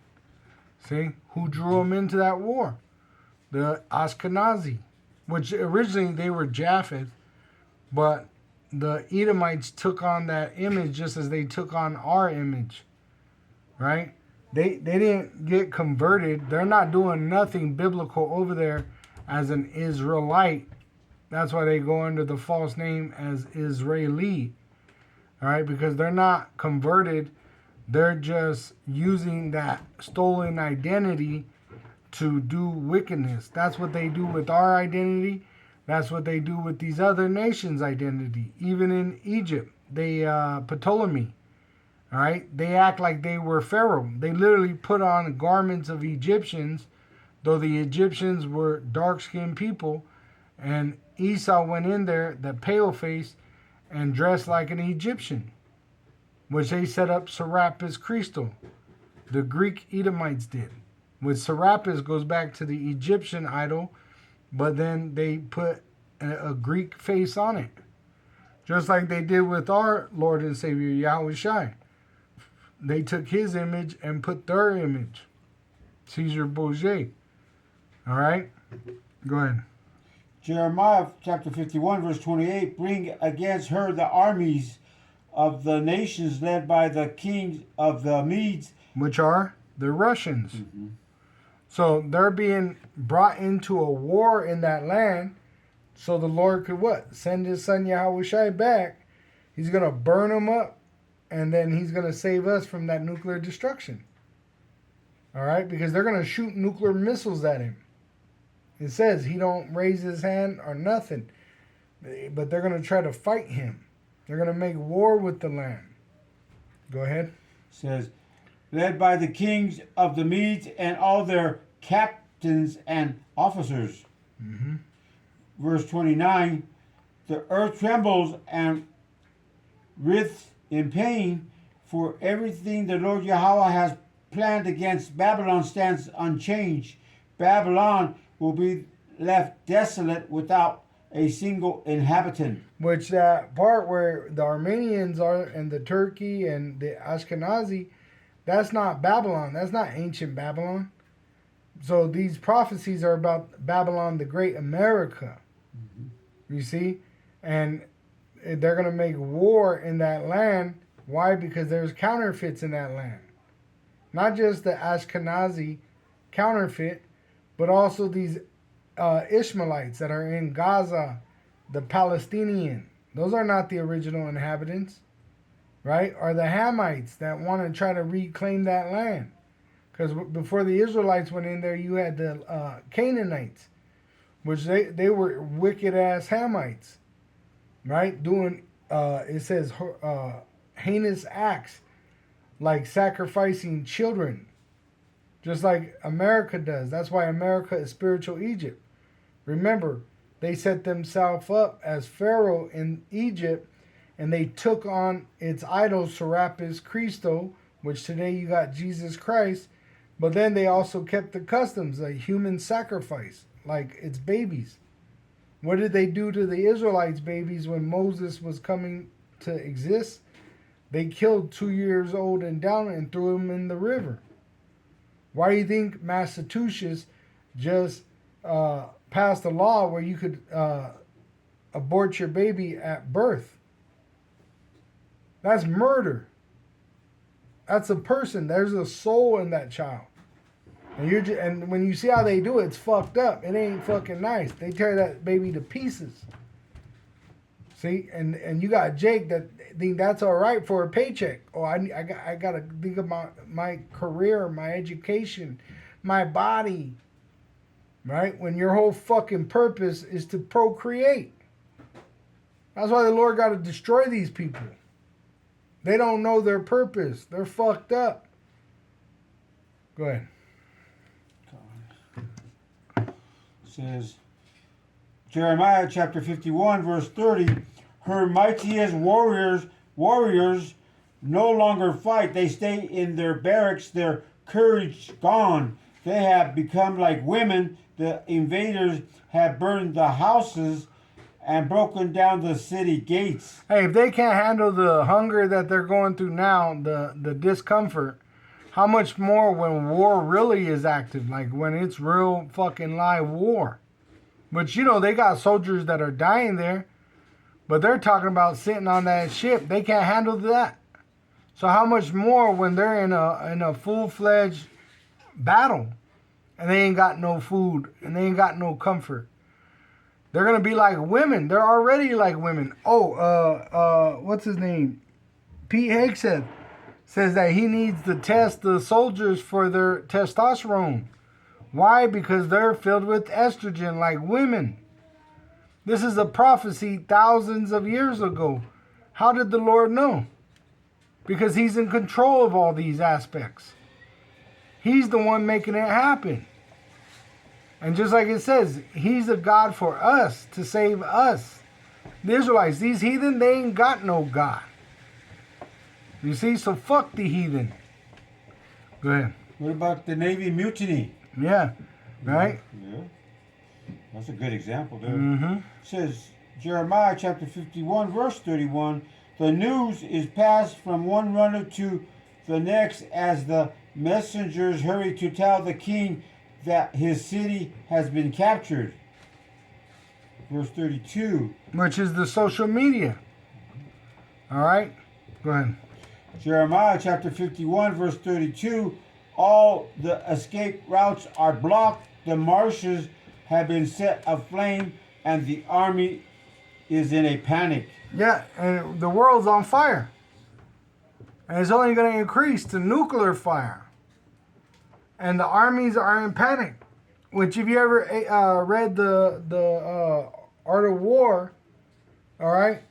See, who drew them into that war? The Ashkenazi, which originally they were Japheth, but the Edomites took on that image just as they took on our image, right? They didn't get converted. They're not doing nothing biblical over there as an Israelite. That's why they go under the false name as Israeli, all right? Because they're not converted. They're just using that stolen identity to do wickedness. That's what they do with our identity. That's what they do with these other nations' identity. Even in Egypt, they Ptolemy, all right? They act like they were Pharaoh. They literally put on garments of Egyptians, though the Egyptians were dark-skinned people, and Esau went in there, the pale face, and dressed like an Egyptian, which they set up Serapis Christo. The Greek Edomites did. With Serapis goes back to the Egyptian idol, but then they put a Greek face on it. Just like they did with our Lord and Savior, Yahweh Shai. They took his image and put their image. Caesar Borgia. All right? Go ahead. Jeremiah chapter 51, verse 28, bring against her the armies of the nations led by the kings of the Medes. Which are the Russians. Mm-hmm. So they're being brought into a war in that land so the Lord could what? Send his son Yahweh Shai back. He's going to burn them up, and then he's going to save us from that nuclear destruction. All right? Because they're going to shoot nuclear missiles at him. It says he don't raise his hand or nothing. But they're going to try to fight him. They're going to make war with the land. Go ahead. It says, led by the kings of the Medes and all their captains and officers. Mm-hmm. Verse 29, the earth trembles and writhes in pain, for everything the Lord Yahweh has planned against Babylon stands unchanged. Babylon will be left desolate without a single inhabitant. Which that part where the Armenians are and the Turkey and the Ashkenazi, that's not Babylon. That's not ancient Babylon. So these prophecies are about Babylon the Great, America. Mm-hmm. You see? And they're going to make war in that land. Why? Because there's counterfeits in that land. Not just the Ashkenazi counterfeit, but also these Ishmaelites that are in Gaza, the Palestinian. Those are not the original inhabitants, right? Or the Hamites that want to try to reclaim that land. Because before the Israelites went in there, you had the Canaanites, which they were wicked-ass Hamites, right? Doing, it says, heinous acts like sacrificing children, just like America does. That's why America is spiritual Egypt. Remember, they set themselves up as Pharaoh in Egypt, and they took on its idol, Serapis Christo, which today you got Jesus Christ, but then they also kept the customs, like human sacrifice, like its babies. What did they do to the Israelites' babies when Moses was coming to exist? They killed 2 years old and down and threw them in the river. Why do you think Massachusetts just passed a law where you could abort your baby at birth? That's murder. That's a person. There's a soul in that child. And when you see how they do it, it's fucked up. It ain't fucking nice. They tear that baby to pieces. See, and you got Jake that think that's all right for a paycheck. Oh, I got to think about my career, my education, my body, right? When your whole fucking purpose is to procreate. That's why the Lord got to destroy these people. They don't know their purpose. They're fucked up. Go ahead. Says Jeremiah chapter 51, verse 30, her mightiest warriors no longer fight. They stay in their barracks, their courage gone. they have become like women. The invaders have burned the houses and broken down the city gates. Hey, if they can't handle the hunger that they're going through now, the discomfort, how much more when war really is active, like when it's real fucking live war. But you know, they got soldiers that are dying there, but they're talking about sitting on that ship. They can't handle that. So how much more when they're in a full-fledged battle and they ain't got no food and they ain't got no comfort. They're gonna be like women. They're already like women. What's his name? Pete Hegseth says that he needs to test the soldiers for their testosterone. Why? Because they're filled with estrogen like women. This is a prophecy thousands of years ago. How did the Lord know? Because he's in control of all these aspects. He's the one making it happen. And just like it says, he's a God for us, to save us. The Israelites, these heathen, they ain't got no God. You see, so fuck the heathen. Go ahead. What about the Navy mutiny? Yeah, right? Yeah. That's a good example there. Mm-hmm. It says, Jeremiah chapter 51, verse 31, the news is passed from one runner to the next as the messengers hurry to tell the king that his city has been captured. Verse 32. Which is the social media. All right? Go ahead. Jeremiah chapter 51, verse 32. All the escape routes are blocked. The marshes have been set aflame, and the army is in a panic. Yeah, and the world's on fire. And it's only going to increase to nuclear fire. And the armies are in panic. Which, if you ever read the Art of War, all right,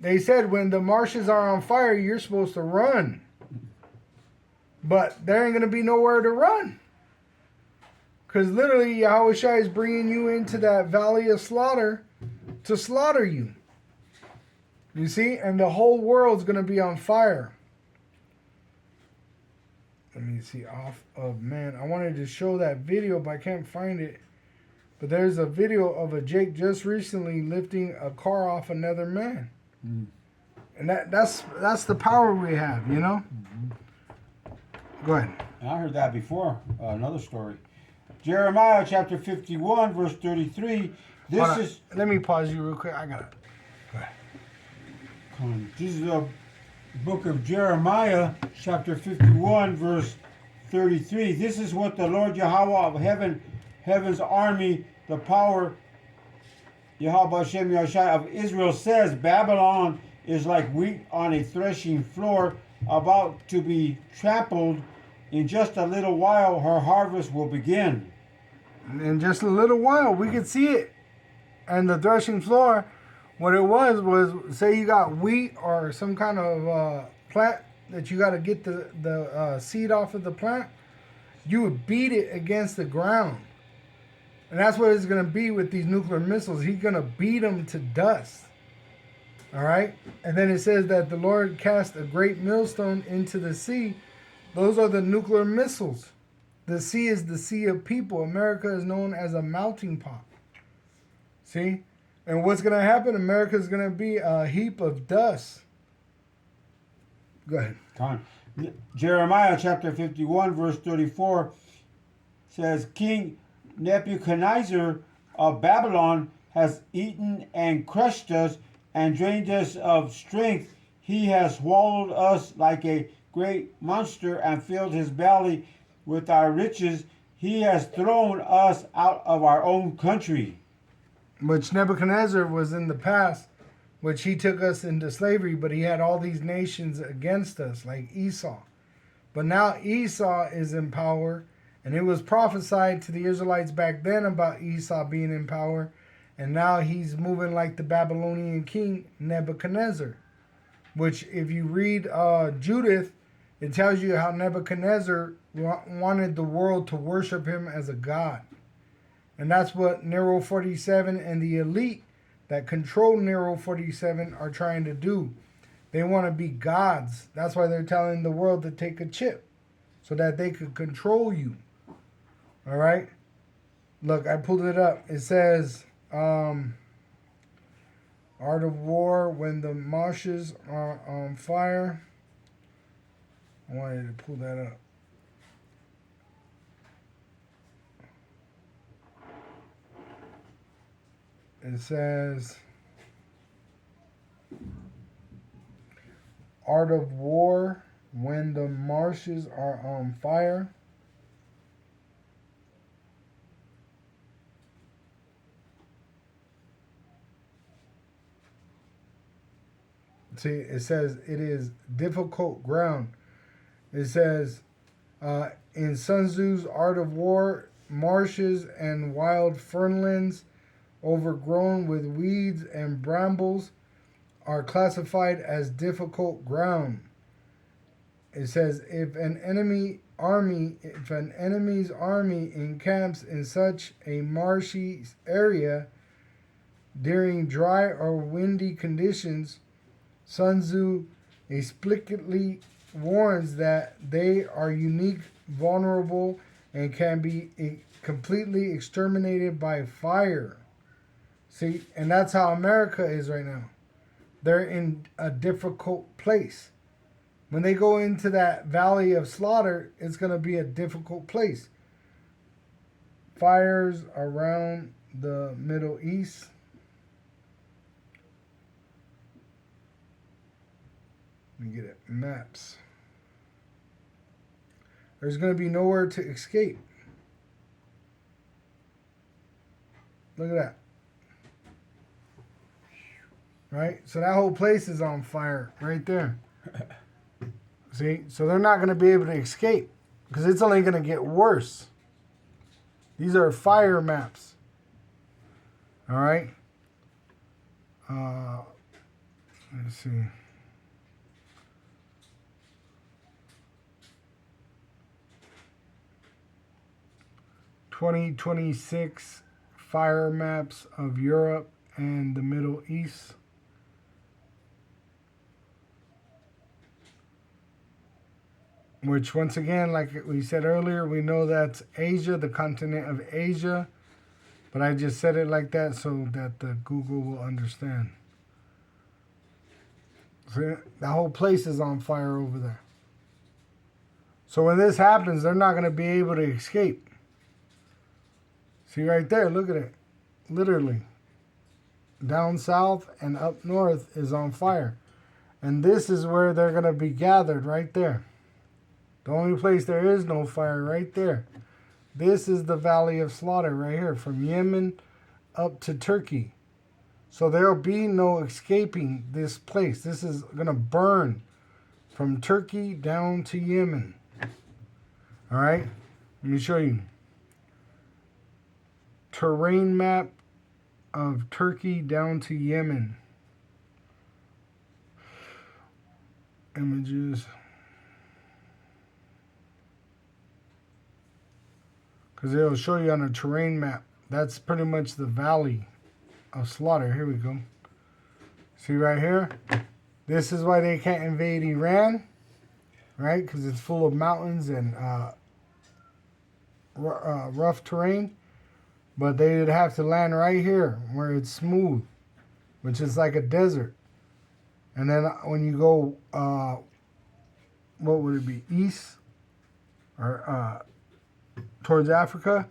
they said when the marshes are on fire, you're supposed to run. But there ain't going to be nowhere to run. Because literally, Yahweh Shai is bringing you into that valley of slaughter to slaughter you. You see? And the whole world's going to be on fire. Let me see. Man, I wanted to show that video, but I can't find it. But there's a video of a Jake just recently lifting a car off another man. Mm. And that's the power we have, you know? Mm-hmm. Go ahead. I heard that before. Another story. Jeremiah chapter 51, verse 33. Let me pause you real quick. I got it. Go ahead. This is the book of Jeremiah, chapter 51, verse 33. This is what the Lord Yahweh of heaven's army, the power, Yahweh Hashem Yahshai of Israel says, Babylon is like wheat on a threshing floor, about to be trampled. In just a little while, her harvest will begin. In just a little while, we could see it. And the threshing floor, what it was say you got wheat or some kind of plant that you got to get the seed off of the plant, you would beat it against the ground. And that's what it's going to be with these nuclear missiles. He's going to beat them to dust. All right? And then it says that the Lord cast a great millstone into the sea. Those are the nuclear missiles. The sea is the sea of people. America is known as a melting pot. See? And what's going to happen? America is going to be a heap of dust. Go ahead. Jeremiah chapter 51, verse 34 says, King Nebuchadnezzar of Babylon has eaten and crushed us and drained us of strength. He has swallowed us like a great monster and filled his belly with our riches. He has thrown us out of our own country. Which Nebuchadnezzar was in the past, which he took us into slavery, but he had all these nations against us, like Esau. But now Esau is in power, and it was prophesied to the Israelites back then about Esau being in power, and now he's moving like the Babylonian king Nebuchadnezzar. Which, if you read Judith, it tells you how Nebuchadnezzar wanted the world to worship him as a god. And that's what Nero 47 and the elite that control Nero 47 are trying to do. They want to be gods. That's why they're telling the world to take a chip so that they could control you. All right. Look, I pulled it up. It says, Art of War, when the marshes are on fire. I wanted to pull that up. It says, Art of War, when the marshes are on fire. See, it says it is difficult ground. It says, in Sun Tzu's Art of War, marshes and wild fernlands overgrown with weeds and brambles are classified as difficult ground. It says if an enemy's army encamps in such a marshy area during dry or windy conditions, Sun Tzu explicitly warns that they are unique, vulnerable, and can be completely exterminated by fire. See, and that's how America is right now. They're in a difficult place. When they go into that valley of slaughter, it's going to be a difficult place. Fires around the Middle East. Let me get it. Maps. There's going to be nowhere to escape. Look at that. Right? So that whole place is on fire right there. See? So they're not going to be able to escape because it's only going to get worse. These are fire maps. All right? Let's see. (2026) fire maps of Europe and the Middle East. Which, once again, like we said earlier, we know that's Asia, the continent of Asia. But I just said it like that so that the Google will understand. So the whole place is on fire over there. So when this happens, they're not going to be able to escape. See right there, look at it. Literally. Down south and up north is on fire. And this is where they're going to be gathered, right there. The only place there is no fire, right there. This is the Valley of Slaughter right here, from Yemen up to Turkey. So there'll be no escaping this place. This is going to burn from Turkey down to Yemen. All right? Let me show you. Terrain map of Turkey down to Yemen. Images. Because it'll show you on a terrain map. That's pretty much the Valley of Slaughter. Here we go. See right here? This is why they can't invade Iran. Right? Because it's full of mountains and rough terrain. But they'd have to land right here where it's smooth, which is like a desert. And then when you go, what would it be, east or towards Africa,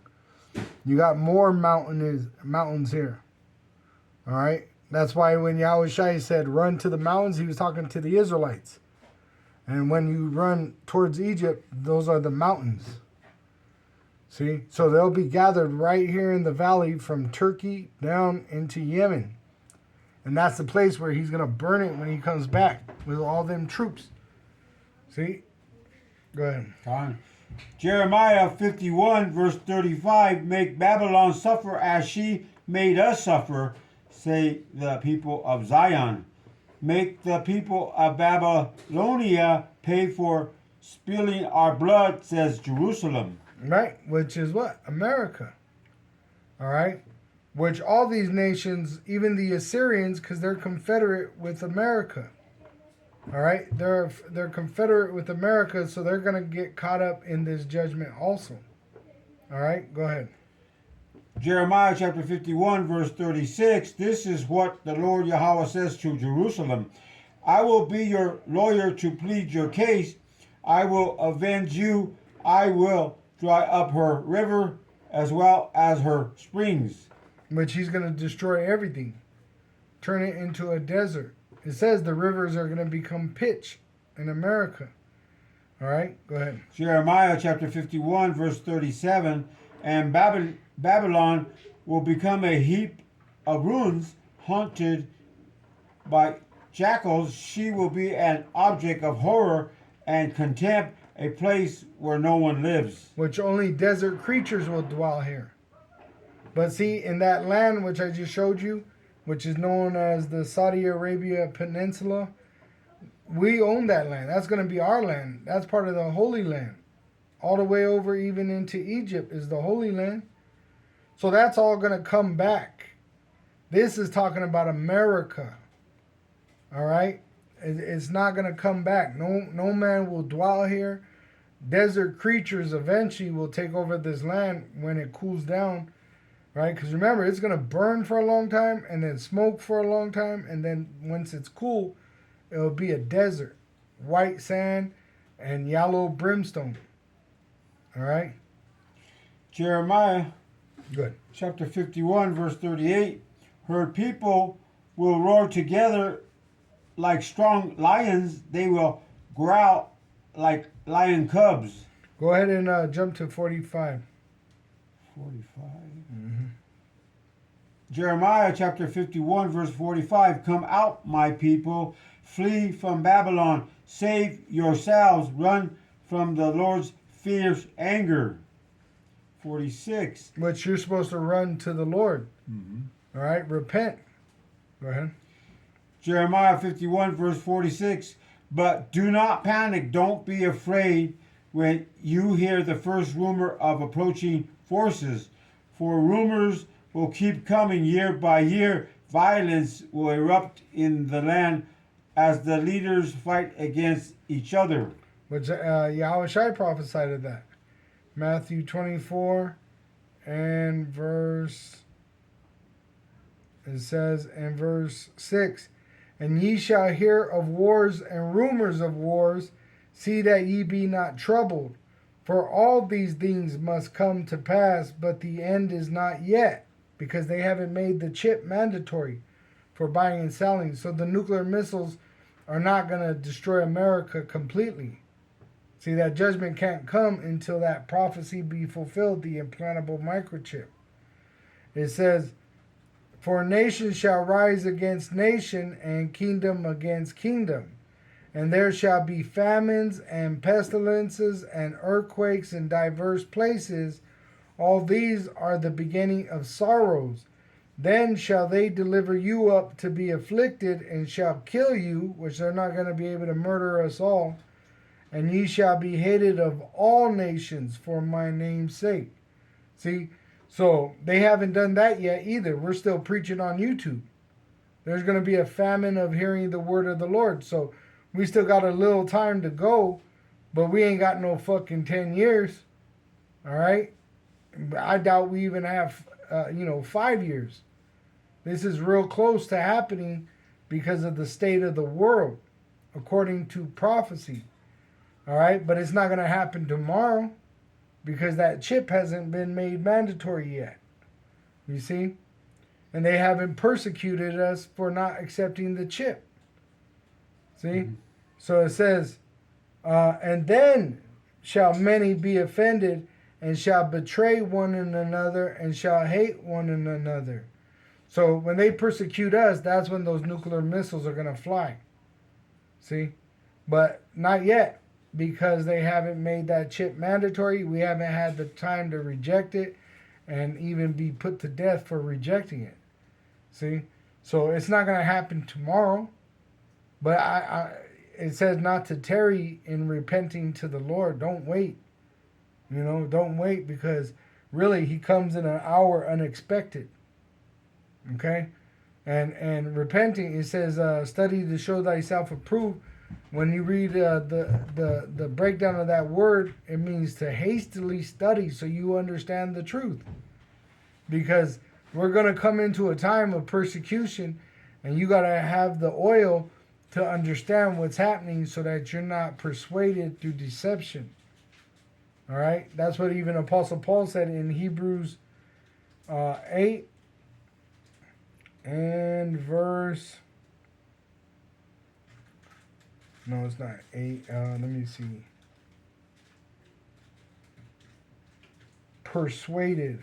you got more mountains here. All right? That's why when Yahweh Shai said, run to the mountains, he was talking to the Israelites. And when you run towards Egypt, those are the mountains. See? So they'll be gathered right here in the valley from Turkey down into Yemen. And that's the place where he's going to burn it when he comes back with all them troops. See? Go ahead. Fine. Jeremiah 51 verse 35, make Babylon suffer as she made us suffer, say the people of Zion. Make the people of Babylonia pay for spilling our blood, says Jerusalem. Right, which is what? America. All right? Which all these nations, even the Assyrians, because they're confederate with America. All right? They're confederate with America, so they're going to get caught up in this judgment also. All right, go ahead. Jeremiah chapter 51, verse 36. This is what the Lord Yahweh says to Jerusalem. I will be your lawyer to plead your case. I will avenge you. I will dry up her river as well as her springs. Which he's going to destroy everything, turn it into a desert. It says the rivers are going to become pitch in America. All right, go ahead. Jeremiah chapter 51, verse 37. And Babylon will become a heap of ruins, haunted by jackals. She will be an object of horror and contempt, a place where no one lives. Which only desert creatures will dwell here. But see, in that land which I just showed you, which is known as the Saudi Arabia Peninsula, we own that land. That's going to be our land. That's part of the Holy Land. All the way over even into Egypt is the Holy Land. So that's all going to come back. This is talking about America. All right? It's not going to come back. No man will dwell here. Desert creatures eventually will take over this land when it cools down. Right? Because remember, it's going to burn for a long time and then smoke for a long time. And then once it's cool, it'll be a desert. White sand and yellow brimstone. All right? Jeremiah Good. chapter 51, verse 38. Her people will roar together like strong lions. They will growl like lion cubs. Go ahead and jump to 45. 45. Jeremiah chapter 51, verse 45. Come out, my people. Flee from Babylon. Save yourselves. Run from the Lord's fierce anger. 46. Which you're supposed to run to the Lord. All right? Repent. Go ahead. Jeremiah 51, verse 46. But do not panic. Don't be afraid when you hear the first rumor of approaching forces. For rumors will keep coming year by year. Violence will erupt in the land as the leaders fight against each other. Which Yahushua prophesied of that. Matthew 24 and verse, it says in verse 6, And ye shall hear of wars and rumors of wars. See that ye be not troubled. For all these things must come to pass, but the end is not yet. Because they haven't made the chip mandatory for buying and selling. So the nuclear missiles are not going to destroy America completely. See, that judgment can't come until that prophecy be fulfilled, the implantable microchip. It says, For nation shall rise against nation, and kingdom against kingdom. And there shall be famines and pestilences and earthquakes in diverse places. All these are the beginning of sorrows. Then shall they deliver you up to be afflicted, and shall kill you, which they're not going to be able to murder us all. And ye shall be hated of all nations for my name's sake. See, so they haven't done that yet either. We're still preaching on YouTube. There's going to be a famine of hearing the word of the Lord. So we still got a little time to go, but we ain't got no fucking 10 years. All right? I doubt we even have, 5 years. This is real close to happening because of the state of the world, according to prophecy. All right, but it's not going to happen tomorrow because that chip hasn't been made mandatory yet. You see? And they haven't persecuted us for not accepting the chip. See? Mm-hmm. So it says, and then shall many be offended and shall betray one another and shall hate one another. So when they persecute us, that's when those nuclear missiles are going to fly. See? But not yet. Because they haven't made that chip mandatory. We haven't had the time to reject it and even be put to death for rejecting it. See? So it's not going to happen tomorrow. But it says not to tarry in repenting to the Lord. Don't wait. Don't wait because really he comes in an hour unexpected. Okay? And repenting, it says, study to show thyself approved. when you read the breakdown of that word, it means to hastily study so you understand the truth. Because we're going to come into a time of persecution, and you got to have the oil to understand what's happening so that you're not persuaded through deception. All right? That's what even Apostle Paul said in Hebrews 8 and verse... No, it's not 8. Let me see. Persuaded.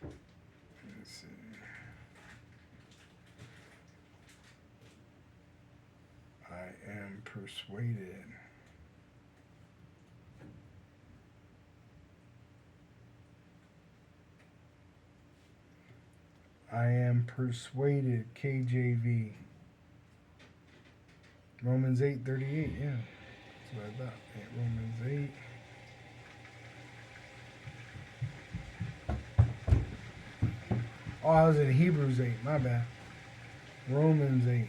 Let's see. I am persuaded. I am persuaded, KJV. Romans 8:38, yeah. That's what I thought. Yeah, Romans 8. Oh, I was in Hebrews 8, my bad. Romans 8.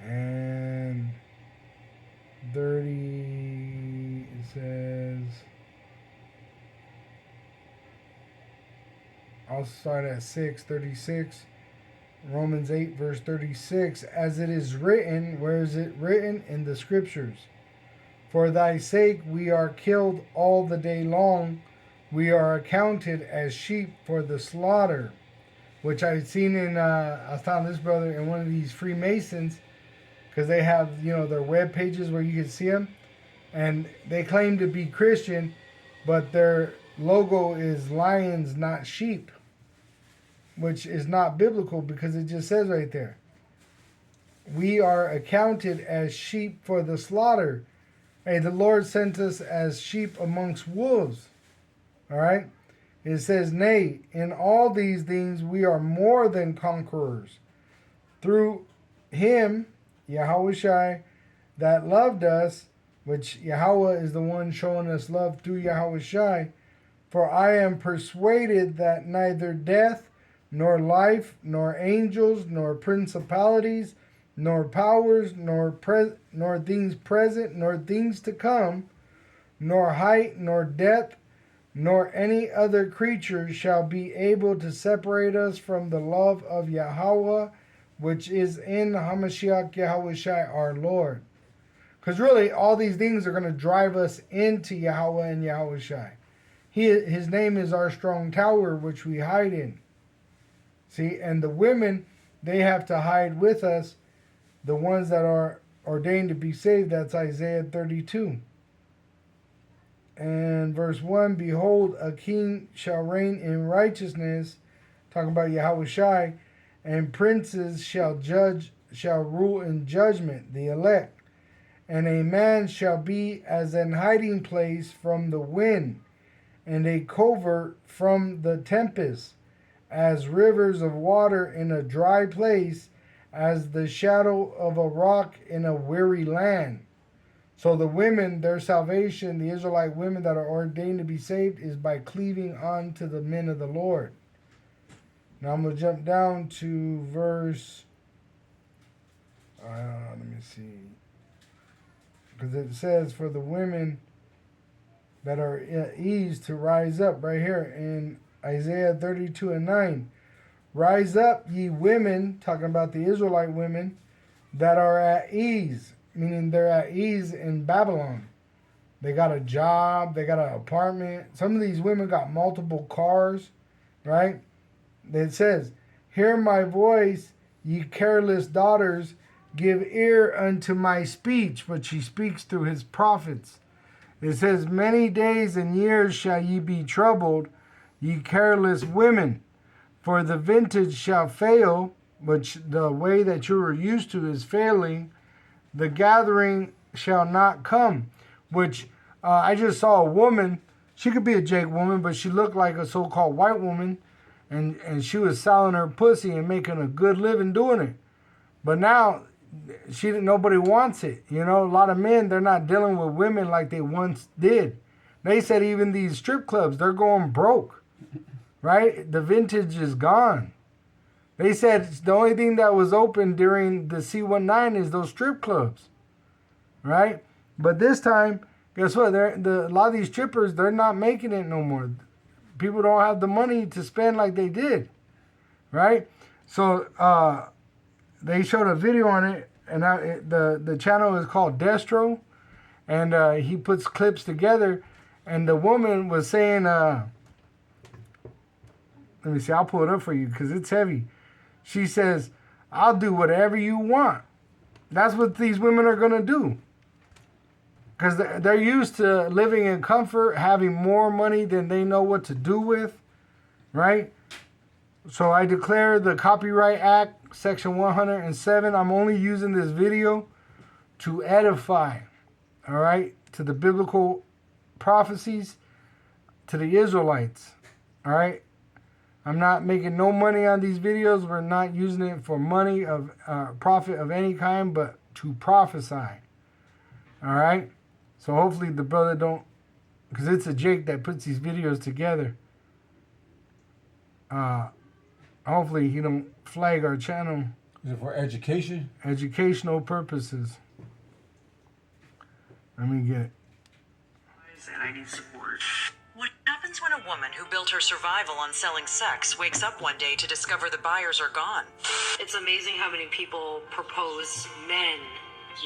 And 30, it says... I'll start at 6:36. Romans 8, verse 36. As it is written, where is it written? In the scriptures. For thy sake we are killed all the day long. We are accounted as sheep for the slaughter. Which I've seen in, I found this brother in one of these Freemasons. Because they have, their web pages where you can see them. And they claim to be Christian, but their logo is lions, not sheep, which is not biblical because it just says right there, we are accounted as sheep for the slaughter. Hey, the Lord sent us as sheep amongst wolves. All right? It says, nay, in all these things we are more than conquerors through him, Yahushua, that loved us, which Yahweh is the one showing us love through Yahushua. For I am persuaded that neither death, nor life, nor angels, nor principalities, nor powers, nor things present, nor things to come, nor height, nor depth, nor any other creature shall be able to separate us from the love of Yahweh, which is in Hamashiach Yahushua our Lord. Because really, all these things are going to drive us into Yahweh and Yahushua. His name is our strong tower, which we hide in. See, and the women, they have to hide with us, the ones that are ordained to be saved. That's Isaiah 32. And verse 1, behold, a king shall reign in righteousness, talking about Yahushua, and princes shall rule in judgment, the elect. And a man shall be as an hiding place from the wind, and a covert from the tempest, as rivers of water in a dry place, as the shadow of a rock in a weary land. So the women, their salvation, the Israelite women that are ordained to be saved, is by cleaving on to the men of the Lord. Now I'm going to jump down to verse, let me see, because it says for the women that are at ease to rise up right here in Isaiah 32 and 9. Rise up, ye women, talking about the Israelite women, that are at ease, meaning they're at ease in Babylon. They got a job, they got an apartment. Some of these women got multiple cars, right? It says, hear my voice, ye careless daughters, give ear unto my speech, but she speaks through his prophets. It says, many days and years shall ye be troubled, ye careless women, for the vintage shall fail, which the way that you were used to is failing. The gathering shall not come, which I just saw a woman. She could be a Jake woman, but she looked like a so-called white woman, and she was selling her pussy and making a good living doing it. But now nobody wants it. A lot of men, they're not dealing with women like they once did. They said even these strip clubs, they're going broke, right? The vintage is gone. They said the only thing that was open during the C19 is those strip clubs, right? But this time, guess what? A lot of these strippers, they're not making it no more. People don't have the money to spend like they did, right? So they showed a video on it, and the channel is called Destro, and he puts clips together, and the woman was saying, let me see, I'll pull it up for you because it's heavy. She says, I'll do whatever you want. That's what these women are going to do. Because they're used to living in comfort, having more money than they know what to do with, right? So I declare the Copyright Act, Section 107. I'm only using this video to edify, all right, to the biblical prophecies, to the Israelites, all right? I'm not making no money on these videos. We're not using it for money of profit of any kind, but to prophesy. All right? So hopefully the brother don't, because it's a Jake that puts these videos together. Hopefully he don't flag our channel. Is it for education? Educational purposes. Let me get it. And I need support. What happens when a woman who built her survival on selling sex wakes up one day to discover the buyers are gone? It's amazing how many people propose men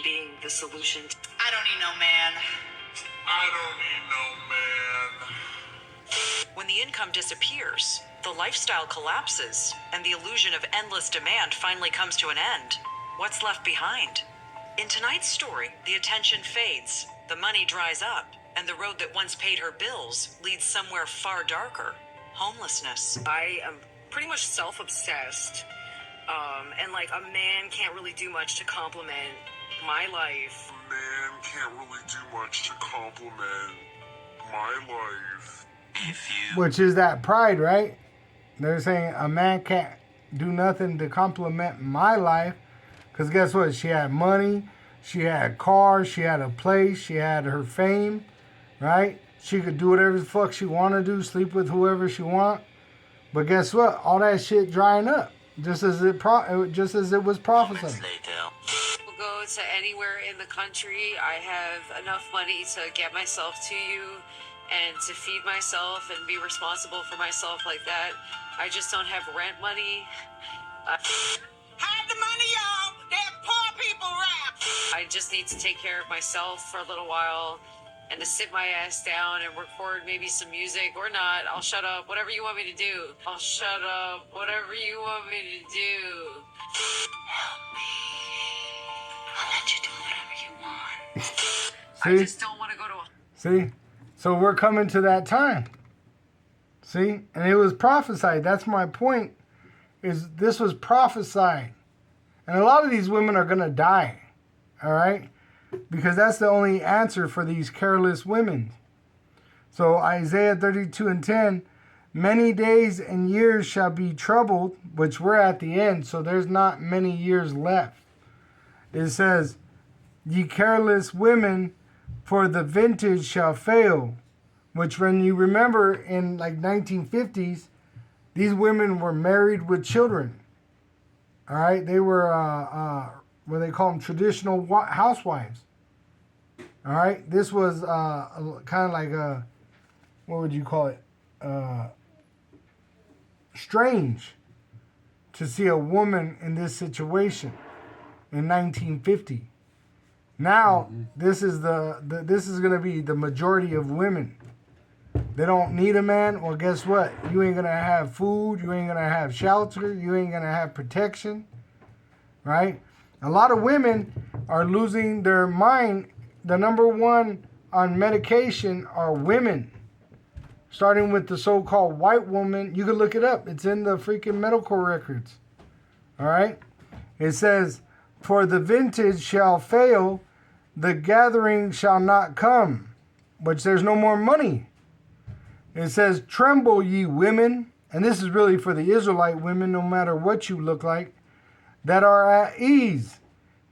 being the solution. I don't need no man. I don't need no man. When the income disappears, the lifestyle collapses, and the illusion of endless demand finally comes to an end. What's left behind? In tonight's story, the attention fades, the money dries up, and the road that once paid her bills leads somewhere far darker: homelessness. I am pretty much self-obsessed, and like a man can't really do much to compliment my life. Man can't really do much to compliment my life. Which is that pride, right? They're saying a man can't do nothing to compliment my life. Because guess what? She had money, she had cars, she had a place, she had her fame, right? She could do whatever the fuck she want to do, sleep with whoever she want. But guess what? All that shit drying up, just as it was prophesied. We'll go to anywhere in the country. I have enough money to get myself to you and to feed myself and be responsible for myself like that. I just don't have rent money. Hide the money, y'all! That poor people rap! I just need to take care of myself for a little while and to sit my ass down and record maybe some music or not. I'll shut up. Whatever you want me to do. I'll shut up. Whatever you want me to do. Help me. I'll let you do whatever you want. I just don't want to go to a... See? So we're coming to that time. See? And it was prophesied. That's my point. Is this was prophesied. And a lot of these women are going to die. All right? Because that's the only answer for these careless women. So Isaiah 32:10, many days and years shall be troubled, which we're at the end, so there's not many years left. It says, ye careless women, for the vintage shall fail. Which when you remember in like 1950s, these women were married with children. All right? They were, what they call them, traditional housewives. All right? This was kind of like a, what would you call it? Strange to see a woman in this situation in 1950. Now, this is this is going to be the majority of women. They don't need a man. Well, guess what? You ain't going to have food. You ain't going to have shelter. You ain't going to have protection. Right? A lot of women are losing their mind. The number one on medication are women. Starting with the so-called white woman. You can look it up. It's in the freaking medical records. All right? It says, for the vintage shall fail, the gathering shall not come, which there's no more money. It says, tremble ye women, and this is really for the Israelite women, no matter what you look like, that are at ease.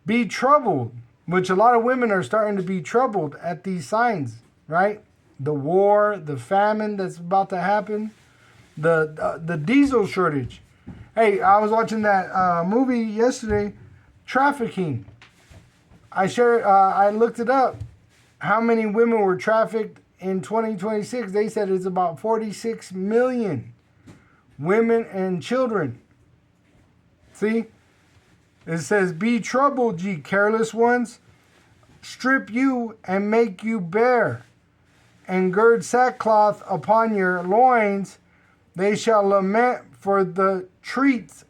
Be troubled, which a lot of women are starting to be troubled at these signs, right? The war, the famine that's about to happen. the diesel shortage. Hey, I was watching that movie yesterday, Trafficking. I looked it up. How many women were trafficked in 2026? They said it's about 46 million women and children. See? It says, be troubled, ye careless ones. Strip you and make you bare, and gird sackcloth upon your loins. They shall lament for the teats,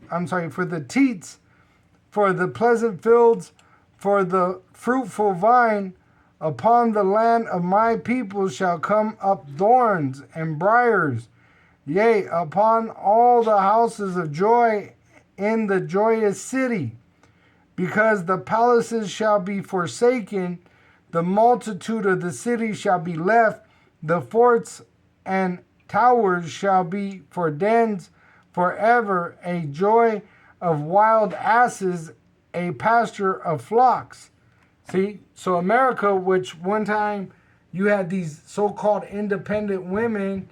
for the pleasant fields, for the fruitful vine. Upon the land of my people shall come up thorns and briars. Yea, upon all the houses of joy in the joyous city. Because the palaces shall be forsaken, the multitude of the city shall be left, the forts and towers shall be for dens forever, a joy of wild asses, a pasture of flocks. See, so America, which one time you had these so-called independent women,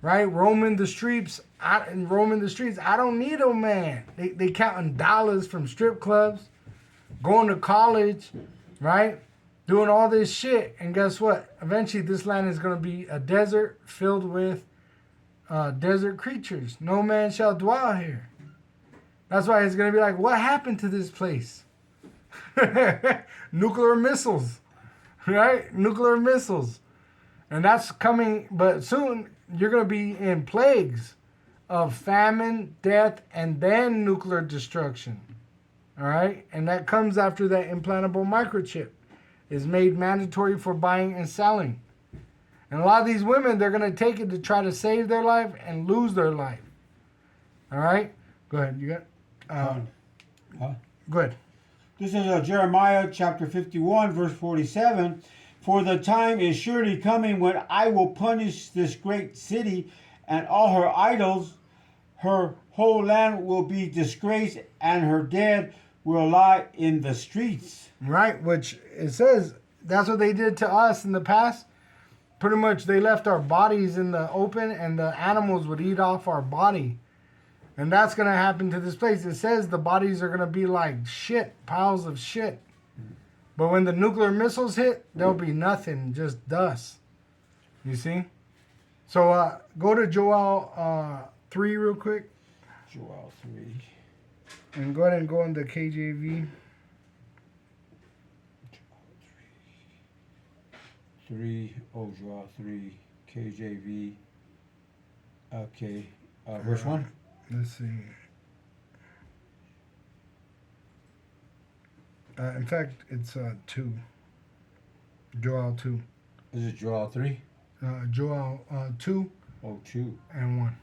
right, roaming the streets. I don't need a man. They counting dollars from strip clubs, going to college, right, doing all this shit. And guess what? Eventually, this land is going to be a desert filled with desert creatures. No man shall dwell here. That's why it's going to be like, what happened to this place? Nuclear missiles, right? Nuclear missiles. And that's coming, but soon you're going to be in plagues of famine, death, and then nuclear destruction. All right? And that comes after that implantable microchip is made mandatory for buying and selling. And a lot of these women, they're going to take it to try to save their life and lose their life. All right? Go ahead. You got Go ahead. This is Jeremiah chapter 51, verse 47. For the time is surely coming when I will punish this great city and all her idols. Her whole land will be disgraced, and her dead will lie in the streets. Right, which it says that's what they did to us in the past. Pretty much they left our bodies in the open, and the animals would eat off our body. And that's going to happen to this place. It says the bodies are going to be like shit, piles of shit. But when the nuclear missiles hit, there'll be nothing, just dust. You see? So go to Joel 3 real quick. Joel 3. And go ahead and go into KJV. 3, Joel 3, KJV. Okay, verse 1. Let's see. In fact, it's 2. Joel 2. Is it Joel 3? Joel 2. 2. And 1.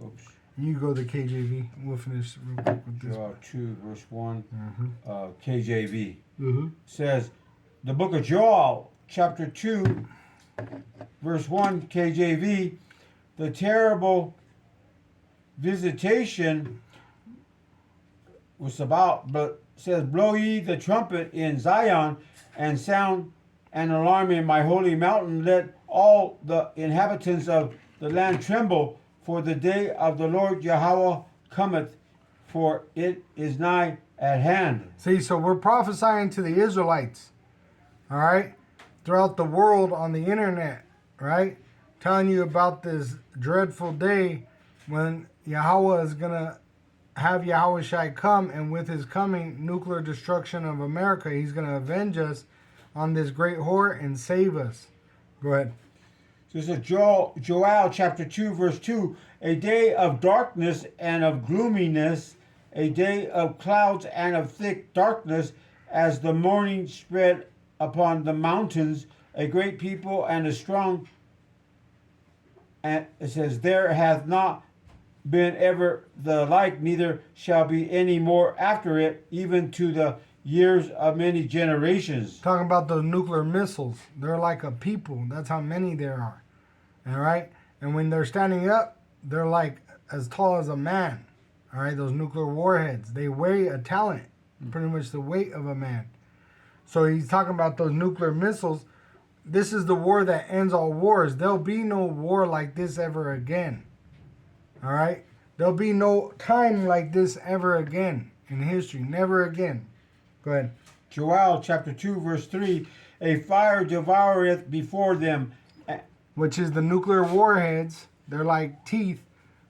Oops. You go to KJV. We'll finish real quick with this. Joel 2, verse 1. KJV. Mm-hmm. Says, the book of Joel, chapter 2, verse 1, KJV, the terrible visitation was about, but says, blow ye the trumpet in Zion, and sound an alarm in my holy mountain. Let all the inhabitants of the land tremble, for the day of the Lord Yahweh cometh, for it is nigh at hand. See, so we're prophesying to the Israelites, all right, throughout the world on the internet, right, telling you about this dreadful day when Yahweh is going to have Yahweh Shai come, and with his coming, nuclear destruction of America, he's going to avenge us on this great whore and save us. Go ahead. So this is Joel chapter 2, verse 2. A day of darkness and of gloominess, a day of clouds and of thick darkness, as the morning spread upon the mountains, a great people and a strong. And it says, there hath not been ever the like, neither shall be any more after it, even to the years of many generations. Talking about those nuclear missiles. They're like a people. That's how many there are. All right? And when they're standing up, they're like as tall as a man. All right? Those nuclear warheads. They weigh a talent. Pretty much the weight of a man. So he's talking about those nuclear missiles. this is the war that ends all wars. There'll be no war like this ever again. All right? There'll be no time like this ever again in history. Never again. Go ahead. Joel chapter 2, verse 3. A fire devoureth before them, Which is the nuclear warheads. They're like teeth.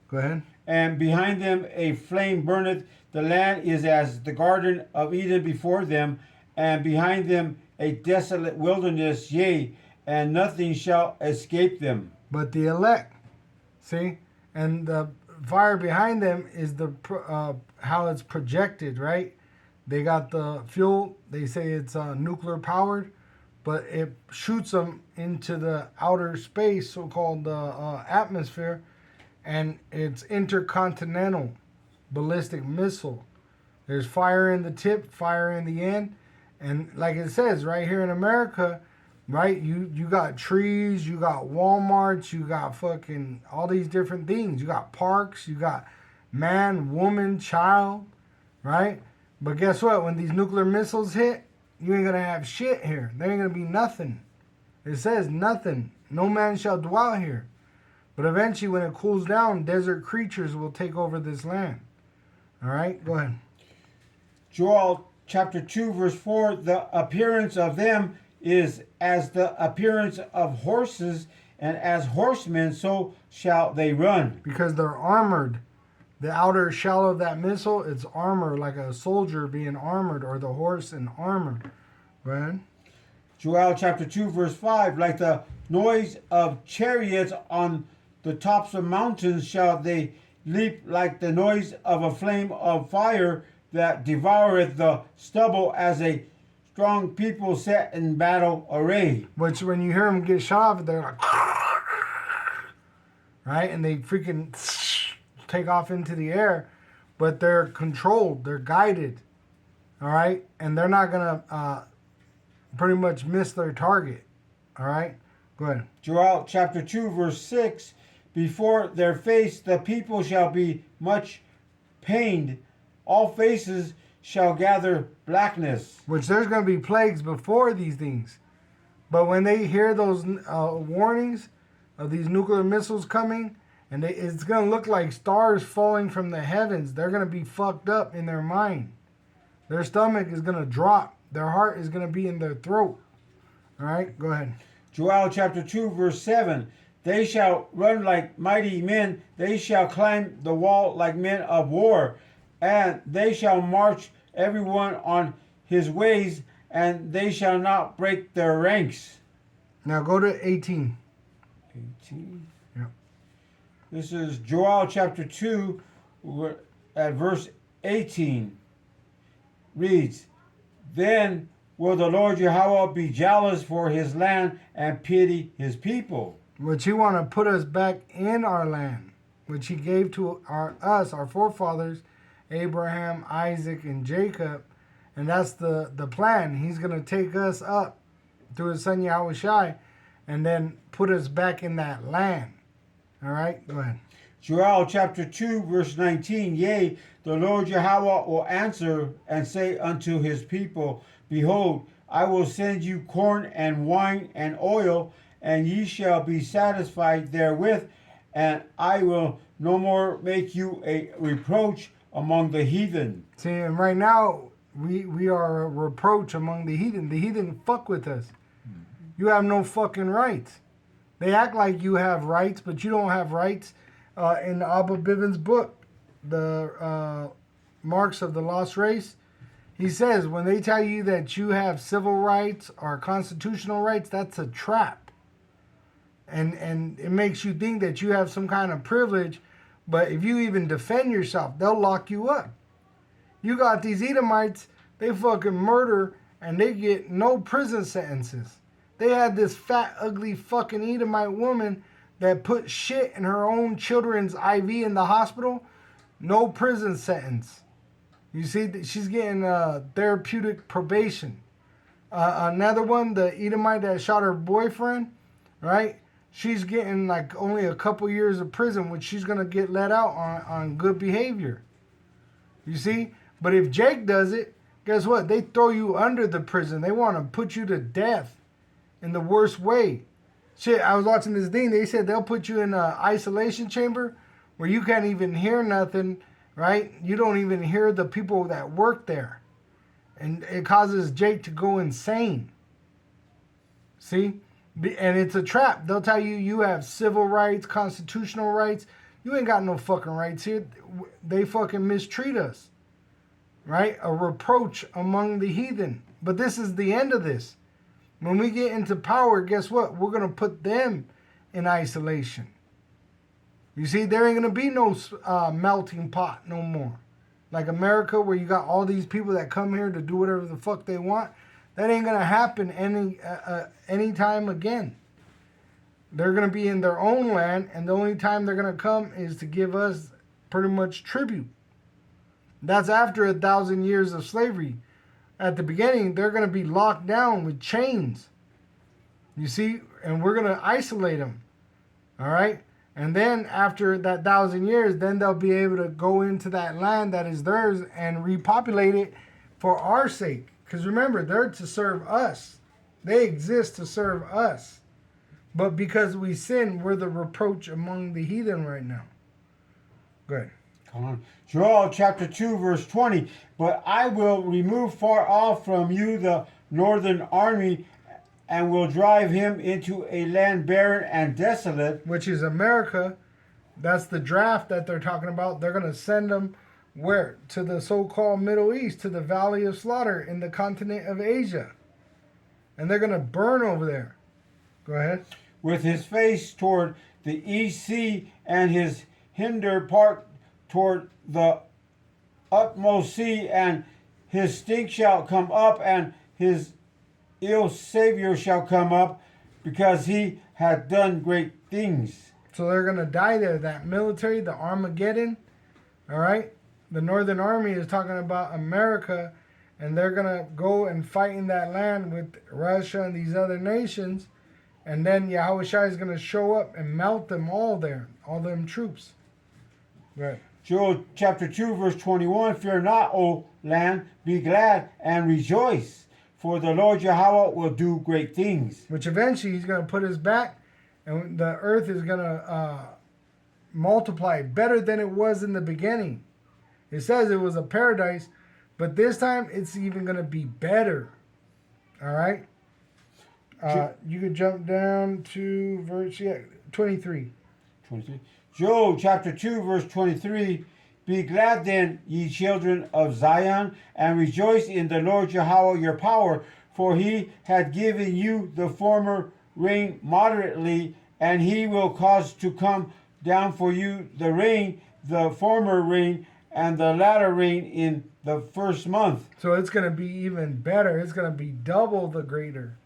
Go ahead. and behind them a flame burneth. The land is as the garden of Eden before them, and behind them a desolate wilderness, yea, and nothing shall escape them. But the elect, see, and the fire behind them is the how it's projected, right? They got the fuel. They say it's nuclear powered, but it shoots them into the outer space, so-called atmosphere, and it's intercontinental ballistic missile. There's fire in the tip, fire in the end, and like it says right here in America, right? You got trees, you got Walmarts, you got fucking all these different things. You got parks, you got man, woman, child, right? But guess what? When these nuclear missiles hit, you ain't gonna have shit here. There ain't gonna be nothing. It says nothing. No man shall dwell here. But eventually, when it cools down, desert creatures will take over this land. All right, go ahead. Joel chapter 2, verse 4. The appearance of them is as the appearance of horses, and as horsemen, so shall they run. Because they're armored. The outer shell of that missile, it's armor, like a soldier being armored, or the horse in armor. Go ahead. Joel chapter 2, verse 5. Like the noise of chariots on the tops of mountains shall they leap, like the noise of a flame of fire that devoureth the stubble, as a strong people set in battle array. Which, when you hear them get shot off, they're like, right? And they freaking take off into the air, but they're controlled, they're guided, all right? And they're not going to pretty much miss their target, all right? Go ahead. Joel chapter 2, verse 6. Before their face the people shall be much pained. All faces shall gather blackness. Which there's going to be plagues before these things. But when they hear those warnings of these nuclear missiles coming, and it's going to look like stars falling from the heavens, they're going to be fucked up in their mind. Their stomach is going to drop. Their heart is going to be in their throat. All right, go ahead. Joel chapter 2, verse 7. They shall run like mighty men. They shall climb the wall like men of war. And they shall march everyone on his ways, and they shall not break their ranks. Now go to 18. 18. Yeah. This is Joel chapter 2 at verse 18. Reads, Then will the Lord Yahweh be jealous for his land and pity his people. Which he want to put us back in our land, which he gave to us, our forefathers, Abraham, Isaac, and Jacob. And that's the plan. He's going to take us up through his son Yahushai and then put us back in that land. All right, go ahead. Joel chapter 2, verse 19. Yea, the Lord Yahweh will answer and say unto his people, Behold, I will send you corn and wine and oil, and ye shall be satisfied therewith, and I will no more make you a reproach among the heathen. See, and right now, we are a reproach among the heathen. The heathen fuck with us. You have no fucking rights. They act like you have rights, but you don't have rights. In Abba Bivens' book, the Marks of the Lost Race, he says when they tell you that you have civil rights or constitutional rights, that's a trap. And it makes you think that you have some kind of privilege, but if you even defend yourself, they'll lock you up. You got these Edomites, they fucking murder, and they get no prison sentences. They had this fat, ugly fucking Edomite woman that put shit in her own children's IV in the hospital. No prison sentence. You see, she's getting therapeutic probation. Another one, the Edomite that shot her boyfriend, right? She's getting like only a couple years of prison, which she's going to get let out on good behavior. You see? But if Jake does it, guess what? They throw you under the prison. They want to put you to death. in the worst way. Shit, I was watching this thing. They said they'll put you in an isolation chamber where you can't even hear nothing, right? You don't even hear the people that work there. And it causes Jake to go insane. See? And it's a trap. They'll tell you you have civil rights, constitutional rights. You ain't got no fucking rights here. They fucking mistreat us. Right? A reproach among the heathen. But this is the end of this. When we get into power, guess what? We're going to put them in isolation. You see, there ain't going to be no melting pot no more. Like America, where you got all these people that come here to do whatever the fuck they want. That ain't going to happen any time again. They're going to be in their own land, and the only time they're going to come is to give us pretty much tribute. That's after 1,000 years of slavery. At the beginning, they're going to be locked down with chains. You see? And we're going to isolate them. All right? And then after that 1,000 years, then they'll be able to go into that land that is theirs and repopulate it for our sake. Because remember, they're to serve us. They exist to serve us. But because we sin, we're the reproach among the heathen right now. Good. Come on. Joel chapter 2 verse 20. But I will remove far off from you the northern army and will drive him into a land barren and desolate. Which is America. That's the draft that they're talking about. They're going to send them where? To the so-called Middle East, to the Valley of Slaughter in the continent of Asia. And they're going to burn over there. Go ahead. With his face toward the east sea and his hinder part toward the utmost sea, and his stink shall come up, and his ill savior shall come up, because he hath done great things. So they're going to die there. That military, the Armageddon, all right? The Northern Army is talking about America, and they're going to go and fight in that land with Russia and these other nations, and then Yahushua is going to show up and melt them all there, all them troops. Right. Joel chapter 2 verse 21. Fear not, O land, be glad and rejoice, for the Lord Yahweh will do great things. Which eventually he's going to put his back, and the earth is going to multiply better than it was in the beginning. It says it was a paradise, but this time it's even going to be better. All right? You could jump down to verse 23. 23. Joel chapter 2 verse 23. Be glad then, ye children of Zion, and rejoice in the Lord Yahweh your power, for he hath given you the former rain moderately, and he will cause to come down for you the rain, the former rain, and the latter rain in the first month. So it's going to be even better. It's going to be double the greater.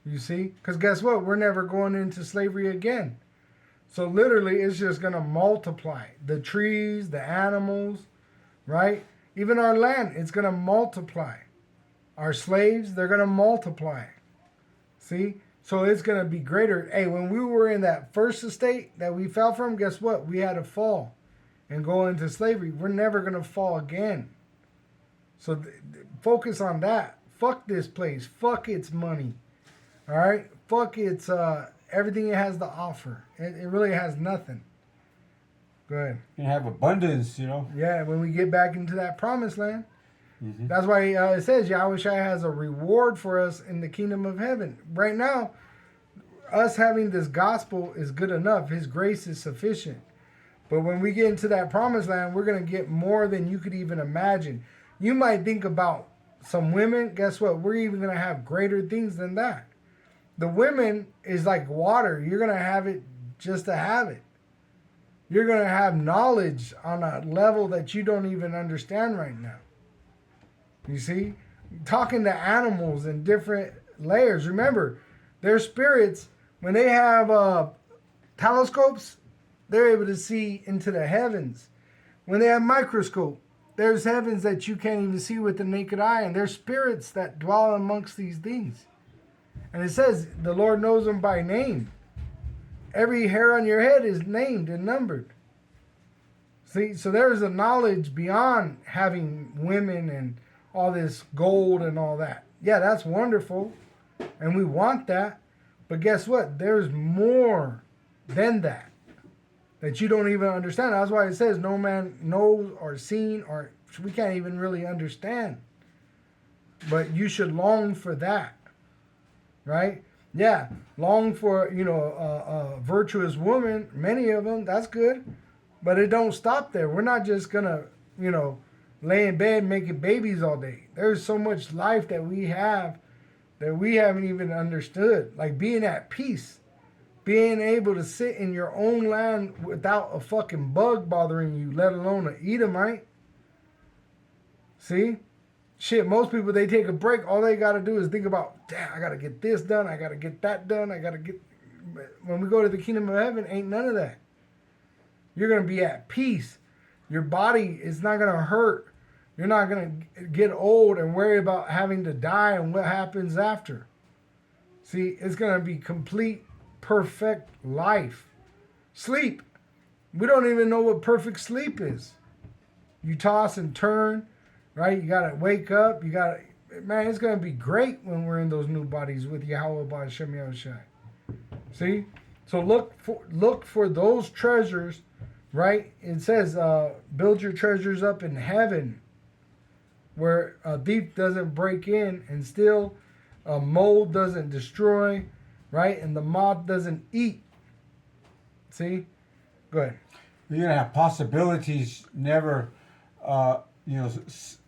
You see? Because guess what? We're never going into slavery again. So literally, it's just going to multiply. The trees, the animals, right? Even our land, it's going to multiply. Our slaves, they're going to multiply. See? So it's going to be greater. Hey, when we were in that first estate that we fell from, guess what? We had to fall and go into slavery. We're never going to fall again. So focus on that. Fuck this place. Fuck its money. All right? Fuck its everything it has to offer. It really has nothing. Go ahead. You have abundance, you know. Yeah, when we get back into that promised land. Mm-hmm. That's why it says Yahushua has a reward for us in the kingdom of heaven. Right now, us having this gospel is good enough. His grace is sufficient. But when we get into that promised land, we're going to get more than you could even imagine. You might think about some women. Guess what? We're even going to have greater things than that. The women is like water. You're going to have it just to have it. You're going to have knowledge on a level that you don't even understand right now. You see? Talking to animals in different layers. Remember, their spirits, when they have telescopes, they're able to see into the heavens. When they have microscope, there's heavens that you can't even see with the naked eye. And there's spirits that dwell amongst these things. And it says the Lord knows them by name. Every hair on your head is named and numbered. See, so there's a knowledge beyond having women and all this gold and all that. Yeah, that's wonderful. And we want that. But guess what? There's more than that you don't even understand. That's why it says no man knows or seen, or we can't even really understand. But you should long for that, right? Yeah, long for, a virtuous woman, many of them, that's good. But it don't stop there. We're not just going to, lay in bed making babies all day. There's so much life that we have that we haven't even understood. Like being at peace. Being able to sit in your own land without a fucking bug bothering you, let alone an Edomite. See? Shit, most people, they take a break. All they got to do is think about, damn, I got to get this done. I got to get that done. I got to get... When we go to the kingdom of heaven, ain't none of that. You're going to be at peace. Your body is not going to hurt. You're not going to get old and worry about having to die and what happens after. See, it's going to be complete, perfect life. Sleep. We don't even know what perfect sleep is. You toss and turn, right? You got to wake up. You got to, man, it's going to be great when we're in those new bodies with Yahweh Ba'Shem Yahushai. See? So look for those treasures, right? It says, build your treasures up in heaven, where a thief doesn't break in and steal, a mold doesn't destroy, right? And the moth doesn't eat. See? Go ahead. You're going to have possibilities never,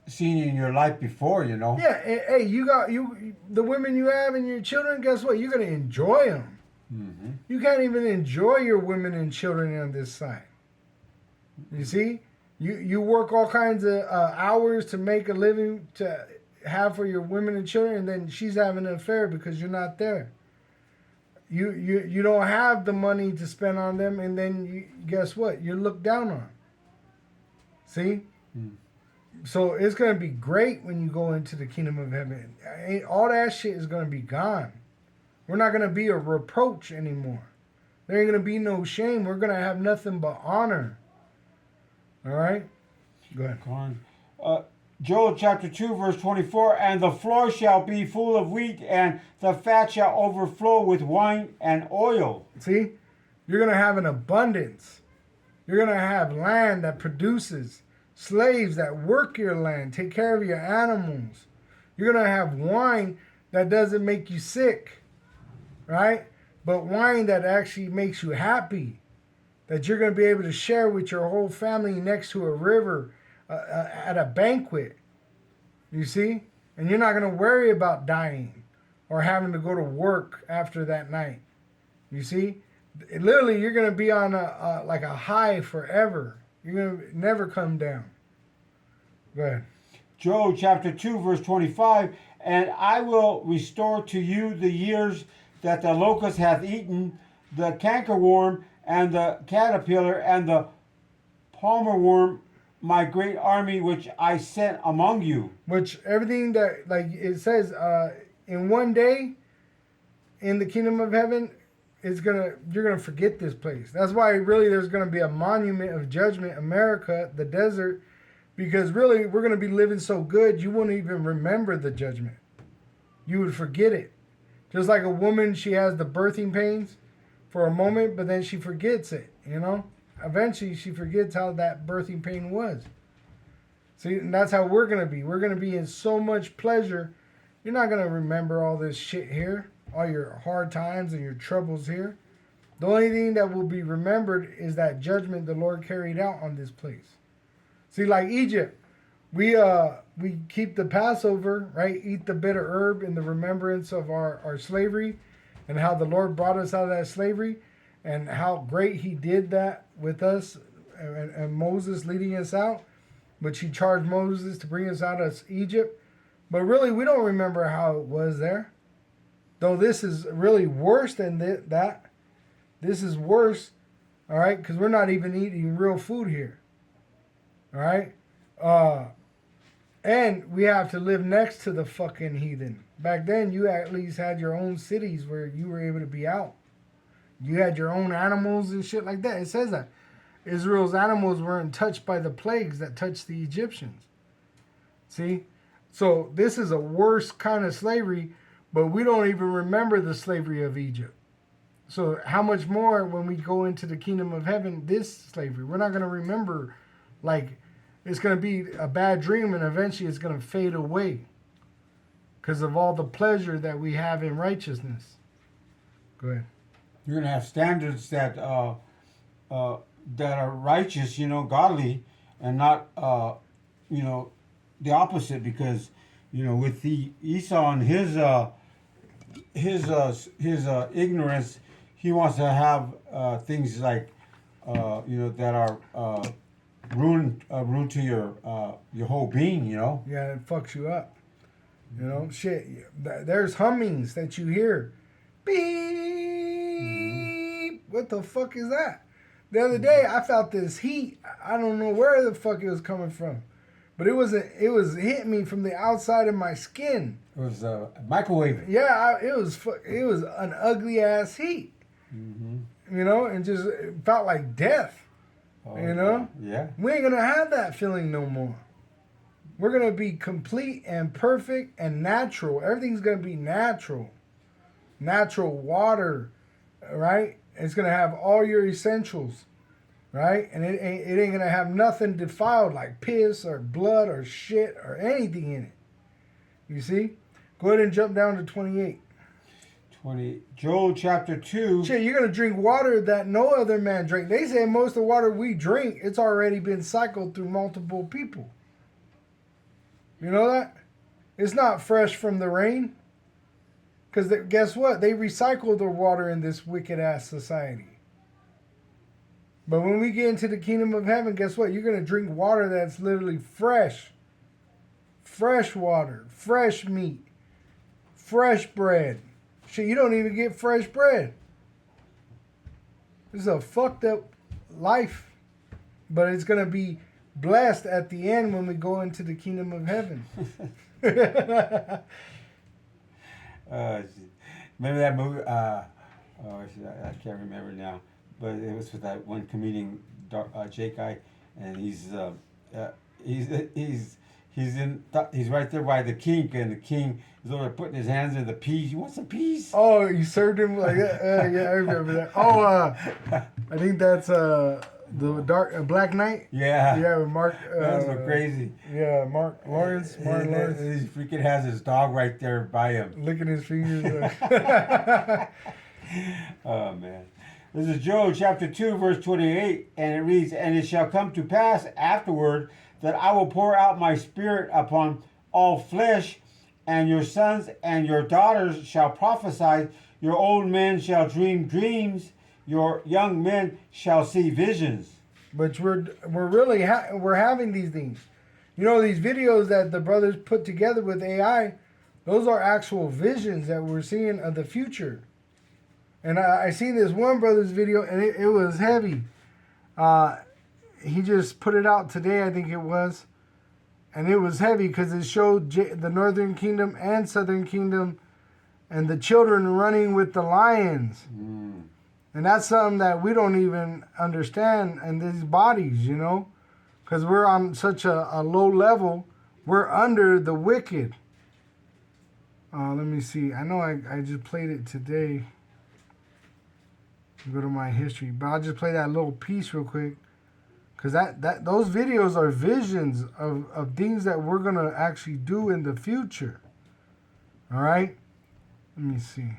seen in your life before, Yeah, hey, the women you have and your children, guess what? You're going to enjoy them. Mm-hmm. You can't even enjoy your women and children on this side. You see? You work all kinds of hours to make a living to have for your women and children, and then she's having an affair because you're not there. You don't have the money to spend on them, and then guess what? You're looked down on. See? So it's going to be great when you go into the kingdom of heaven. All that shit is going to be gone. We're not going to be a reproach anymore. There ain't going to be no shame. We're going to have nothing but honor. All right? Go ahead. Joel chapter 2, verse 24, and the floor shall be full of wheat, and the fat shall overflow with wine and oil. See? You're going to have an abundance. You're going to have land that produces, slaves that work your land, take care of your animals. You're going to have wine that doesn't make you sick, right? But wine that actually makes you happy, that you're going to be able to share with your whole family next to a river at a banquet, you see? And you're not going to worry about dying or having to go to work after that night, you see? Literally, you're going to be on like a high forever. You're going to never come down. Go ahead. Joel chapter 2, verse 25, and I will restore to you the years that the locust hath eaten, the cankerworm, and the caterpillar, and the palmer worm, my great army which I sent among you. Which everything that, like it says, in one day, in the kingdom of heaven, you're gonna forget this place. That's why really there's gonna be a monument of judgment, America, the desert, because really we're gonna be living so good you won't even remember the judgment. You would forget it. Just like a woman, she has the birthing pains for a moment, but then she forgets it, Eventually, she forgets how that birthing pain was. See, and that's how we're going to be. We're going to be in so much pleasure. You're not going to remember all this shit here, all your hard times and your troubles here. The only thing that will be remembered is that judgment the Lord carried out on this place. See, like Egypt, we keep the Passover, right? Eat the bitter herb in the remembrance of our slavery and how the Lord brought us out of that slavery. And how great he did that with us and Moses leading us out, which he charged Moses to bring us out of Egypt. But really, we don't remember how it was there. Though this is really worse than that. This is worse, all right, because we're not even eating real food here. All right? And we have to live next to the fucking heathen. Back then, you at least had your own cities where you were able to be out. You had your own animals and shit like that. It says that Israel's animals weren't touched by the plagues that touched the Egyptians. See? So this is a worse kind of slavery, But we don't even remember the slavery of Egypt. So how much more when we go into the kingdom of heaven, this slavery? We're not going to remember, like, it's going to be a bad dream and eventually it's going to fade away because of all the pleasure that we have in righteousness. Go ahead. You're gonna have standards that that are righteous, godly, and not the opposite. Because with the Esau and his ignorance, he wants to have things like that are ruin to your whole being. Yeah, it fucks you up. Shit. There's hummings that you hear. Beep. What the fuck is that? The other day, I felt this heat. I don't know where the fuck it was coming from, but it was hitting me from the outside of my skin. It was a microwave. Yeah, it was an ugly ass heat. And just it felt like death. Oh, Yeah. We ain't gonna have that feeling no more. We're gonna be complete and perfect and natural. Everything's gonna be natural. Natural water, right? It's gonna have all your essentials, right? And it ain't gonna have nothing defiled like piss or blood or shit or anything in it. You see? Go ahead and jump down to 28. Joel chapter 2. Shit, you're gonna drink water that no other man drank. They say most of the water we drink, it's already been cycled through multiple people. You know that? It's not fresh from the rain. Because guess what? They recycle the water in this wicked ass society. But when we get into the kingdom of heaven, guess what? You're going to drink water that's literally fresh. Fresh water, fresh meat, fresh bread. Shit, you don't even get fresh bread. This is a fucked up life. But it's going to be blessed at the end when we go into the kingdom of heaven. Remember that movie? I can't remember now, but it was with that one comedian, Jake guy, and he's right there by the king, and the king is over there putting his hands in the peas. You want some peas? Oh, you served him like that? Yeah, I remember that. Oh, I think that's the Black Knight. Yeah. Yeah, with Mark. That's so crazy. Yeah, Martin Lawrence. He freaking has his dog right there by him, licking his fingers. Oh man. This is Joel chapter 2 verse 28, and it reads, "And it shall come to pass afterward that I will pour out my spirit upon all flesh, and your sons and your daughters shall prophesy, your old men shall dream dreams, your young men shall see visions." But we're really we're having these things. These videos that the brothers put together with AI, those are actual visions that we're seeing of the future. And I seen this one brother's video, and it was heavy. He just put it out today, I think it was. And it was heavy because it showed the Northern Kingdom and Southern Kingdom and the children running with the lions. And that's something that we don't even understand in these bodies, because we're on such a low level. We're under the wicked. Let me see. I know I just played it today. Go to my history, but I'll just play that little piece real quick, because those videos are visions of things that we're gonna actually do in the future. All right, let me see.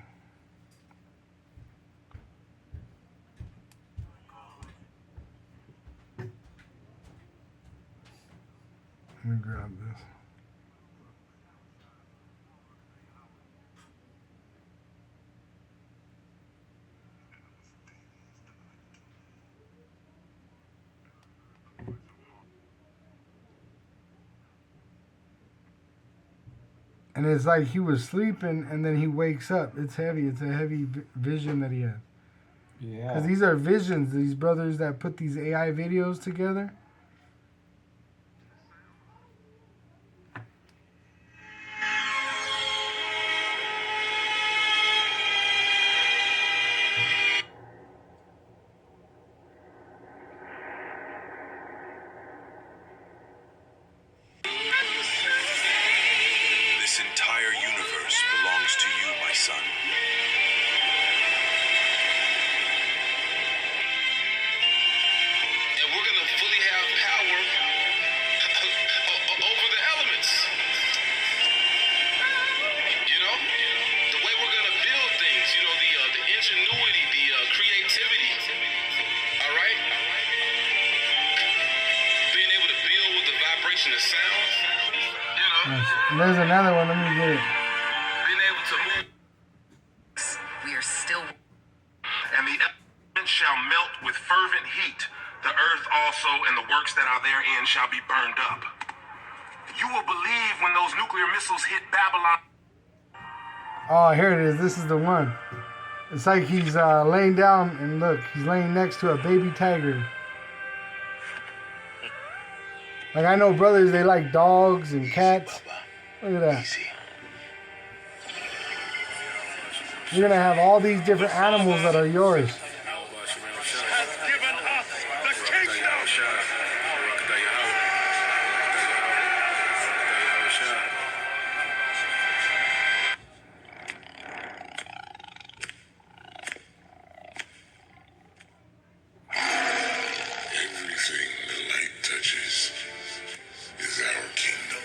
Let me grab this. And it's like he was sleeping and then he wakes up. It's heavy. It's a heavy vision that he had. Yeah. Because these are visions, these brothers that put these AI videos together. This entire universe choice belongs to you, my son. And we're going to fully have power over the elements. You know? The way we're going to build things, you know, the ingenuity, the creativity. All right? Being able to build with the vibration of sound. You know? There's another one. Let me get it. Being able to move. We are still. And the elements shall melt with fervent heat. The earth also and the works that are therein shall be burned up. You will believe when those nuclear missiles hit Babylon. Oh, here it is. This is the one. It's like he's laying down, and look, he's laying next to a baby tiger. Like, I know brothers, they like dogs and cats. Look at that. You're going to have all these different animals that are yours. Everything the light touches is our kingdom.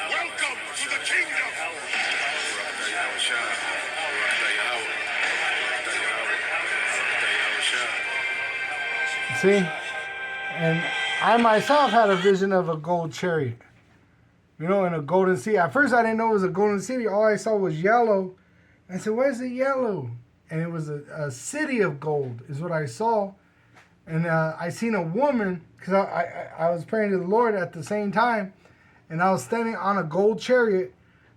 Welcome to the kingdom. See? And I myself had a vision of a gold chariot. You know, in a golden city. At first I didn't know it was a golden city. All I saw was yellow. I said, where's the yellow? And it was a city of gold is what I saw. And I seen a woman, because I was praying to the Lord at the same time. And I was standing on a gold chariot.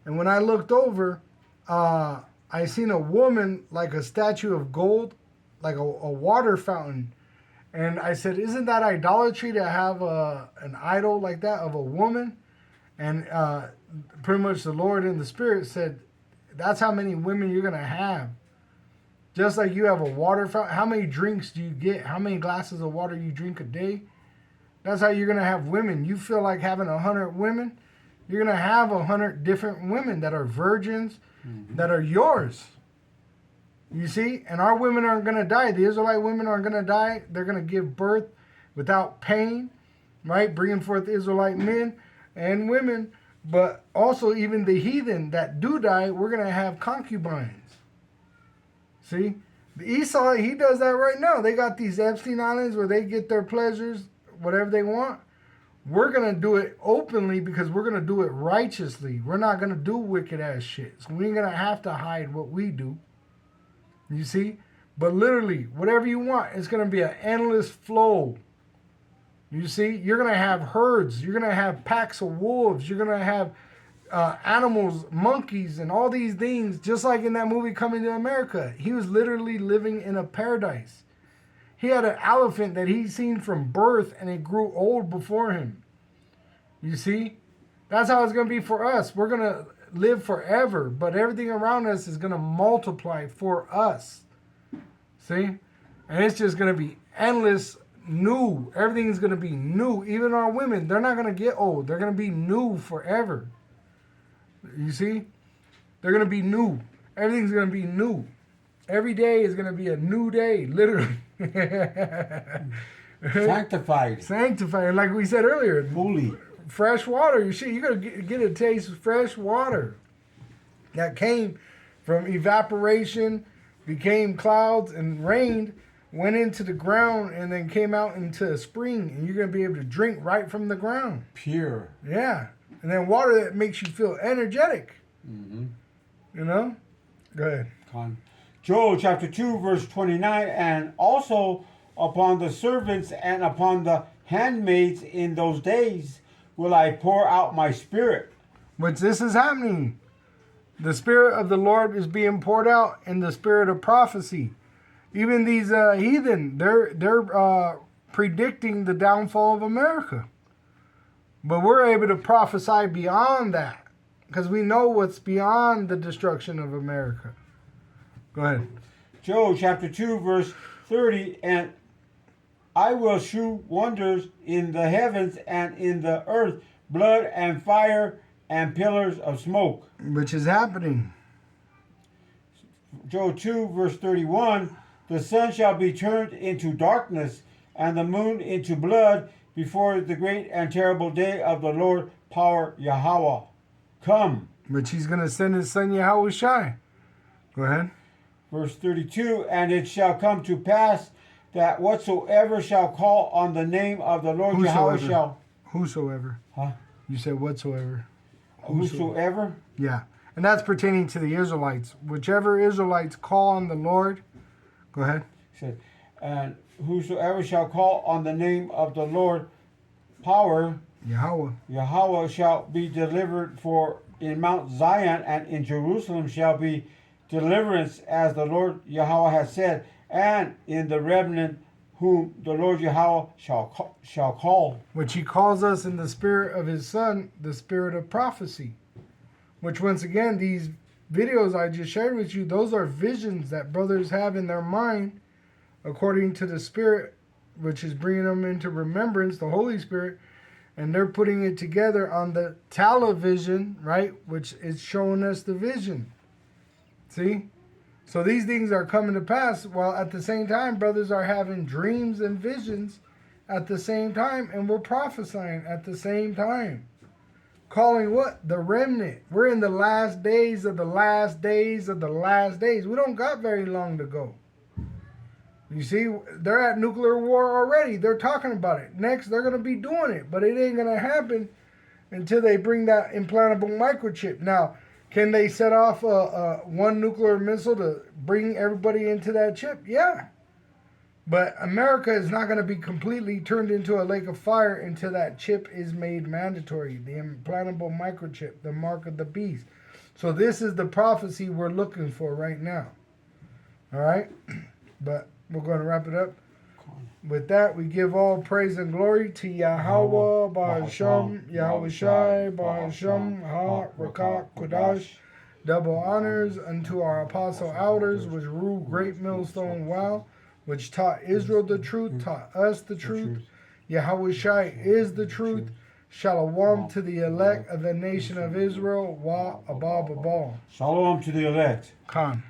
And when I looked over, I seen a woman like a statue of gold, like a water fountain. And I said, isn't that idolatry to have an idol like that of a woman? And pretty much the Lord in the Spirit said, that's how many women you're going to have. Just like you have a water fountain. How many drinks do you get? How many glasses of water you drink a day? That's how you're going to have women. You feel like having 100 women? You're going to have 100 different women that are virgins, that are yours. You see? And our women aren't going to die. The Israelite women aren't going to die. They're going to give birth without pain, right? Bringing forth Israelite men and women. But also even the heathen that do die, we're going to have concubines. See? The Esau, he does that right now. They got these Epstein Islands where they get their pleasures, whatever they want. We're going to do it openly because we're going to do it righteously. We're not going to do wicked ass shit. So we ain't going to have to hide what we do. You see? But literally, whatever you want, it's going to be an endless flow. You see? You're going to have herds. You're going to have packs of wolves. You're going to have animals, monkeys, and all these things. Just like in that movie Coming to America. He was literally living in a paradise. He had an elephant that he'd seen from birth, and it grew old before him. You see? That's how it's going to be for us. We're going to live forever, but everything around us is going to multiply for us. See? And it's just going to be endless, new. Everything's going to be new. Even our women, they're not going to get old. They're going to be new forever. You see? They're going to be new. Everything's going to be new. Every day is going to be a new day, literally. Sanctified. Sanctified. Like we said earlier. Holy. Fresh water. You're going to get a taste of fresh water that came from evaporation, became clouds and rained, went into the ground, and then came out into a spring. And you're going to be able to drink right from the ground. Pure. Yeah. And then water that makes you feel energetic. Mm-hmm. You know? Go ahead. Joel chapter 2 verse 29, and also upon the servants and upon the handmaids in those days will I pour out my spirit. Which this is happening. The spirit of the Lord is being poured out in the spirit of prophecy. Even these heathen, they're predicting the downfall of America. But we're able to prophesy beyond that because we know what's beyond the destruction of America. Go ahead. Joel chapter 2, verse 30, and I will shew wonders in the heavens and in the earth, blood and fire and pillars of smoke. Which is happening. Joel 2, verse 31, the sun shall be turned into darkness and the moon into blood before the great and terrible day of the Lord power Yahweh come. Which he's going to send his son Yahweh Shai. Go ahead. Verse 32, and it shall come to pass that whatsoever shall call on the name of the Lord Yahweh shall... Whosoever. Huh? You said whatsoever. Whosoever? Yeah. And that's pertaining to the Israelites. Whichever Israelites call on the Lord. Go ahead. He said, and whosoever shall call on the name of the Lord power Yahweh shall be delivered, for in Mount Zion and in Jerusalem shall be deliverance, as the Lord Yahweh has said, and in the remnant whom the Lord Yahweh shall call. Which he calls us in the spirit of his son, the spirit of prophecy. Which once again, these videos I just shared with you, those are visions that brothers have in their mind according to the Spirit, which is bringing them into remembrance, the Holy Spirit, and they're putting it together on the television, right, which is showing us the vision. See? So these things are coming to pass, while at the same time, brothers are having dreams and visions at the same time, and we're prophesying at the same time. Calling what? The remnant. We're in the last days of the last days of the last days. We don't got very long to go. You see, they're at nuclear war already. They're talking about it. Next, they're going to be doing it. But it ain't going to happen until they bring that implantable microchip. Now, can they set off one nuclear missile to bring everybody into that chip? Yeah. But America is not going to be completely turned into a lake of fire until that chip is made mandatory. The implantable microchip, the mark of the beast. So this is the prophecy we're looking for right now. All right? But we're going to wrap it up. With that, we give all praise and glory to Yahweh, Ba'asham, Yahweh Shai, Ba'asham, Ha, Rakah, Kodash. Double honors unto our apostle elders, which ruled great millstone wow, which taught Israel the truth, taught us the truth. Yahweh Shai is the truth. Shalom to the elect of the nation of Israel. Wa Abba Babal. Shalom to the elect. Khan.